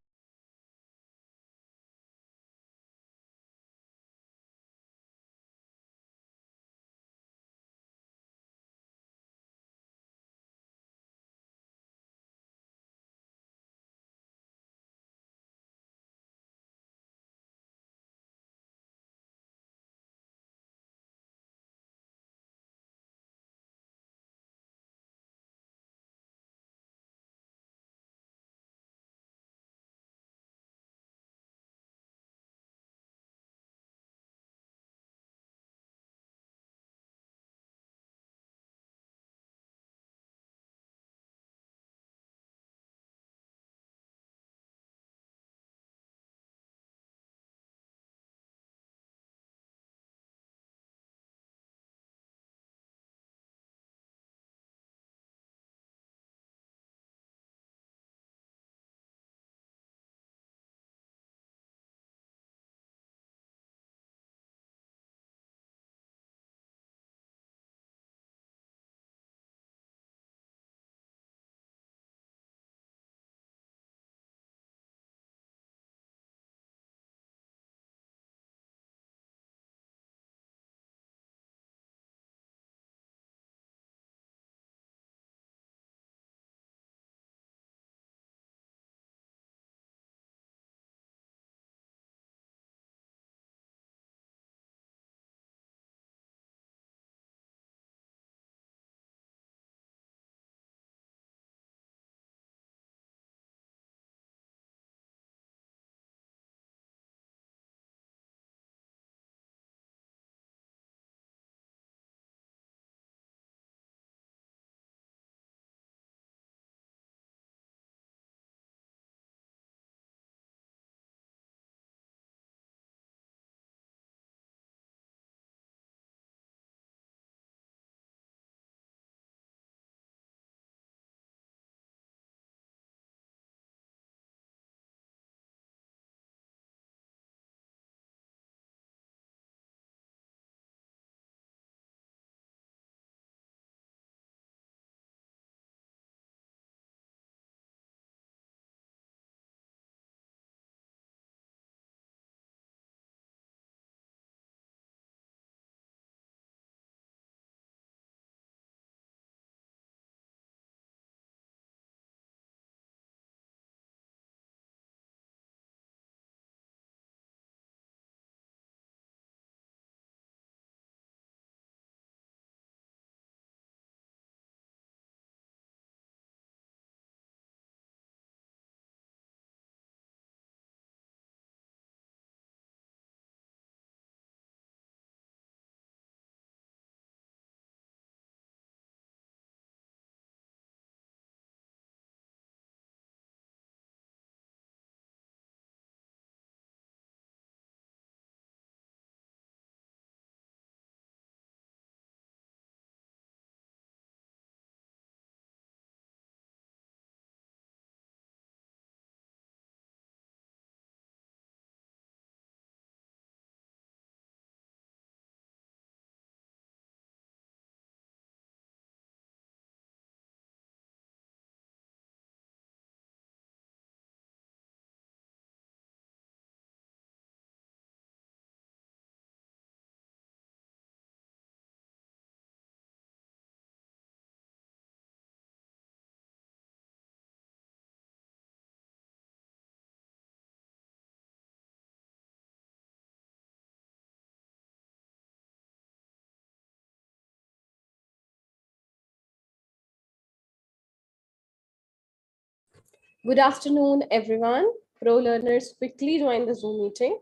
Good afternoon, everyone. Pro learners, quickly join the Zoom meeting.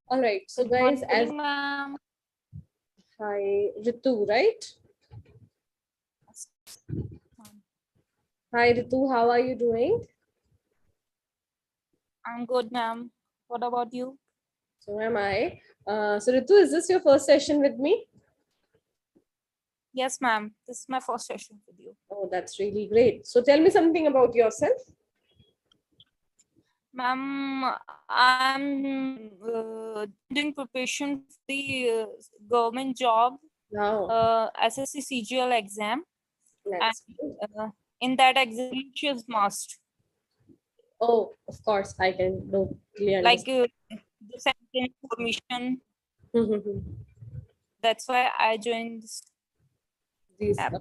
All right, so Good guys, morning, as ma'am. hi Ritu, right? Hi Ritu, how are you doing? I'm good, ma'am. What about you? So am I. So Ritu, is this your first session with me? Yes, ma'am. This is my first session with you. Oh, that's really great. So tell me something about yourself. Ma'am, I'm doing preparation for the government job, Wow. SSC CGL exam. That's And in that exam, English is must. Oh, of course, I can totally Like understand. the sentence formation. That's why I joined this These, app.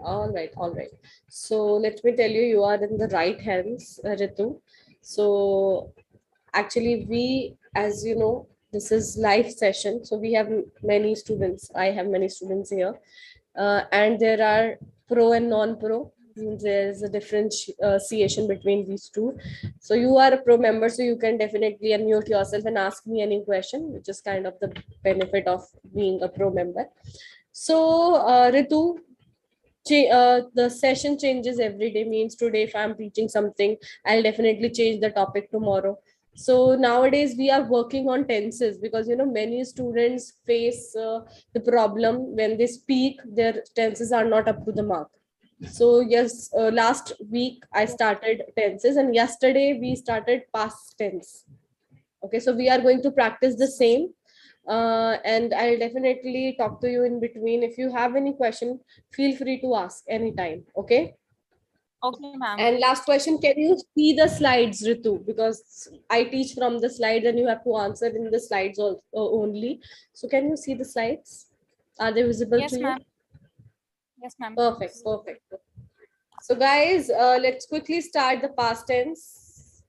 all right, all right. So let me tell you, you are in the right hands, Ritu. So actually, we, as you know, this is live session. So we have many students. I have many students here, and there are pro and non-pro. There's a differentiation between these two. So you are a pro member, so you can definitely unmute yourself and ask me any question, which is kind of the benefit of being a pro member. So Ritu, the session changes every day. Means today if I'm teaching something, I'll definitely change the topic tomorrow. So nowadays we are working on tenses, because you know many students face the problem when they speak, their tenses are not up to the mark. So yes, last week I started tenses, and yesterday we started past tense. Okay, so we are going to practice the same, and I'll definitely talk to you in between. If you have any question, feel free to ask anytime. Okay. Okay, ma'am. And last question, can you see the slides, Ritu? Because I teach from the slides and you have to answer in the slides also, only. So can you see the slides? Are they visible Yes, to you? ma'am. Yes, ma'am. Perfect, perfect. So guys, let's quickly start the past tense.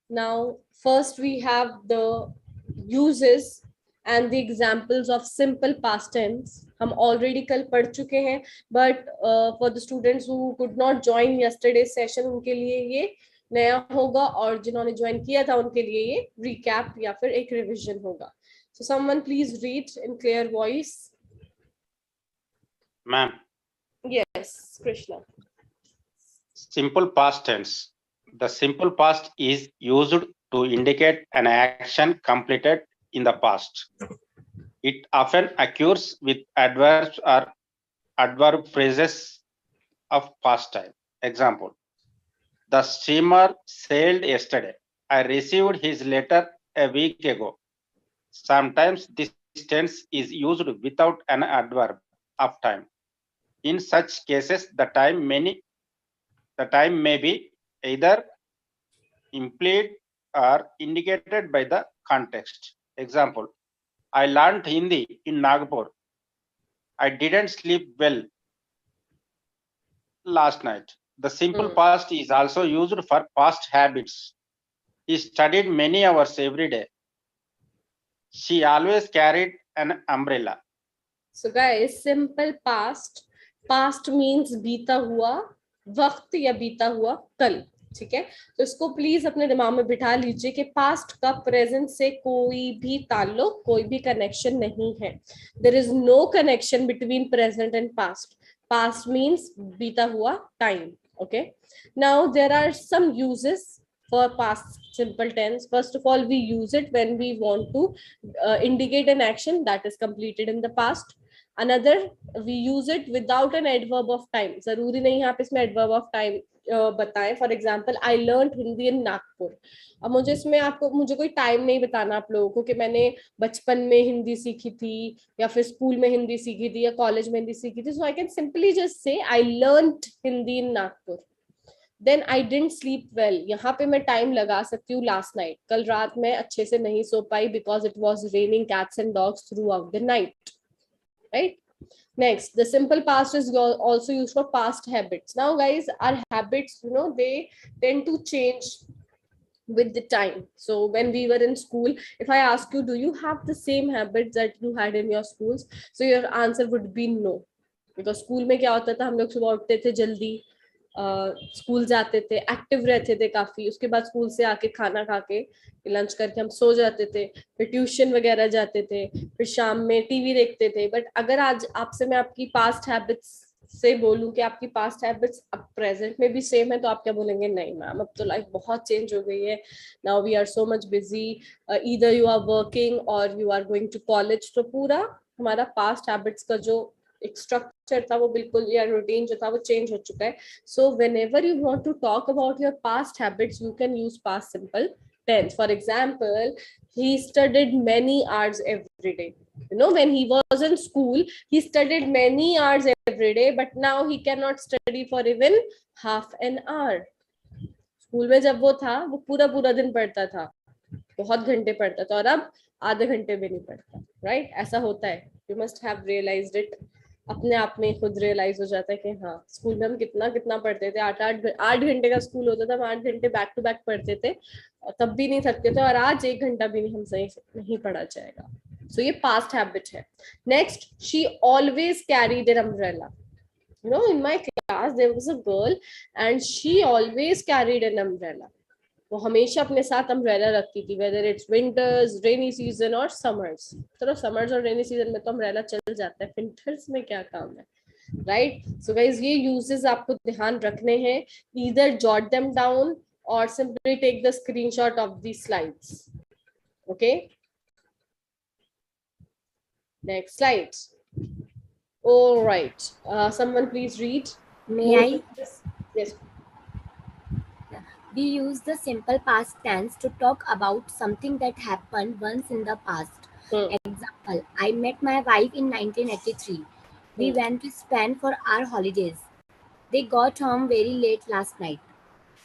Now, first we have the uses and the examples of simple past tense. हम already कल पढ़ चुके हैं, but for the students who could not join yesterday's session, उनके लिए ये नया होगा, और जिन्होंने join किया था उनके लिए ये recap या फिर एक revision होगा. So someone please read in clear voice. Ma'am, Yes, Krishna. simple past tense. The simple past is used to indicate an action completed in the past. It often occurs with adverbs or adverb phrases of past time. Example, the steamer sailed yesterday. I received his letter a week ago. Sometimes this tense is used without an adverb of time. In such cases, the time may be either implied or indicated by the context. Example, I learned Hindi in Nagpur. I didn't sleep well last night. The simple past is also used for past habits. He studied many hours every day. She always carried an umbrella. So guys, simple past. Past means बीता हुआ वक्त या बीता हुआ कल. ठीक है, तो इसको प्लीज अपने दिमाग में बिठा लीजिए कि पास्ट का प्रेजेंट से कोई भी ताल्लुक, कोई भी कनेक्शन नहीं है. There is no connection between present and past. Past means बीता हुआ time. Okay, now there are some uses for past simple tense. First of all, we use it when we want to indicate an action that is completed in the past. Another, we use it without an adverb of time. जरूरी नहीं है आप इसमें adverb of time बताएं. For example, I learn Hindi in Nagpur. अब मुझे इसमें मुझे कोई टाइम नहीं बताना आप लोगों को कि मैंने बचपन में हिंदी सीखी थी या फिर स्कूल में हिंदी सीखी थी या कॉलेज में हिंदी सीखी थी. So I can simply just say I learn Hindi in Nagpur. Then I didn't sleep well. यहाँ पे मैं टाइम लगा सकती हूँ लास्ट नाइट. कल रात में अच्छे से नहीं सो पाई because it was raining cats and dogs throughout the night. Right. Next, the simple past is also used for past habits. Now guys, our habits, they tend to change with the time. So when we were in school, if I ask you, do you have the same habits that you had in your schools? So your answer would be no. Because school में क्या होता था, हम लोग सुबह उठते थे जल्दी, स्कूल जाते थे, एक्टिव रहते थे काफी. उसके बाद स्कूल से आके खाना खा के लंच करके हम सो जाते थे, फिर ट्यूशन वगैरह जाते थे, फिर शाम में टीवी देखते थे. बट अगर आज आपसे मैं आपकी पास्ट हैबिट्स से बोलूं कि आपकी पास्ट हैबिट्स अब प्रेजेंट में भी सेम है, तो आप क्या बोलेंगे? नहीं मैम, अब तो लाइफ बहुत चेंज हो गई है. Now we are so much busy, either you are working or you are going to college. तो पूरा हमारा पास्ट हैबिट्स का जो एक स्ट्रक्चर था वो बिल्कुल, या रूटीन जो था वो चेंज हो चुका है. So whenever you want to talk about your past habits, you can use past simple tense. For example, he studied many hours every day. When he was in school, he studied many hours every day, but now he cannot study for even half an hour. School में जब वो था, वो पूरा दिन पढ़ता था, बहुत घंटे पढ़ता था, और अब आधे घंटे भी नहीं पढ़ता. राइट? ऐसा होता है. You must have realized it. अपने आप में खुद रियलाइज हो जाता है कि हाँ, स्कूल में हम कितना पढ़ते थे. 8 घंटे का स्कूल होता था, हम 8 घंटे बैक टू बैक पढ़ते थे, तब भी नहीं थकते थे, और आज 1 घंटा भी नहीं हमसे नहीं पढ़ा जाएगा. सो ये पास्ट हैबिट है. Next, she always carried an umbrella. in my class there was a girl and she always carried an umbrella. वो हमेशा अपने साथ अम्ब्रेला रखती थी, whether it's winters, rainy season और समर्स. चलो समर्स और रेनी सीजन में तो अम्ब्रेला चल जाता है, विंटर्स में क्या काम है. राइट? सो गाइस, ये यूजेस आपको ध्यान रखने हैं. Either jot them down or simply take the screenshot of the slides. Okay, next slide. Alright, someone please read. May I? Yes. We use the simple past tense to talk about something that happened once in the past. Example, I met my wife in 1983. We went to Spain for our holidays. They got home very late last night.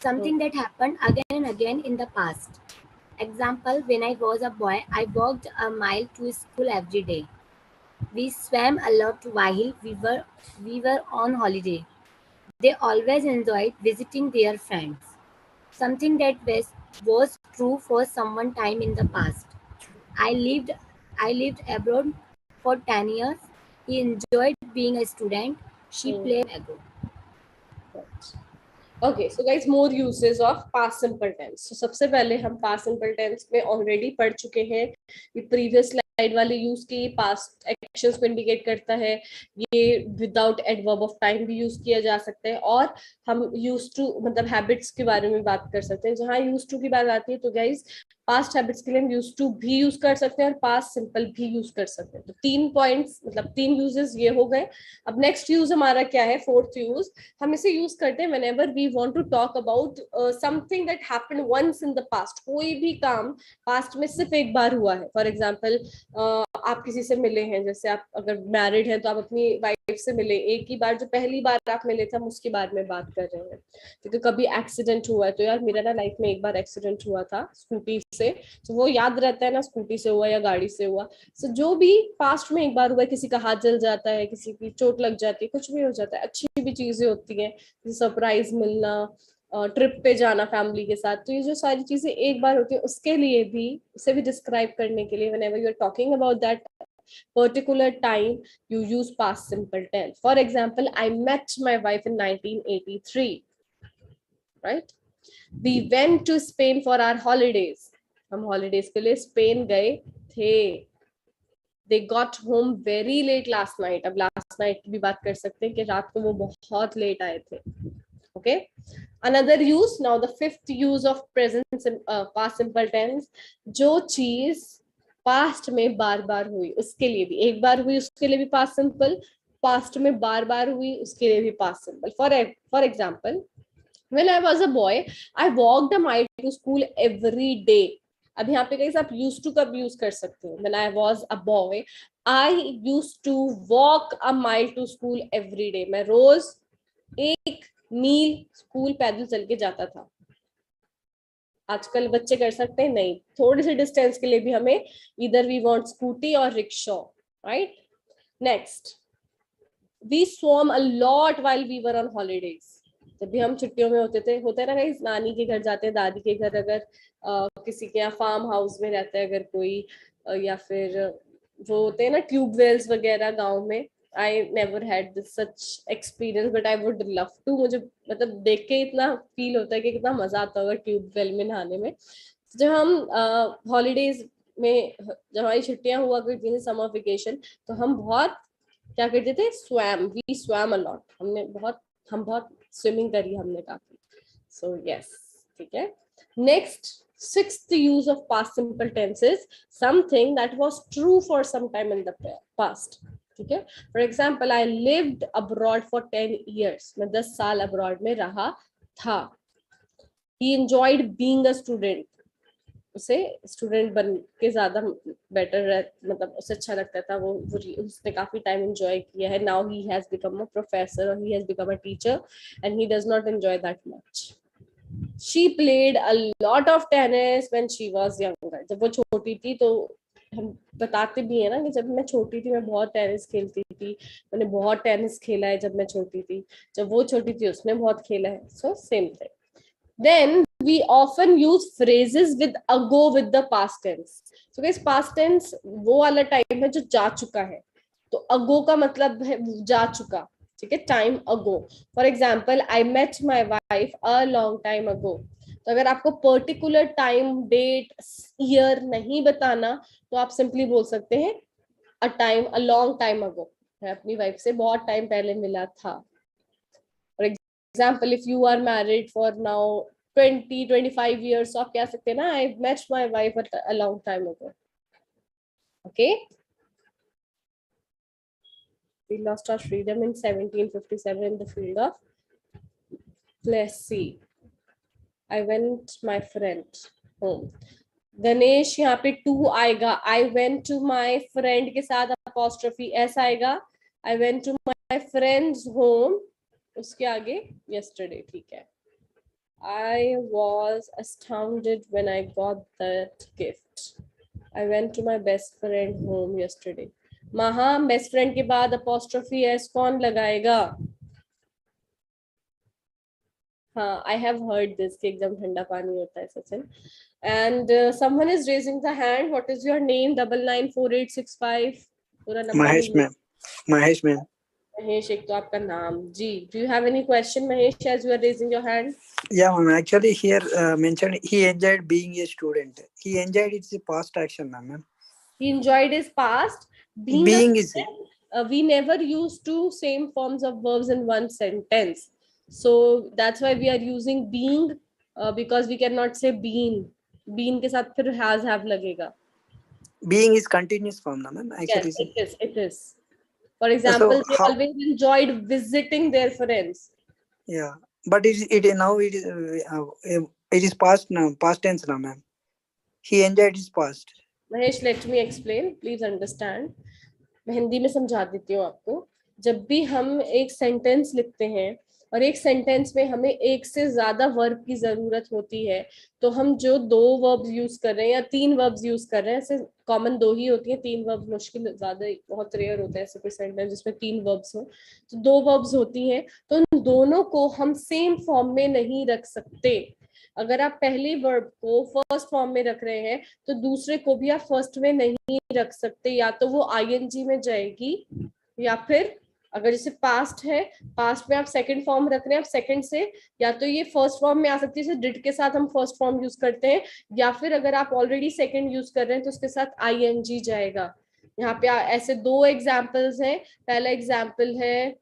Something that happened again and again in the past. Example, when I was a boy, I walked a mile to school every day. We swam a lot while we were on holiday. They always enjoyed visiting their friends. Something that was true for someone time in the past. I lived abroad for 10 years. He enjoyed being a student. She played ago. Okay, so guys, more uses of past simple tense. So सबसे पहले हम past simple tense में already पढ़ चुके हैं. ये previous slide वाले use की past actions को indicate करता है. ये without adverb of time भी यूज किया जा सकता है. और हम used to मतलब habits के बारे में बात कर सकते हैं. जहाँ used to की बात आती है तो guys पास्ट हैबिट्स के लिए हम यूज टू भी यूज कर सकते हैं और पास्ट सिंपल भी यूज कर सकते हैं. तो 3 पॉइंट्स मतलब 3 यूजेस ये हो गए. अब नेक्स्ट यूज हमारा क्या है? Fourth use. हम इसे यूज करते हैं whenever we want to talk about something that happened once in the past. कोई भी काम पास्ट में सिर्फ एक बार हुआ है. फॉर एग्जांपल, आप किसी से मिले हैं, जैसे आप अगर मैरिड हैं तो आप अपनी वाइफ से मिले, एक ही बार जो पहली बार आप मिले थे हम उसके बारे में बात कर रहे हैं. क्योंकि कभी एक्सीडेंट हुआ है तो यार मेरा ना लाइफ में एक बार एक्सीडेंट हुआ था स्कूटी से, तो वो याद रहता है ना, स्कूटी से हुआ या गाड़ी से हुआ. सो जो भी पास्ट में एक बार हुआ है, किसी का हाथ जल जाता है, किसी की चोट लग जाती है, कुछ भी हो जाता है, अच्छी भी चीजें होती हैं, सरप्राइज मिलना, ट्रिप पे जाना फैमिली के साथ, तो ये जो सारी चीजें एक बार होती है उसके लिए भी, उसे भी डिस्क्राइब करने के लिए whenever you are talking about that particular time you use past simple tense. For example, I met my wife in 1983. Right? We went to Spain for our holidays. हम हॉलीडेज के लिए स्पेन गए थे. They got home very late last night. अब last night की भी बात कर सकते हैं कि रात को वो बहुत लेट आए थे. Okay, another use. Now the fifth use of present past simple tense. जो चीज पास्ट में बार बार हुई उसके लिए भी, एक बार हुई उसके लिए भी पास्ट सिंपल, पास्ट में बार बार हुई उसके लिए भी past simple. For example, When I was a boy, I walked a mile to school every day. अब यहाँ पे कहीं आप used to कब use कर सकते हो? When I was a boy, I used to walk a mile to school every day. मैं रोज 1 मील स्कूल पैदल चल के जाता था. आजकल बच्चे कर सकते हैं नहीं. थोड़ी सी डिस्टेंस के लिए भी हमें either we want scooty or rickshaw, right? Next, we swam a lot while we were on holidays. जब भी हम छुट्टियों में होते है ना, कहीं नानी के घर जाते हैं, दादी के घर, अगर किसी के यहाँ फार्म हाउस में रहता है अगर कोई, या फिर वो होते हैं ना ट्यूबवेल्स वगैरह गांव में. I never had this such experience but I would love to. मुझे मतलब देख के इतना फील होता है कि कितना मजा आता होगा ट्यूबवेल में नहाने में. जब हम हॉलीडेज में, जब हमारी छुट्टियां हुआ करती थी समर वेकेशन, तो हम बहुत क्या करते थे, swam. We swam a lot. हम बहुत स्विमिंग करी हमने काफी. सो यस, ठीक है. Next, 6th use of past simple tenses, something that was true for some time in the past. ठीक है. For example, I lived abroad for 10 years. मैं 10 साल abroad में रहा था. He enjoyed being a student. उसे स्टूडेंट बन के ज्यादा बेटर, मतलब उसे अच्छा लगता था. वो उसने काफी टाइम एंजॉय किया है. Now he has become a professor or he has become a teacher and he does not enjoy that much. She played a lot of tennis when she was younger. जब वो छोटी थी तो हम बताते भी है ना कि जब मैं छोटी थी मैं बहुत टेनिस खेलती थी. मैंने बहुत टेनिस खेला है जब मैं छोटी थी. जब वो छोटी थी उसने बहुत खेला है. So same thing. Then we often use phrases with ago with the past tense. So guys, past tense वो वाला टाइम है जो जा चुका है. तो ago का मतलब है जा चुका. ठीक है, time ago. For example, I met my wife a long time ago. तो अगर आपको पर्टिकुलर टाइम, डेट, ईयर नहीं बताना तो आप सिंपली बोल सकते हैं a long time ago. मैं अपनी वाइफ से बहुत टाइम पहले मिला था. Example, if you are married for now 20-25 years, so आप कह सकते हैं ना I met my wife a long time ago. Okay, we lost our freedom in 1757 in the field of, let's see, I went my friend home. Ganesh यहाँ पे to आएगा. I went to my friend के साथ apostrophe s आएगा. I went to my friend's home, उसके आगे yesterday. ठीक है. I was astounded when I got that gift. I went to my best friend home yesterday. महा best friend के बाद apostrophe s कौन लगाएगा? हाँ, I have heard this कि एकदम ठंडा पानी होता है Sachin. And someone is raising the hand. What is your name? 994865. पूरा number. Mahesh ma'am. Mahesh ma'am. Mahesh, एक तो आपका नाम जी. Do you have any question, Mahesh, as you are raising your hand? Yeah, ma'am. Actually, here mentioned he enjoyed being a student. He enjoyed its past action, ma'am. He enjoyed his past. Being is we never use two same forms of verbs in one sentence, so that's why we are using being, because we cannot say been. Been के साथ फिर has have लगेगा. Being is continuous form, ma'am. Actually, yes, it is. For example, so they always enjoyed visiting their friends. Yeah, but it is past now, past tense now, ma'am. He enjoyed his past. Mahesh, let me explain. Please understand. मैं हिंदी में समझा देती हूँ आपको. जब भी हम एक सेंटेंस लिखते हैं और एक सेंटेंस में हमें एक से ज्यादा वर्ब की जरूरत होती है, तो हम जो 2 वर्ब्स यूज कर रहे हैं या 3 वर्ब्स यूज कर रहे हैं, ऐसे कॉमन 2 ही होती हैं. 3 वर्ब्स मुश्किल, ज्यादा बहुत रेयर होता है ऐसे कोई सेंटेंस जिसमें 3 वर्ब्स हो. तो 2 वर्ब्स होती हैं, तो उन दोनों को हम सेम फॉर्म में नहीं रख सकते. अगर आप पहले वर्ब को फर्स्ट फॉर्म में रख रहे हैं तो दूसरे को भी आप फर्स्ट में नहीं रख सकते. या तो वो आईएनजी में जाएगी, या फिर अगर जैसे पास्ट है, पास्ट में आप सेकंड फॉर्म रख रहे हैं, आप सेकंड से या तो ये फर्स्ट फॉर्म में आ सकती है, जैसे डिड के साथ हम फर्स्ट फॉर्म यूज करते हैं, या फिर अगर आप ऑलरेडी सेकंड यूज कर रहे हैं तो उसके साथ आईएनजी जाएगा. यहाँ पे ऐसे 2 एग्जाम्पल्स हैं. पहला एग्जाम्पल है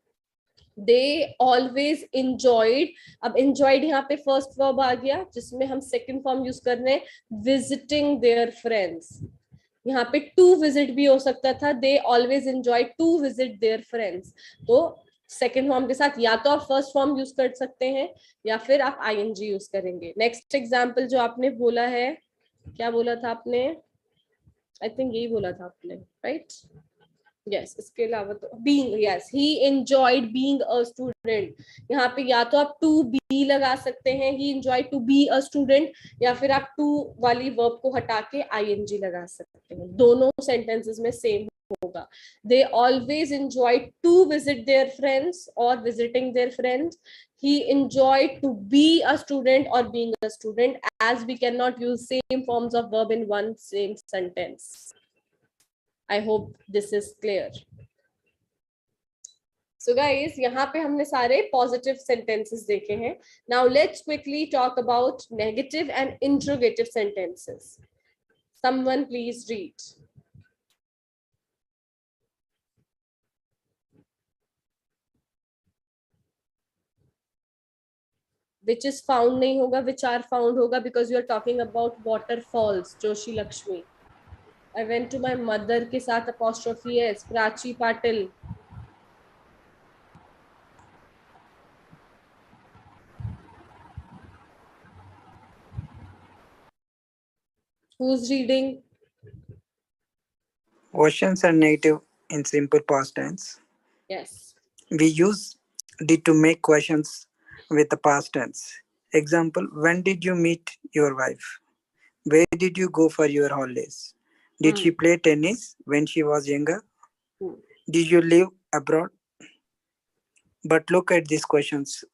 they always enjoyed. अब enjoyed यहाँ पे फर्स्ट वर्ब आ गया जिसमें हम सेकंड फॉर्म यूज कर रहे हैं, visiting their friends. यहाँ पे to visit भी हो सकता था, they always enjoy to visit their friends. तो सेकेंड फॉर्म के साथ या तो आप फर्स्ट फॉर्म यूज कर सकते हैं या फिर आप ing यूज करेंगे. नेक्स्ट एग्जाम्पल जो आपने बोला है, क्या बोला था आपने? आई थिंक यही बोला था आपने, राइट? यस, इसके अलावा तो being, yes, he enjoyed being a student. यहाँ पे या तो आप टू बी लगा सकते हैं, he enjoyed to be a student, या फिर आप टू वाली वर्ब को हटा के ing लगा सकते हैं. दोनों सेंटेंसेस में सेम होगा. They always enjoyed to visit their friends or visiting their friends. He enjoyed to be a student or being a student, as we cannot use same forms of verb in one same sentence. I hope this is clear. So guys, यहाँ पे हमने सारे positive sentences देखे हैं. Now let's quickly talk about negative and interrogative sentences. Someone please read. Which is found नहीं होगा, which are found होगा, because you are talking about waterfalls. Joshi Lakshmi. I went to my mother के साथ apostrophe s. Prachi Patil. Who's reading? Questions are negative in simple past tense. Yes. We use did to make questions with the past tense. Example, when did you meet your wife? Where did you go for your holidays? Did she play tennis when she was younger? Did you live abroad? But look at these questions.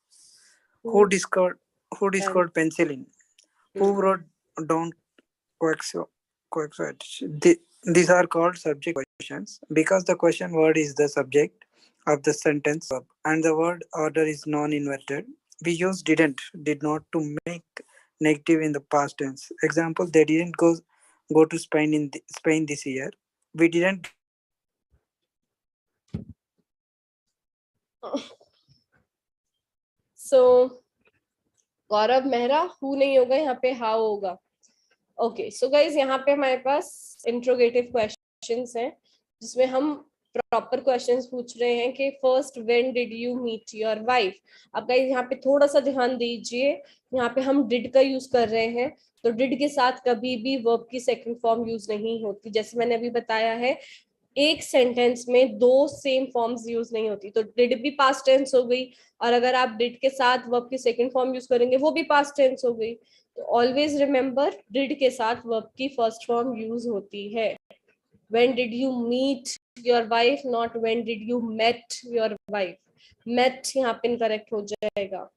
Who discovered penicillin? Who wrote down quaxotes? These are called subject questions because the question word is the subject of the sentence and the word order is non-inverted. We use did not to make negative in the past tense. Example, they didn't go to Spain this year. We didn't. So Gaurav Mehra, who नहीं होगा यहाँ पे, how होगा. Okay, so guys यहाँ पे हमारे पास interrogative questions हैं जिसमें हम प्रॉपर क्वेश्चंस पूछ रहे हैं कि first when did you meet your wife. अब गाइज यहाँ पे थोड़ा सा ध्यान दीजिए, यहाँ पे हम डिड का यूज कर रहे हैं, तो डिड के साथ कभी भी वर्ब की सेकंड फॉर्म यूज नहीं होती. जैसे मैंने अभी बताया है, एक सेंटेंस में दो सेम फॉर्म्स यूज नहीं होती. तो डिड भी पास्ट टेंस हो गई, और अगर आप डिड के साथ वर्ब की सेकंड फॉर्म यूज करेंगे वो भी पास्ट टेंस हो गई. तो ऑलवेज रिमेंबर, डिड के साथ वर्ब की फर्स्ट फॉर्म यूज होती है. When did you meet your wife, not when did you met your wife. Met यहाँ पे इनकरेक्ट हो जाएगा.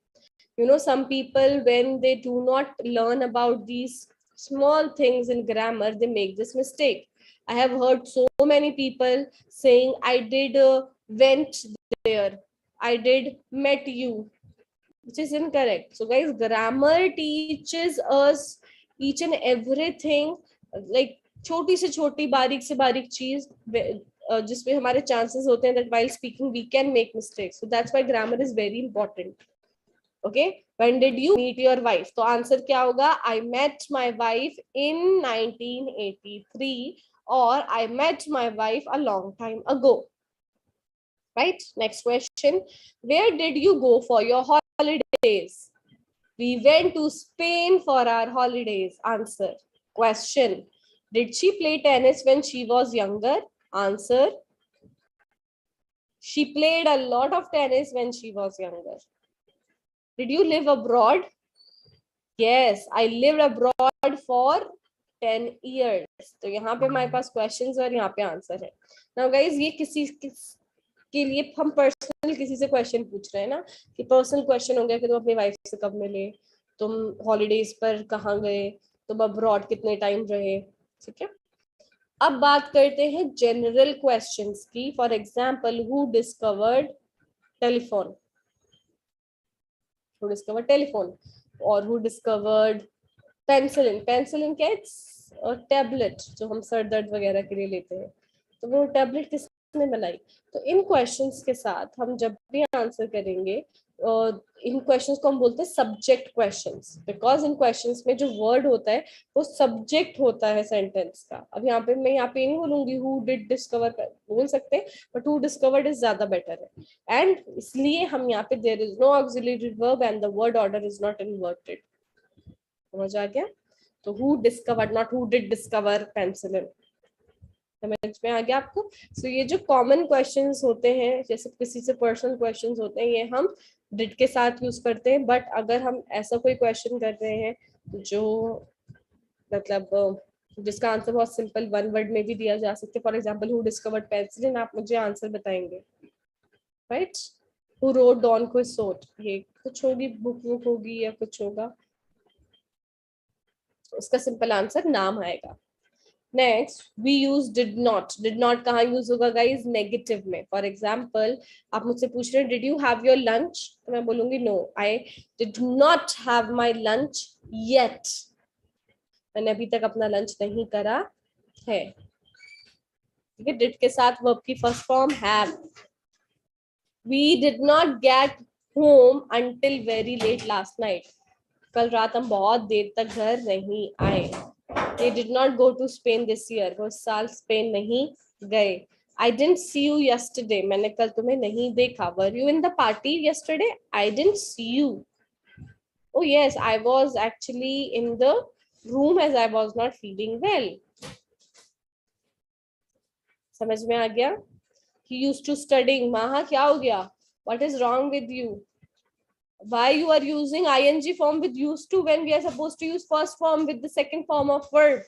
You know, some people, when they do not learn about these small things in grammar, they make this mistake. I have heard so many people saying, I did went there, I did met you, which is incorrect. So guys, grammar teaches us each and everything, like छोटी से छोटी बारीक से बारीक चीज जिसमें हमारे chances होते हैं that while speaking we can make mistakes. So that's why grammar is very important. Okay, when did you meet your wife? तो आंसर क्या होगा? I met my wife in 1983, or I met my wife a long time ago. Right? Next question. Where did you go for your holidays? We went to Spain for our holidays. Answer. Question. Did she play tennis when she was younger? Answer. She played a lot of tennis when she was younger. Did you live abroad? Yes, I lived abroad for 10 years. तो यहाँ पे हमारे पास questions और यहाँ पे answer है. Now guys, ये किसी के लिए हम personal किसी से question पूछ रहे हैं ना, कि personal question हो गया कि तुम अपनी wife से कब मिले, तुम holidays पर कहाँ गए, तुम abroad कितने time रहे, ठीक है. अब बात करते हैं general questions की. For example, who discovered telephone? Who discovered telephone? Or who discovered penicillin? Penicillin क्या है? और tablet जो हम सर दर्द वगैरह के लिए लेते हैं, तो वो tablet किसने बनाई? तो इन questions के साथ हम जब भी आंसर करेंगे इन क्वेश्चंस को हम बोलते हैं subject questions, because in questions में जो वर्ड होता है वो सब्जेक्ट होता है सेंटेंस का। अब यहाँ पे मैं यहाँ पे नहीं बोलूंगी हु डिड डिस्कवर, बोल सकते हैं बट हु डिस्कवर्ड इज ज्यादा बेटर है। एंड इसलिए हम यहाँ पे there is no auxiliary verb and the word order is not inverted. समझ आ गया? तो who discovered, not who did discover penicillin. समझ में आ गया आपको? सो ये जो कॉमन क्वेश्चंस होते हैं, जैसे किसी से पर्सनल क्वेश्चंस होते हैं, ये हम डिड के साथ यूज करते हैं। बट अगर हम ऐसा कोई क्वेश्चन कर रहे हैं जो मतलब जिसका आंसर बहुत सिंपल वन वर्ड में भी दिया जा सकता है, for example who discovered penicillin, आप मुझे आंसर बताएंगे, right? Who wrote Don Quixote, ये कुछ होगी, बुक होगी या कुछ होगा, उसका सिंपल आंसर नाम आएगा। Next we use did not. Did not कहाँ यूज होगा गाइज? नेगेटिव में। फॉर एग्जाम्पल आप मुझसे पूछ रहे हैं did you have your lunch, तो मैं बोलूंगी no, I did not have my lunch yet, मैंने अभी तक अपना लंच नहीं करा है। ठीक है, डिड के साथ वर्ब की first form have. We did not get home until very late last night, कल रात हम बहुत देर तक घर नहीं आए। They did not go to Spain this year, वो साल स्पेन नहीं गए। I didn't see you yesterday, मैंने कल तुम्हें नहीं देखा। Were you in the party yesterday? I didn't see you. Oh yes, I was actually in the room as I was not feeling well. समझ में आ गया? He used to studying, माहा क्या हो गया? What is wrong with you? Why you are using ing form with used to when we are supposed to use first form with the second form of verb?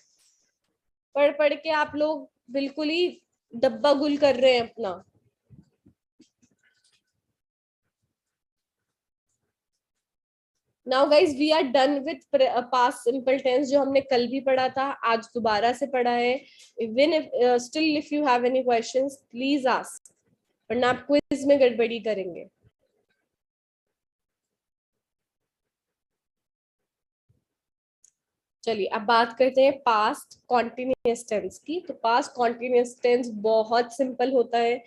पढ़ के आप लोग बिल्कुल ही डब्बा गुल कर रहे हैं अपना। Now guys we are done with past simple tense जो हमने कल भी पढ़ा था, आज दोबारा से पढ़ा है। Even if still if you have any questions please ask, वरना आप क्विज में गड़बड़ी करेंगे। चलिए अब बात करते हैं पास्ट कॉन्टिन्यूअस टेंस की। तो पास्ट कॉन्टिन्यूअस टेंस बहुत सिंपल होता है,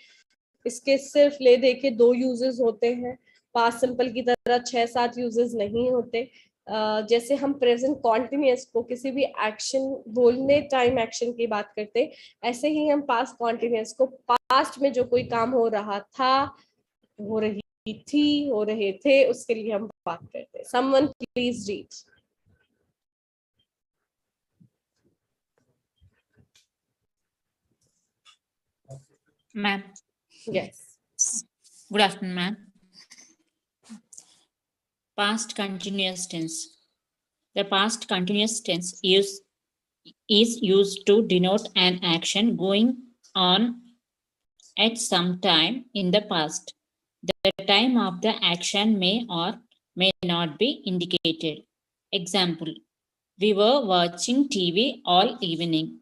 इसके सिर्फ ले दे के 2 यूजेस होते हैं, पास्ट सिंपल की तरह 6-7 यूजेस नहीं होते। जैसे हम प्रेजेंट कॉन्टिन्यूअस को किसी भी एक्शन बोलने टाइम एक्शन की बात करते, ऐसे ही हम पास्ट कॉन्टिन्यूअस को पास्ट में जो कोई काम हो रहा था, हो रही थी, हो रहे थे, उसके लिए हम बात करते हैं। Someone please read. Ma'am. Yes. Good afternoon, ma'am. Past continuous tense. The past continuous tense is used to denote an action going on at some time in the past. The time of the action may or may not be indicated. Example, we were watching TV all evening.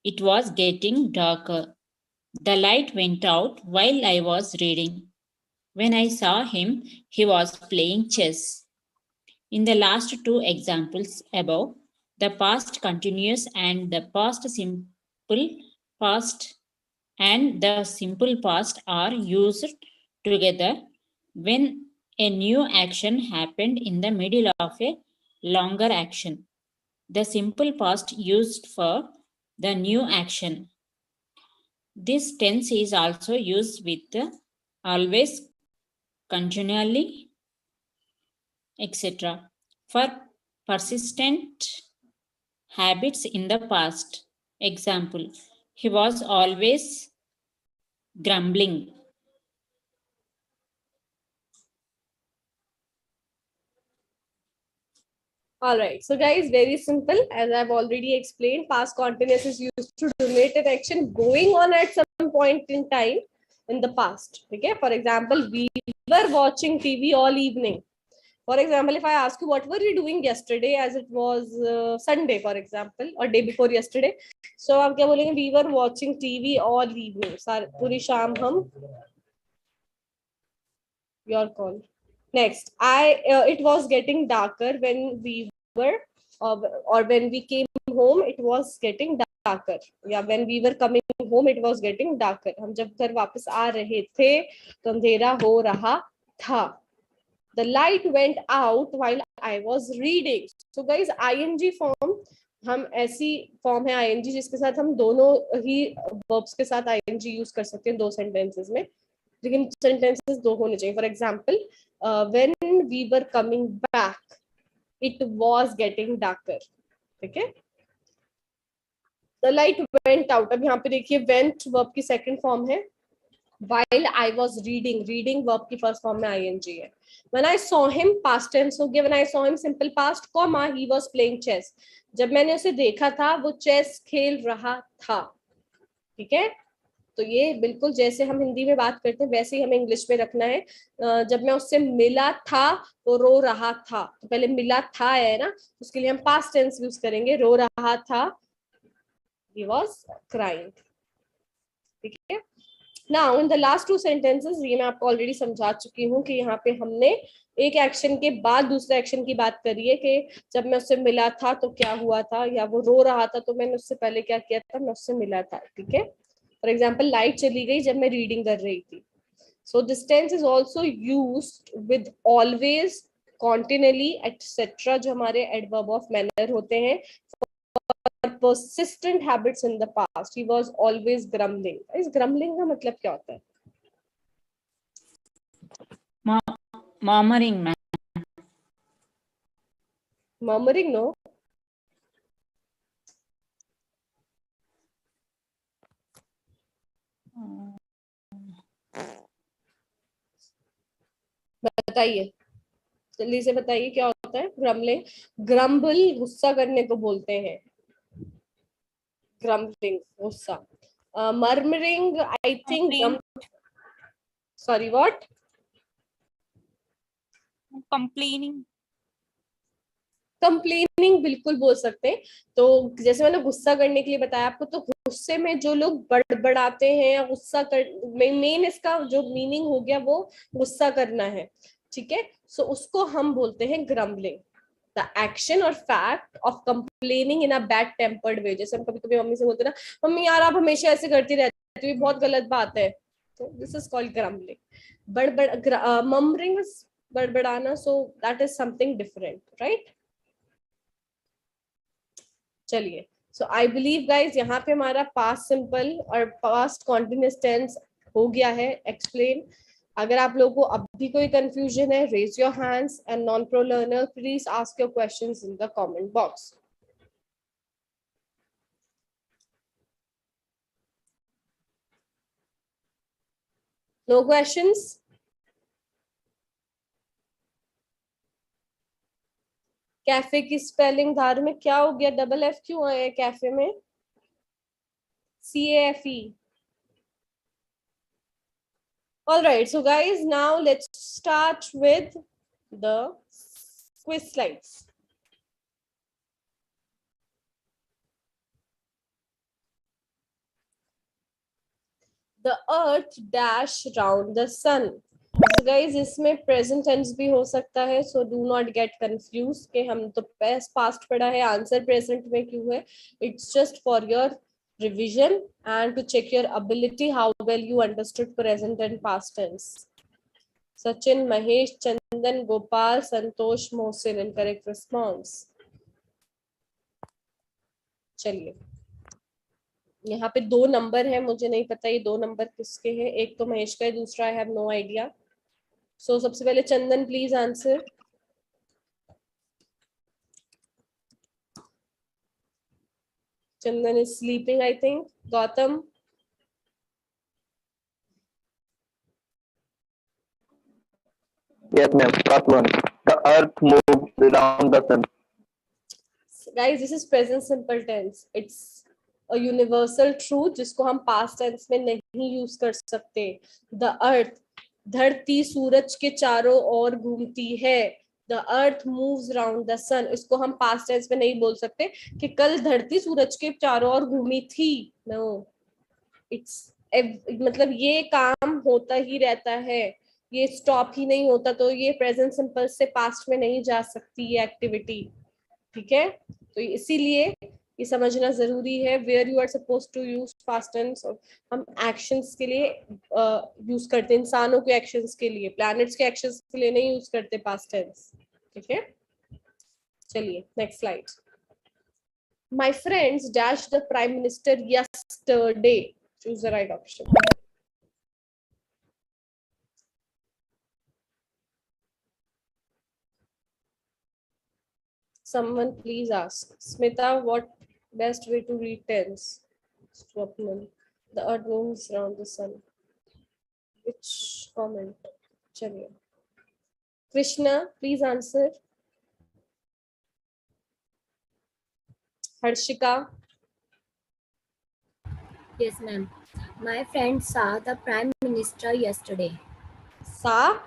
It was getting darker. The light went out while I was reading. When I saw him, he was playing chess. In the last 2 examples above, the past continuous and the past simple past and the simple past are used together when a new action happened in the middle of a longer action. The simple past used for the new action. This tense is also used with always, continually, etc. for persistent habits in the past. Example, he was always grumbling. All right, so guys, very simple. As I've already explained, past continuous is used to denote an action going on at some point in time in the past. Okay, for example, we were watching TV all evening. For example, if I ask you what were you doing yesterday, as it was Sunday, for example, or day before yesterday, so आप क्या बोलेंगे? We were watching TV all evening. पूरी शाम हम, your call. Next, it was getting darker when we were, or when we came home, it was getting darker. Yeah, when we were coming home, it was getting darker. हम जब घर वापस आ रहे थे तो अंधेरा हो रहा था. The light went out while I was reading. So guys, ing form हम ऐसी फॉर्म है ing जिसके साथ हम दोनों ही वर्ब्स के साथ ing यूज कर सकते हैं दो सेंटेंसेस में, लेकिन सेंटेंसेस दो होने चाहिए. For example, when we were coming back it was getting darker. ठीक है. The light went out. अब यहाँ पे देखिए went वर्ब की सेकंड फॉर्म है. While I was reading, reading verb की फर्स्ट फॉर्म में ing है. When I saw him, past tense हो गया. When I saw him, simple past, comma, he was playing chess. जब मैंने उसे देखा था वो चेस खेल रहा था. ठीक है. तो ये बिल्कुल जैसे हम हिंदी में बात करते हैं वैसे ही हमें इंग्लिश में रखना है. जब मैं उससे मिला था वो रो रहा था. तो पहले मिला था है ना, उसके लिए हम पास्ट टेंस यूज करेंगे. रो रहा था, he was crying. ठीक है. Now in the last two sentences, ये मैं आपको ऑलरेडी समझा चुकी हूँ कि यहाँ पे हमने एक एक्शन के बाद दूसरे एक्शन की बात करी है कि जब मैं उससे मिला था तो क्या हुआ था, या वो रो रहा था तो मैंने उससे पहले क्या किया था, मैं उससे मिला था. ठीक है. फॉर एग्जाम्पल, लाइट चली गई जब मैं रीडिंग कर रही थी. So this tense is also used with always, continuously, etcetera, जो हमारे एडवर्ब ऑफ मैनर होते हैं. Persistent habits in the past. He was always grumbling. इस grumbling का मतलब क्या होता है? Murmuring, man. Murmuring, no. बताइए, जल्दी से बताइए क्या होता है ग्रम्बलिंग. ग्रम्बल गुस्सा करने को बोलते हैं. ग्रम्बलिंग गुस्सा. Murmuring I think sorry what, complaining. Complaining बिल्कुल बोल सकते हैं. तो जैसे मैंने गुस्सा करने के लिए बताया आपको, तो गुस्से में जो लोग बड़बड़ाते हैं या गुस्सा कर, मेन इसका जो मीनिंग हो गया वो गुस्सा करना है. ठीक है. सो उसको हम बोलते हैं grumbling. The action or fact of complaining in a bad tempered way. जैसे हम कभी कभी मम्मी से बोलते हैं ना, मम्मी यार आप हमेशा ऐसे करती रहती हो, बहुत गलत बात है. तो this is called grumbling. Murmuring is बड़बड़ाना, so that is something different, right? चलिए. So I believe guys यहाँ पे हमारा past simple और past continuous tense हो गया है explain. अगर आप लोगों को अब भी कोई कंफ्यूजन है, raise your hands, and non pro learner please ask your questions in the comment box. No questions? Cafe की स्पेलिंग धार में क्या हो गया, डबल एफ क्यों आया कैफे में? CAFE. All right, so guys, now let's start with the quiz slides. The earth dash round the sun. So guys, इसमें present tense भी हो सकता है, so do not get confused कि हम तो past पढ़ा है, आंसर present में क्यों है. It's just for your revision and to check your ability how well you understood present and past tense. Sachin, Mahesh, Chandan, Gopal, Santosh, Mohsin, incorrect response. चलिए, यहाँ पे दो नंबर है, मुझे नहीं पता ये दो नंबर किसके हैं. एक तो महेश का है, दूसरा I have no idea. So सबसे पहले Chandan please answer. Chandan is sleeping, I think. Gautam? Yes, ma'am. First one. The earth moves around the sun. Guys, this is present simple tense. It's a universal truth जिसको हम past tense में नहीं use कर सकते. The earth, धरती सूरज के चारों ओर घूमती है. The earth moves around the sun. इसको हम past tense में नहीं बोल सकते कि कल धरती सूरज के चारों ओर घूमी थी. No, it's मतलब ये काम होता ही रहता है, ये स्टॉप ही नहीं होता, तो ये प्रेजेंट सिंपल से पास्ट में नहीं जा सकती ये एक्टिविटी. ठीक है. तो इसीलिए ये समझना जरूरी है। Where you are suppose to use past tense, हम एक्शंस के लिए यूज करते हैं, इंसानों के एक्शंस के लिए, प्लैनेट्स के एक्शंस के लिए नहीं यूज करते पास्ट टेंस। ठीक है, चलिए next slide. My friends dashed the prime minister yesterday. Choose the right option. Someone please ask. Smita, what best way to read tense? Swapnil, the earth moves around the sun. Which comment? Chaliye. Krishna, please answer. Harshika. Yes, ma'am. My friend saw the prime minister yesterday. Saw?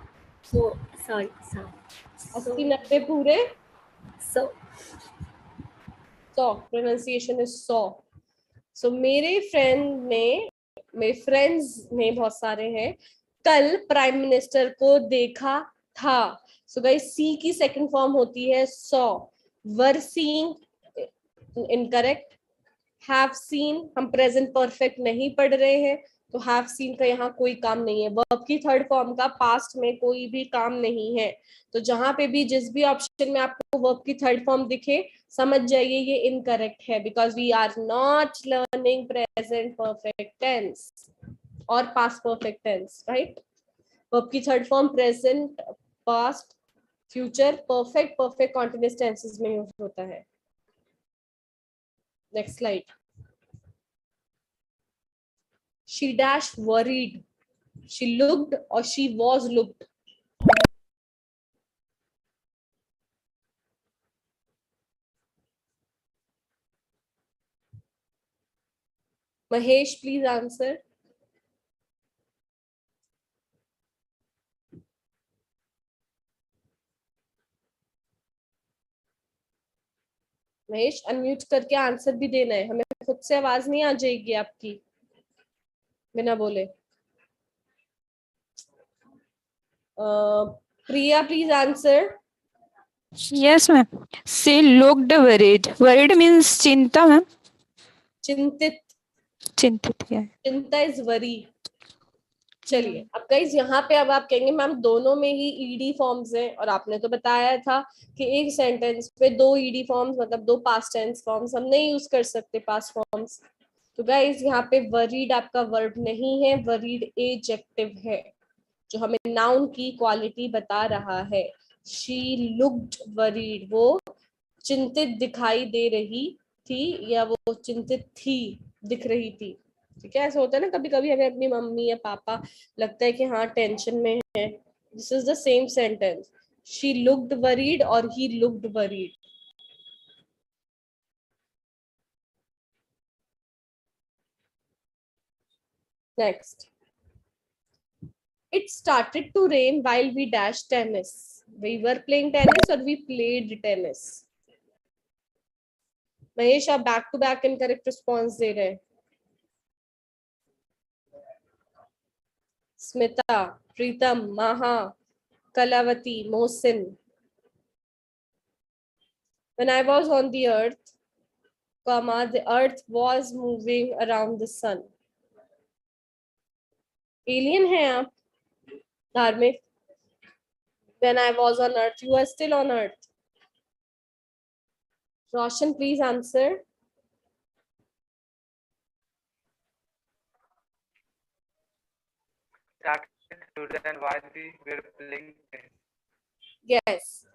So, sorry, saw. 80-90 पूरे? So. So, pronunciation is saw. So, मेरे friends में बहुत सारे हैं, कल prime minister को देखा था। सो गाइस, सी की सेकंड फॉर्म होती है saw. Were seeing incorrect. Have seen, हम प्रेजेंट परफेक्ट नहीं पढ़ रहे हैं, तो हैव सीन का यहाँ कोई काम नहीं है। वर्ब की थर्ड फॉर्म का पास्ट में कोई भी काम नहीं है। तो जहां पे भी जिस भी ऑप्शन में आपको वर्ब की थर्ड फॉर्म दिखे, समझ जाइए ये इनकरेक्ट है, because we are not learning present perfect tense और past perfect tense, right. Verb की third form present, past, future, perfect, perfect continuous tenses में यूज होता है। Next slide. She dash worried. She looked or she was looked. Mahesh, please answer. Mahesh, unmute करके answer भी देना है, हमें खुद से आवाज नहीं आ जाएगी आपकी बिना बोले। Priya, please answer. Yes, ma'am. She looked worried. Worried means चिंता, मैम। चिंतित। चिंतित है। चिंता इज वरी। चलिए, अब गाइस यहाँ पे अब आप कहेंगे मैम दोनों में ही ईडी फॉर्म्स हैं, और आपने तो बताया था कि एक सेंटेंस पे दो ईडी फॉर्म्स, मतलब दो पास्ट टेंस फॉर्म्स, हम नहीं यूज कर सकते पास्ट फॉर्म्स। तो गाइस यहाँ पे वरीड आपका वर्ब नहीं है, वरीड एडजेक्टिव है जो हमें नाउन की क्वालिटी बता रहा है। शी लुक्ड वरीड, वो चिंतित दिखाई दे रही थी, या वो चिंतित थी, दिख रही थी। ठीक है, ऐसा होता है ना कभी कभी हमें अपनी मम्मी या पापा लगता है कि हाँ टेंशन में है। This is the same sentence, she looked worried or he looked worried. Next, it started to rain while we dashed tennis. We were playing tennis or we played tennis. Mahesh, आप back to back incorrect response दे रहे हैं। स्मिता, प्रीतम, माहा, Kalavati, Mohsin. When I was on the earth, the earth was moving around the sun. Alien हैं आप, धार्मिक। When I was on earth, you are still on earth. Roshan, please answer. While we were playing tennis. Yes,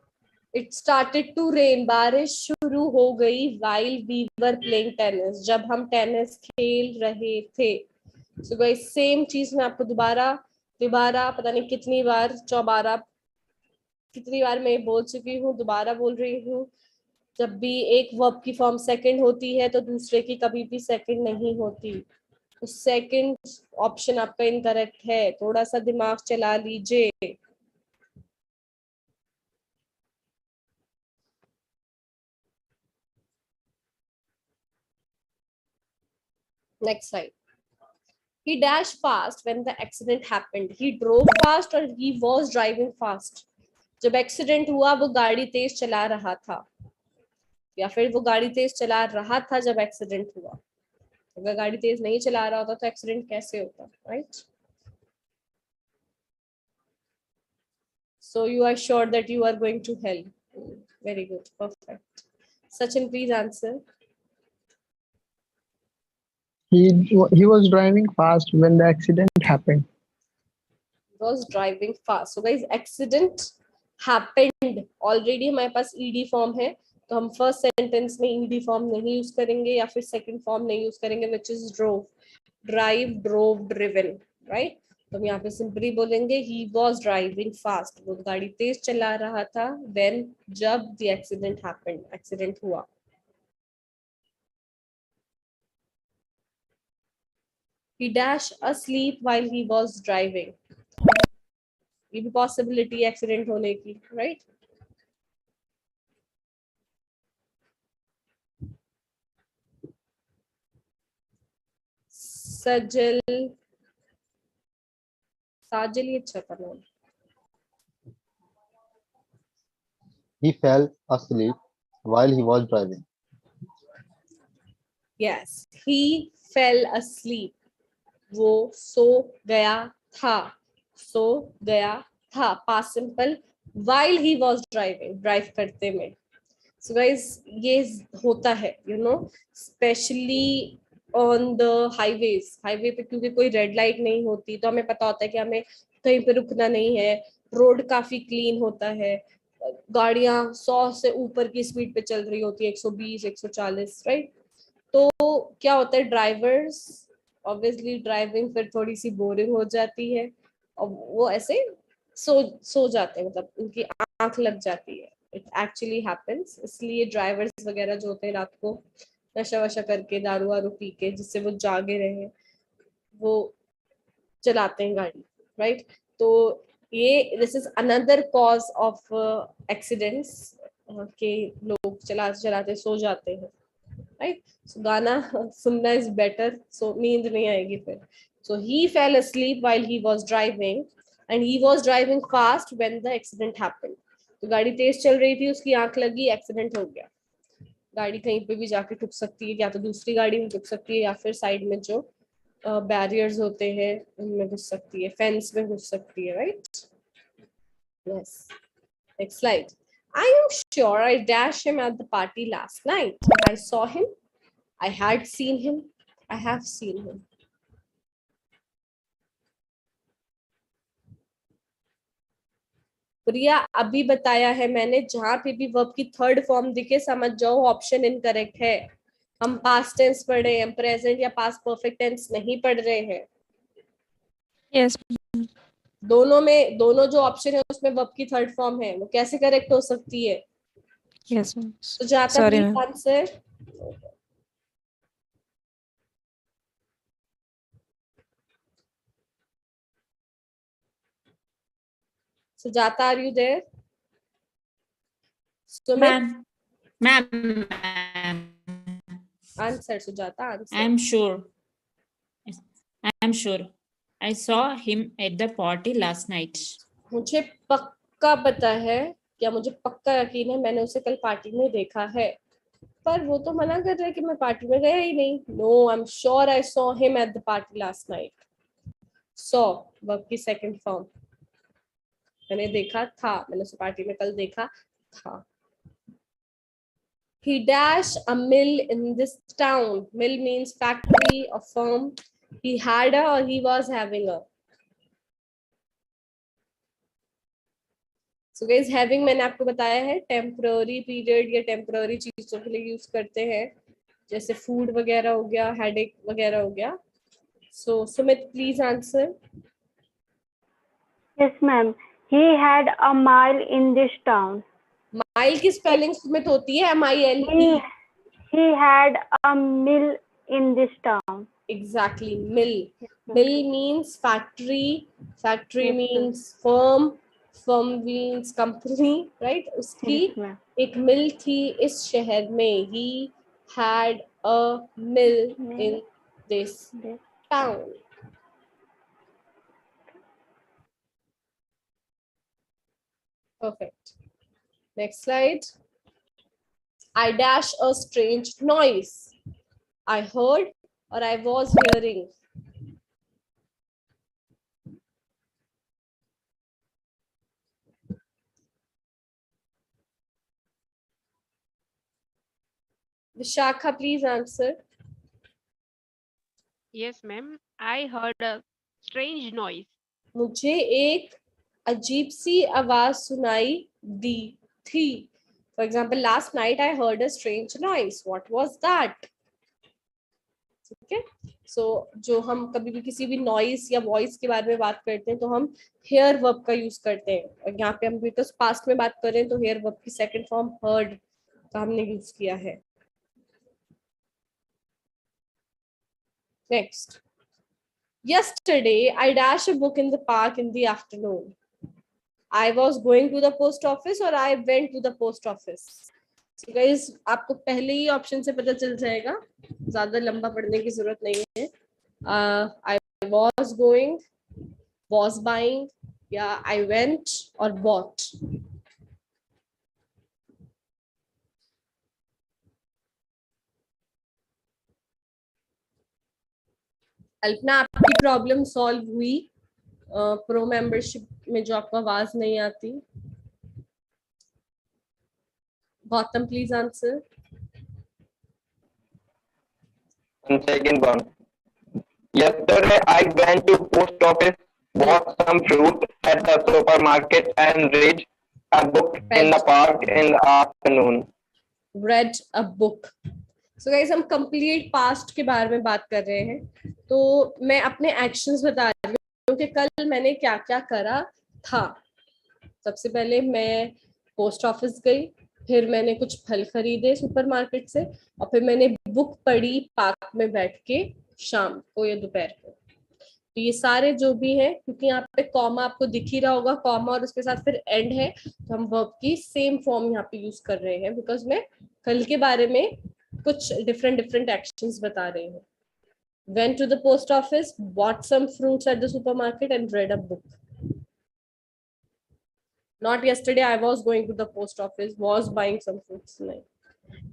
it started to rain. बारिश शुरू हो गई while we were playing tennis, जब हम tennis खेल रहे थे। So guys, सेम चीज मैं आपको दोबारा पता नहीं कितनी बार, 14 कितनी बार मैं बोल चुकी हूँ, दोबारा बोल रही हूँ। जब भी एक वर्ब की फॉर्म सेकंड होती है तो दूसरे की कभी भी सेकंड नहीं होती। तो सेकंड ऑप्शन आपका इनकरेक्ट है, थोड़ा सा दिमाग चला लीजिए। Next slide. He dashed fast when the accident happened. He drove fast or he was driving fast. जब एक्सीडेंट हुआ वो गाड़ी तेज चला रहा था। या फिर वो गाड़ी तेज चला रहा था जब एक्सीडेंट हुआ. अगर गाड़ी तेज नहीं चला रहा होता तो एक्सीडेंट कैसे होता, right? So you are sure that you are going to hell. Very good, perfect. Sachin, please answer. He was driving fast when the accident happened. Was driving fast. So guys, accident happened. Already हमारे पास ed form है, तो हम first sentence में ed form नहीं use करेंगे या फिर second form नहीं use करेंगे, which is drove. Drive, drove, driven, right? तो हम यहाँ पे सिंपली बोलेंगे he was driving fast. वो गाड़ी तेज चला रहा था when जब the accident happened. Accident हुआ. He dashed asleep while he was driving. ये भी possibility accident होने की, right? Sajal, Sajal ही अच्छा था नाम. He fell asleep while he was driving. Yes, he fell asleep. वो सो गया था. सो गया था. Past simple. While he was driving. Drive करते में. So guys, ये होता है, you know, especially on the highways. Highway पे क्योंकि कोई red light नहीं होती, तो हमें पता होता है कि हमें कहीं पे रुकना नहीं है. रोड काफी क्लीन होता है. गाड़ियां 100 से ऊपर की स्पीड पे चल रही होती है, 120, 140, राइट? तो क्या होता है, ड्राइवर्स ऑब्वियसली ड्राइविंग फिर थोड़ी सी बोरिंग हो जाती है और वो ऐसे सो जाते हैं, मतलब उनकी आंख लग जाती है. It actually happens. इसलिए ड्राइवर्स वगैरह जो होते हैं रात को नशा वशा करके, दारू वारू पी के, जिससे वो जागे रहे, वो चलाते हैं गाड़ी, राइट? तो ये this is another cause of accidents के लोग चलाते चलाते सो जाते हैं, राइट? सो गाना सुनना इज बेटर, सो नींद नहीं आएगी फिर. सो ही fail asleep while he was driving and he was driving fast when the accident happened. तो गाड़ी तेज चल रही थी, उसकी आंख लगी, एक्सीडेंट हो गया. गाड़ी कहीं पे भी जाके ठुक सकती है, या तो दूसरी गाड़ी में ठुक सकती है या फिर साइड में जो बैरियर्स होते हैं उनमें घुस सकती है, फेंस में घुस सकती है, right? Yes. Next slide. I am sure I dashed him at the party last night. I saw him. I had seen him. I have seen him. प्रिया, अभी बताया है मैंने, जहां पे भी वर्ब की थर्ड फॉर्म दिखे समझ जाओ ऑप्शन इनकरेक्ट है. हम पास्ट टेंस पढ़ रहे हैं, प्रेजेंट या पास्ट परफेक्ट टेंस नहीं पढ़ रहे हैं. Yes. दोनों में, दोनों जो ऑप्शन है उसमें वर्ब की थर्ड फॉर्म है, वो कैसे करेक्ट हो सकती है? Yes, ma'am. तो जाता Sorry, please ma'am. Answer. Sujata, are you there? Sumit? Ma'am, Answer, Sujata, answer. I'm sure. Yes, I'm sure. I saw him at the party last night. मुझे पक्का पता है, क्या मुझे पक्का यकीन है, मैंने उसे कल पार्टी में देखा है. पर वो तो मना कर रहा है कि मैं पार्टी में गया ही नहीं. No, I'm sure I saw him at the party last night. Saw, verb की सेकंड फॉर्म. मैंने देखा था, मैंने उसे पार्टी में कल देखा था. He dashed a mill in this town. Mill means factory or firm. He had a or he was having a. So guys, having मैंने आपको बताया है temporary period या temporary चीजों के लिए यूज करते हैं, जैसे food वगैरह हो गया, headache वगैरह हो गया. So Sumit, please answer. Yes, ma'am. He had a mile in this town. Mile की spelling Sumit होती है MILE. He had a mill in this town. Exactly, mill. Mill means factory. Factory Yes, means firm. Firm means company, right? उसकी Yes, ma'am. एक मिल थी इस शहर में. He had a mill in this town. Perfect. Next slide. I dash a strange noise. I heard or I was hearing. Vishakha, please answer. Yes, ma'am. I heard a strange noise. मुझे एक अजीब सी आवाज सुनाई दी थी. For example, last night I heard a strange noise. What was that? ठीक है. So जो हम कभी भी किसी भी noise या voice के बारे में बात करते हैं तो हम hear verb का use करते हैं. और यहाँ पे हम because past में बात कर रहे हैं तो hear verb की second form heard का हमने use किया है. Next. Yesterday, I dashed a book in the park in the afternoon. I was going to the post office or I went to the post office. So guys, आपको पहले ही option से पता चल जाएगा, ज्यादा लंबा पढ़ने की जरूरत नहीं है. I was going, was buying, या I went or bought. Alpana, आपकी प्रॉब्लम सॉल्व हुई प्रो मेंबरशिप में जो आपको आवाज नहीं आती. Gautam, please answer. Second one. Yesterday I went to post office, bought some fruit at the supermarket and read a book in the park in the afternoon. Read a book. So guys, हम complete past के बारे में बात कर रहे हैं. तो मैं अपने एक्शंस बता रही हूँ कि कल मैंने क्या क्या करा था. सबसे पहले मैं पोस्ट ऑफिस गई, फिर मैंने कुछ फल खरीदे सुपरमार्केट से, और फिर मैंने बुक पढ़ी पार्क में बैठ के शाम को या दोपहर को. तो ये सारे जो भी हैं, क्योंकि यहाँ पे कॉमा आपको दिख ही रहा होगा, कॉमा और उसके साथ फिर एंड है, तो हम वर्ब की सेम फॉर्म यहाँ पे यूज कर रहे हैं बिकॉज मैं कल के बारे में कुछ डिफरेंट एक्शंस बता रहे हैं. Went to the post office, bought some fruits at the supermarket and read a book. Not yesterday I was going to the post office, was buying some fruits. नहीं,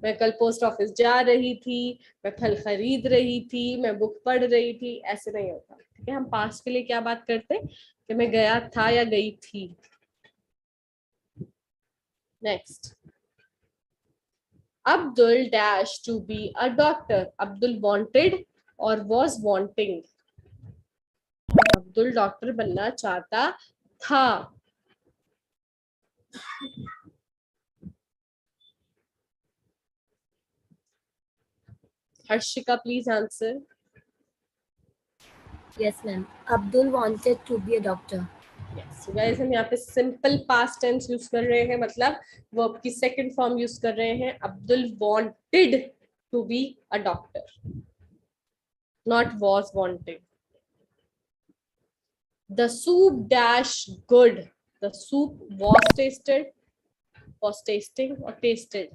मैं कल पोस्ट ऑफिस जा रही थी, मैं फल खरीद रही थी, मैं बुक पढ़ रही थी. ऐसे नहीं होता. ठीक है, हम पास्ट के लिए क्या बात करते हैं कि मैं गया था या गई थी. Next. Abdul dash to be a doctor. Abdul wanted or was wanting. Abdul doctor बनना चाहता था. Harshika, please answer. Yes, ma'am. Abdul wanted to be a doctor. Yes. So guys, हम यहाँ पे सिंपल पास्ट टेंस यूज कर रहे हैं, मतलब वर्ब की सेकंड फॉर्म यूज कर रहे हैं. Abdul wanted to be a doctor, not was wanting. The soup dash good. The soup was tasted, was tasting or tasted.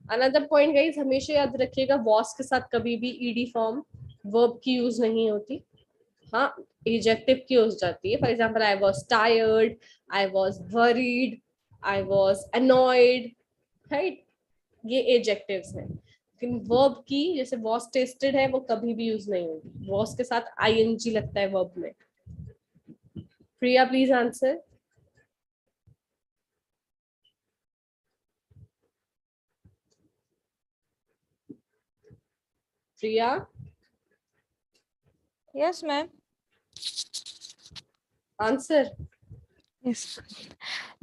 Another point guys, हमेशा याद रखिएगा was के साथ कभी भी ed फॉर्म वर्ब की यूज नहीं होती. हाँ, एडजेक्टिव की हो जाती है. For example, I was tired, I was worried, I was annoyed. Right, ये एडजेक्टिव्स हैं. लेकिन वर्ब की जैसे वॉज टेस्टेड है वो कभी भी यूज नहीं होगी. वॉज के साथ आईएनजी लगता है वर्ब में. Priya, please answer. Priya. Yes, ma'am. Answer. Yes.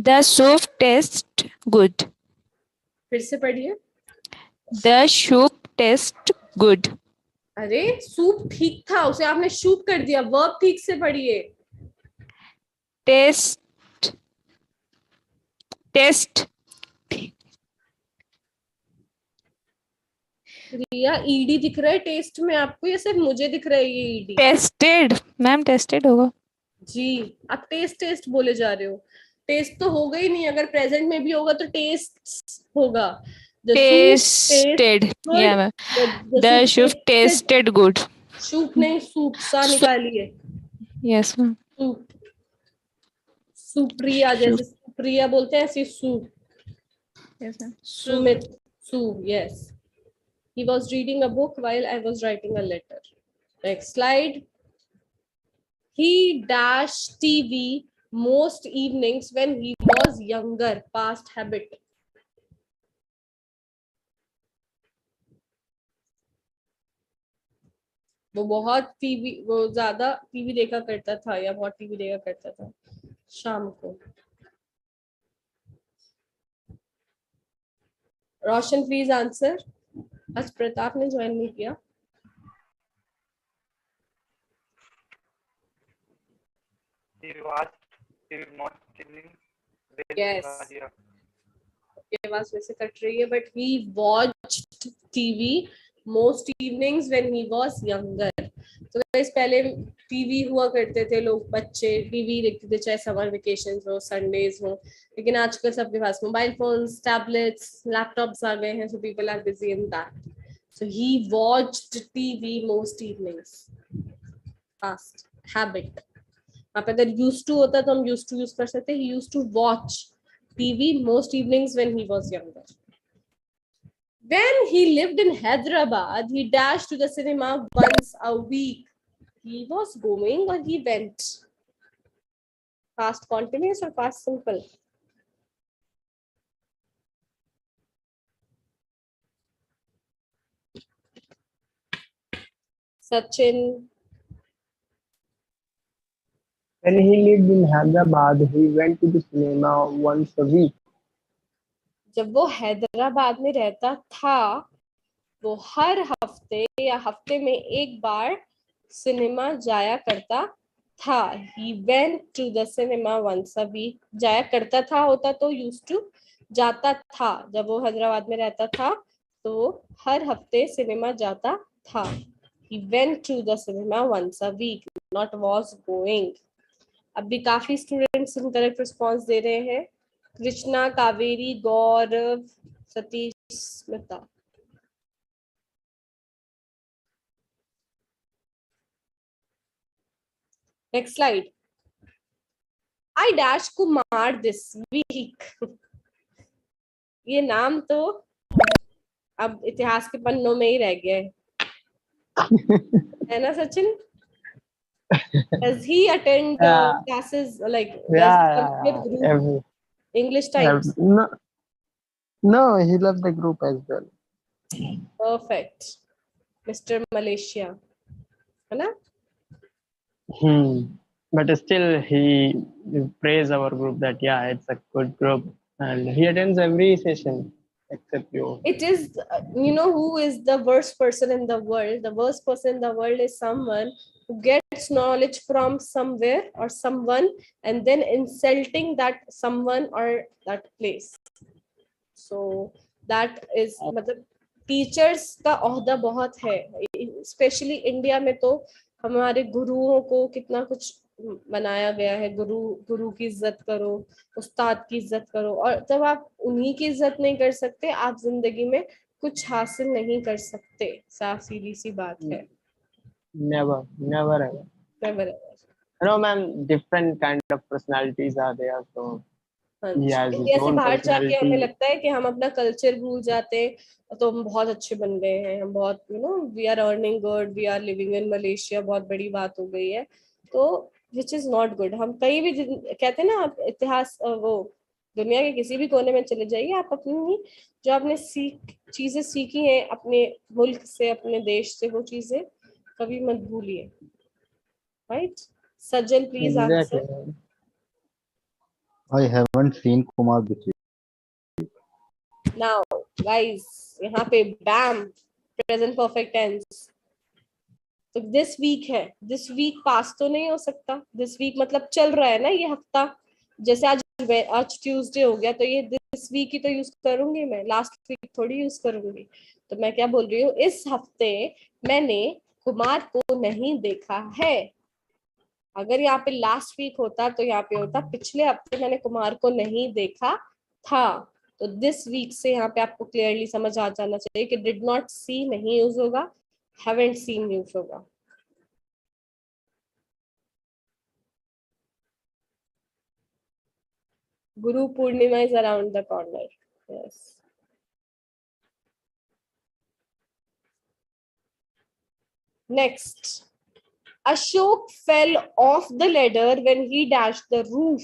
The soup tastes good. फिर से पढ़िए. The soup tastes good. अरे सूप ठीक था, उसे आपने शूप कर दिया. वर्ब ठीक से पढ़िए. Taste. Taste. प्रिया, ईडी दिख रहा है टेस्ट में आपको या सिर्फ मुझे दिख रहा है ये ईडी? टेस्टेड मैम, टेस्टेड होगा जी. आप टेस्ट बोले जा रहे हो. टेस्ट तो होगा ही नहीं. अगर प्रेजेंट में भी होगा तो टेस्ट होगा. टेस्टेड. या ma'am, the soup tested good. Soup नहीं, सूप सा निकालिए. Yes ma'am. सूप. सुप्रिया, जैसे प्रिया बोलते हैं ऐसे सू. Yes, ma'am. Sumit. Sue, yes. He was reading a book while I was writing a letter. Next slide. He dashed TV most evenings when he was younger. Past habit. वो ज्यादा TV देखा करता था या बहुत टीवी देखा करता था शाम को. रोशन प्लीज आंसर. आज प्रताप ने ज्वाइन नहीं किया. Yes. आवाज वैसे कट रही है, but he watched TV most evenings when he was younger. तो guys पहले टीवी हुआ करते थे, लोग बच्चे टीवी देखते थे चाहे समर वेकेशन हो, संडेज हो, लेकिन आजकल सबके पास मोबाइल फोन्स, टैबलेट्स, लैपटॉप्स आ गए हैं, so people are busy in that. So he watched TV most evenings. Past habit. आप अगर used to होता तो हम used to use कर सकते. He used to watch TV most evenings when he was younger. When he lived in Hyderabad, he dashed to the cinema once a week. He was going or he went? Past continuous or past simple? Sachin. When he lived in Hyderabad, he went to the cinema once a week. जब वो हैदराबाद में रहता था वो हर हफ्ते या हफ्ते में एक बार सिनेमा जाया करता था. He went to the cinema once a week. जाया करता था होता तो used to जाता था. जब वो हैदराबाद में रहता था तो हर हफ्ते सिनेमा जाता था. He went to the cinema once a week, not was going. अब भी काफी स्टूडेंट्स करेक्ट रिस्पॉन्स दे रहे हैं. Krishna, Kaveri, Gaurav, Satish, Smita. Next slide. I dash Kumar this week. ये नाम तो अब इतिहास के पन्नों में ही रह गया है ना Sachin? Does he attend classes like Yeah, English Times? No, he left the group as well. Perfect. Mr. Malaysia. है ना? But still he praise our group that yeah, it's a good group and he attends every session except you. It is, you know who is the worst person in the world? The worst person in the world is someone who gets knowledge from somewhere or someone and then insulting that someone or that place. So that is मतलब teachers का ओहदा बहुत है, specially India में. तो हमारे गुरुओं को कितना कुछ बनाया गया है. गुरु की इज्जत करो, उस्ताद की इज्जत करो, और जब आप उन्हीं की इज्जत नहीं कर सकते आप जिंदगी में कुछ हासिल नहीं कर सकते. साफ सीधी सी बात है. Never ever. No ma'am, different kind of personalities are there, so India से बाहर जाके हमें लगता है कि हम अपना कल्चर भूल जाते हैं तो हम बहुत अच्छे बन गए हैं, हम बहुत we are earning good, we are living in Malaysia, बहुत बड़ी बात हो गई है. तो विच इज नॉट गुड. हम कहीं भी कहते हैं ना, आप इतिहास वो दुनिया के किसी भी कोने में चले जाइए, आप अपनी जो आपने चीजें सीखी हैं अपने मुल्क से, अपने देश से, वो चीजें कभी मत भूलिए. Right? Sajjan please answer. I haven't seen Kumar this week. Now, guys, यहाँ पे bam, present perfect tense. तो this week है, this week पास तो नहीं हो सकता. this week मतलब चल रहा है ना ये हफ्ता. जैसे आज ट्यूसडे हो गया तो ये this week ही तो यूज करूंगी मैं, लास्ट वीक थोड़ी यूज करूंगी. तो मैं क्या बोल रही हूँ, इस हफ्ते मैंने कुमार को नहीं देखा है. अगर यहाँ पे लास्ट वीक होता तो यहाँ पे होता पिछले हफ्ते मैंने कुमार को नहीं देखा था. तो दिस वीक से यहाँ पे आपको क्लियरली समझ आ जाना चाहिए कि डिड नॉट सी नहीं यूज होगा, हैवंट सीन यूज होगा. Guru Purnima is around the corner. Yes. Next. Ashok fell off the ladder when he dashed the roof.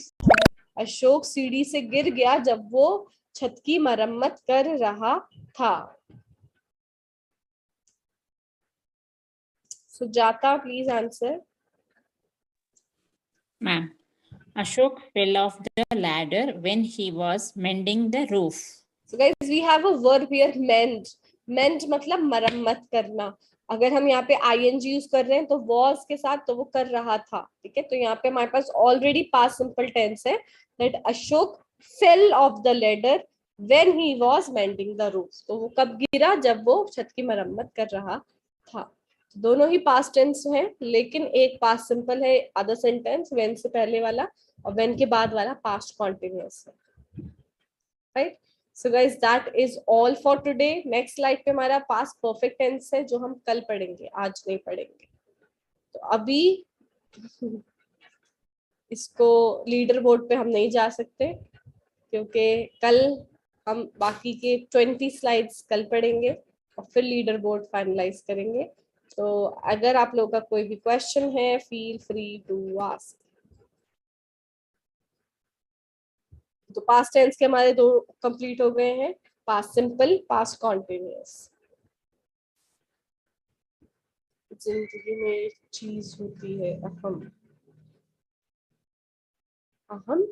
Ashok सीढ़ी से गिर गया जब वो छत की मरम्मत कर रहा था. Sujata, please answer. Ma'am, Ashok fell off the ladder when he was mending the roof. So guys, we have a verb here, mend. Mend मतलब मरम्मत करना. अगर हम यहाँ पे ing यूज कर रहे हैं तो was के साथ तो वो कर रहा था. ठीक है, तो यहाँ पे हमारे पास already past simple tense है that Ashok fell off the ladder when he was mending the roof. तो वो कब गिरा? जब वो छत की मरम्मत कर रहा था. दोनों ही पास्ट टेंस हैं, लेकिन एक पास्ट सिंपल है अदर सेंटेंस, व्हेन से पहले वाला, और व्हेन के बाद वाला पास्ट कॉन्टिन्यूअस है. Right. So guys, that is all for today. Next slide पे हमारा पास्ट परफेक्ट टेंस है जो हम कल पढ़ेंगे, आज नहीं पढ़ेंगे. तो अभी इसको लीडर बोर्ड पे हम नहीं जा सकते क्योंकि कल हम बाकी के 20 स्लाइड्स कल पढ़ेंगे और फिर लीडर बोर्ड फाइनलाइज करेंगे. तो अगर आप लोगों का कोई भी क्वेश्चन है, फील फ्री टू आस्क. तो पास्ट टेंस के हमारे 2 कंप्लीट हो गए हैं, पास्ट सिंपल, पास्ट कॉन्टिन्यूअस. जिंदगी में एक चीज होती है अहम. अहम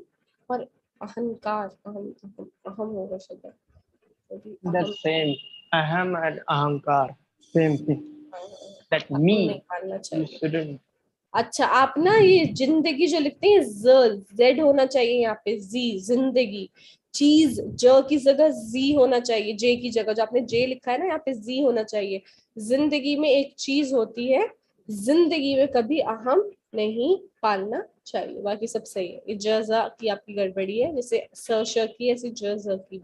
और अहंकार. अहम होगा शब्द. The same. Aham and ahankar. Same thing. That me. You shouldn't. अच्छा, आप ना ये जिंदगी जो लिखते हैं जेड होना चाहिए यहाँ पे, जी. जिंदगी. चीज ज की जगह जी होना चाहिए, जे की जगह. जो आपने जे लिखा है ना, यहाँ पे जी होना चाहिए. जिंदगी में एक चीज होती है, जिंदगी में कभी अहम नहीं पालना चाहिए. बाकी सब सही है. ये जजा की आपकी गड़बड़ी है, जैसे स की ऐसी जजा की.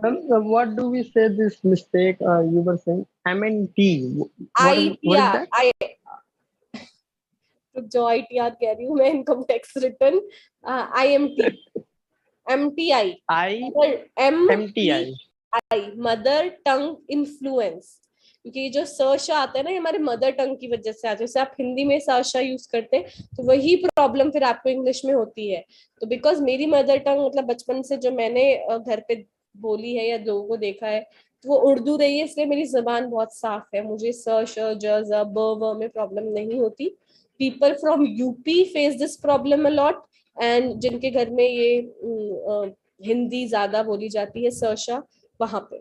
What do we say this mistake? You were saying MNT. What is that? जो ITR कह रही हूँ मैं, income tax return. IMT. MTI. MTI. Mother tongue influence. क्योंकि ये जो सर्च आता है ना, ये हमारे मदर टंग की वजह से आता है. जैसे आप हिंदी में सर्च यूज करते हैं तो वही प्रॉब्लम फिर आपको इंग्लिश में होती है. तो बिकॉज मेरी मदर टंग मतलब बचपन से जो मैंने घर पे बोली है या लोगों को देखा है वो उर्दू रही है, इसलिए मेरी जबान बहुत साफ है. मुझे सर्च ज ब में प्रॉब्लम नहीं होती. People from UP face this problem a lot, and जिनके घर में ये हिंदी ज्यादा बोली जाती है, सर्शा, वहां पे.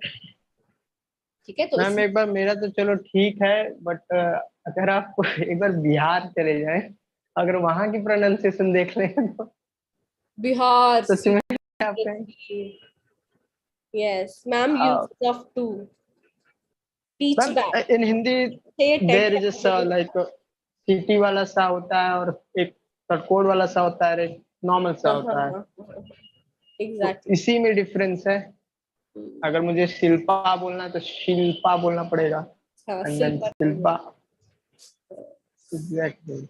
ठीक है. तो मैम एक बार मेरा तो चलो ठीक है, बट अगर आप एक बार बिहार चले जाएं, अगर वहां की प्रोनाउंसिएशन देख लें तो बिहार सच में आपका. Yes, ma'am, use of to teach back. In Hindi there is a like city वाला सा होता है और एक कटकोड वाला सा होता है, एक नॉर्मल सा होता है. Exactly. तो इसी में डिफरेंस है. अगर मुझे शिल्पा बोलना है तो शिल्पा बोलना पड़ेगा. शिल्पा. Exactly.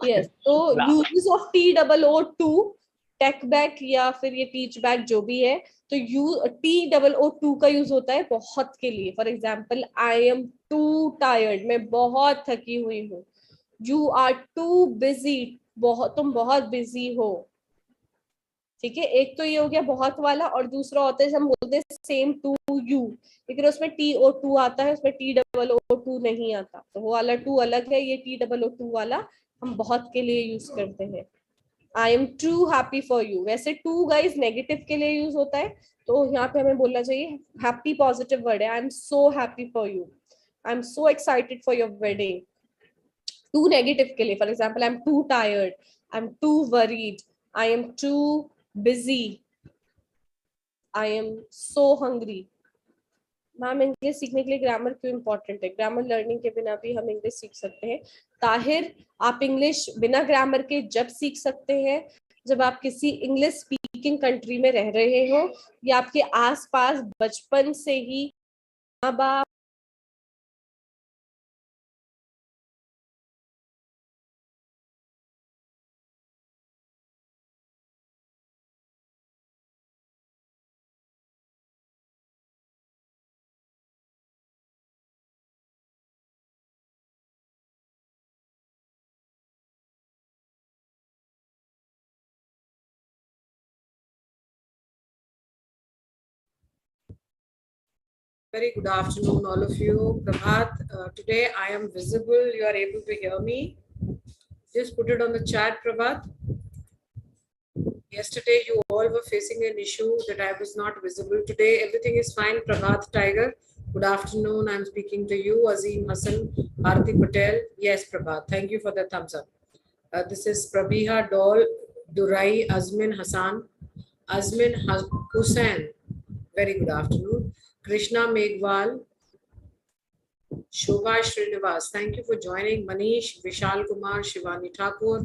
Yes. तो use of TOO2, take back या फिर ये टीच बैक जो भी है, तो TOO2 का यूज होता है बहुत के लिए. For example, I am too tired, मैं बहुत थकी हुई हूँ. यू आर टू बिजी, तुम बहुत बिजी हो. ठीक है. एक तो ये हो गया बहुत वाला, और दूसरा होता है हम बोलते हैं सेम टू यू, लेकिन उसमें TO2 आता है, उसमें TOO2 नहीं आता. तो वो वाला टू अलग है, ये TOO2 वाला हम बहुत के लिए यूज करते हैं. I am too happy for you. वैसे टू गाइज नेगेटिव के लिए यूज होता है, तो यहाँ पे हमें बोलना चाहिए हैप्पी पॉजिटिव वर्ड है. I am so happy for you, I am so excited for your wedding. Too negative के लिए, for example, I am too tired, I am too worried, I am too busy, I am so hungry. Ma'am English सीखने के लिए grammar क्यों important है? Grammar learning के बिना भी हम इंग्लिश सीख सकते हैं. ताहिर, आप इंग्लिश बिना ग्रामर के जब सीख सकते हैं जब आप किसी इंग्लिश स्पीकिंग कंट्री में रह रहे हो, या आपके आसपास बचपन से ही माँ बाप Very good afternoon, all of you. Prabhat, today I am visible. You are able to hear me. Just put it on the chat, Prabhat. Yesterday, you all were facing an issue that I was not visible. Today, everything is fine. Prabhat Tiger, good afternoon. I'm speaking to you. Azim Hassan, Aarti Patel. Yes, Prabhat. Thank you for the thumbs up. This is Prabiha Dol, Durai, Azmin Hassan, Azmin Hussain. Very good afternoon. Krishna Meghwal, Shobha Srinivas. Thank you for joining. Manish, Vishal Kumar, Shivani Thakur,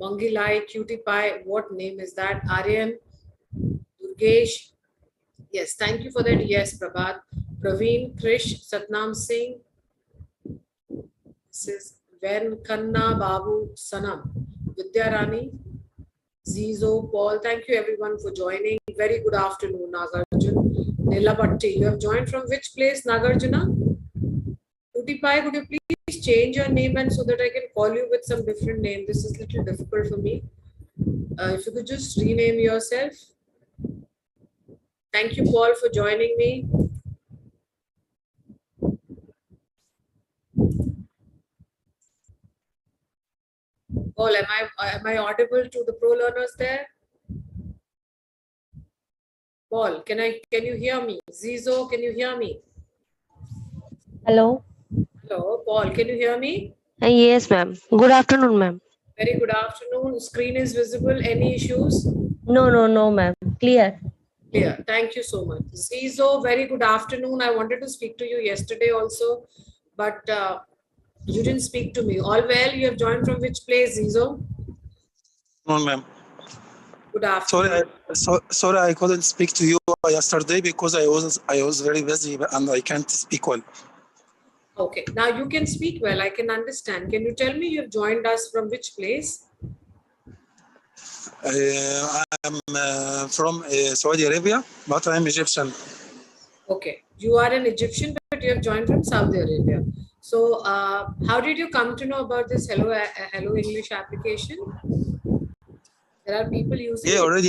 Mangilai, Cutie Pie. What name is that? Aryan, Durgesh. Yes, thank you for that. Yes, Prabhat. Praveen, Krish, Satnam Singh. This is Venkhanna Babu Sanam. Vidya Rani, Zizo, Paul. Thank you everyone for joining. Very good afternoon, Nagarjun. Nilabatti, you have joined from which place, Nagarjuna? Cutie Pie, could you please change your name and so that I can call you with some different name? This is a little difficult for me. If you could just rename yourself. Thank you, Paul, for joining me. Paul, am I audible to the pro learners there? Paul, can you hear me? Zizo, can you hear me? Hello. Hello, Paul, can you hear me? Yes, ma'am. Good afternoon, ma'am. Very good afternoon. Screen is visible. Any issues? No, ma'am. Clear. Clear. Thank you so much. Zizo, very good afternoon. I wanted to speak to you yesterday also, but you didn't speak to me. All well? You have joined from which place, Zizo? No, ma'am. Good afternoon. Sorry, I couldn't speak to you yesterday because I was very busy and I can't speak well. Okay, now you can speak well. I can understand. Can you tell me you have joined us from which place? I am from Saudi Arabia, but I am Egyptian. Okay, you are an Egyptian, but you have joined from Saudi Arabia. So, how did you come to know about this Hello English application? There are people using it. Already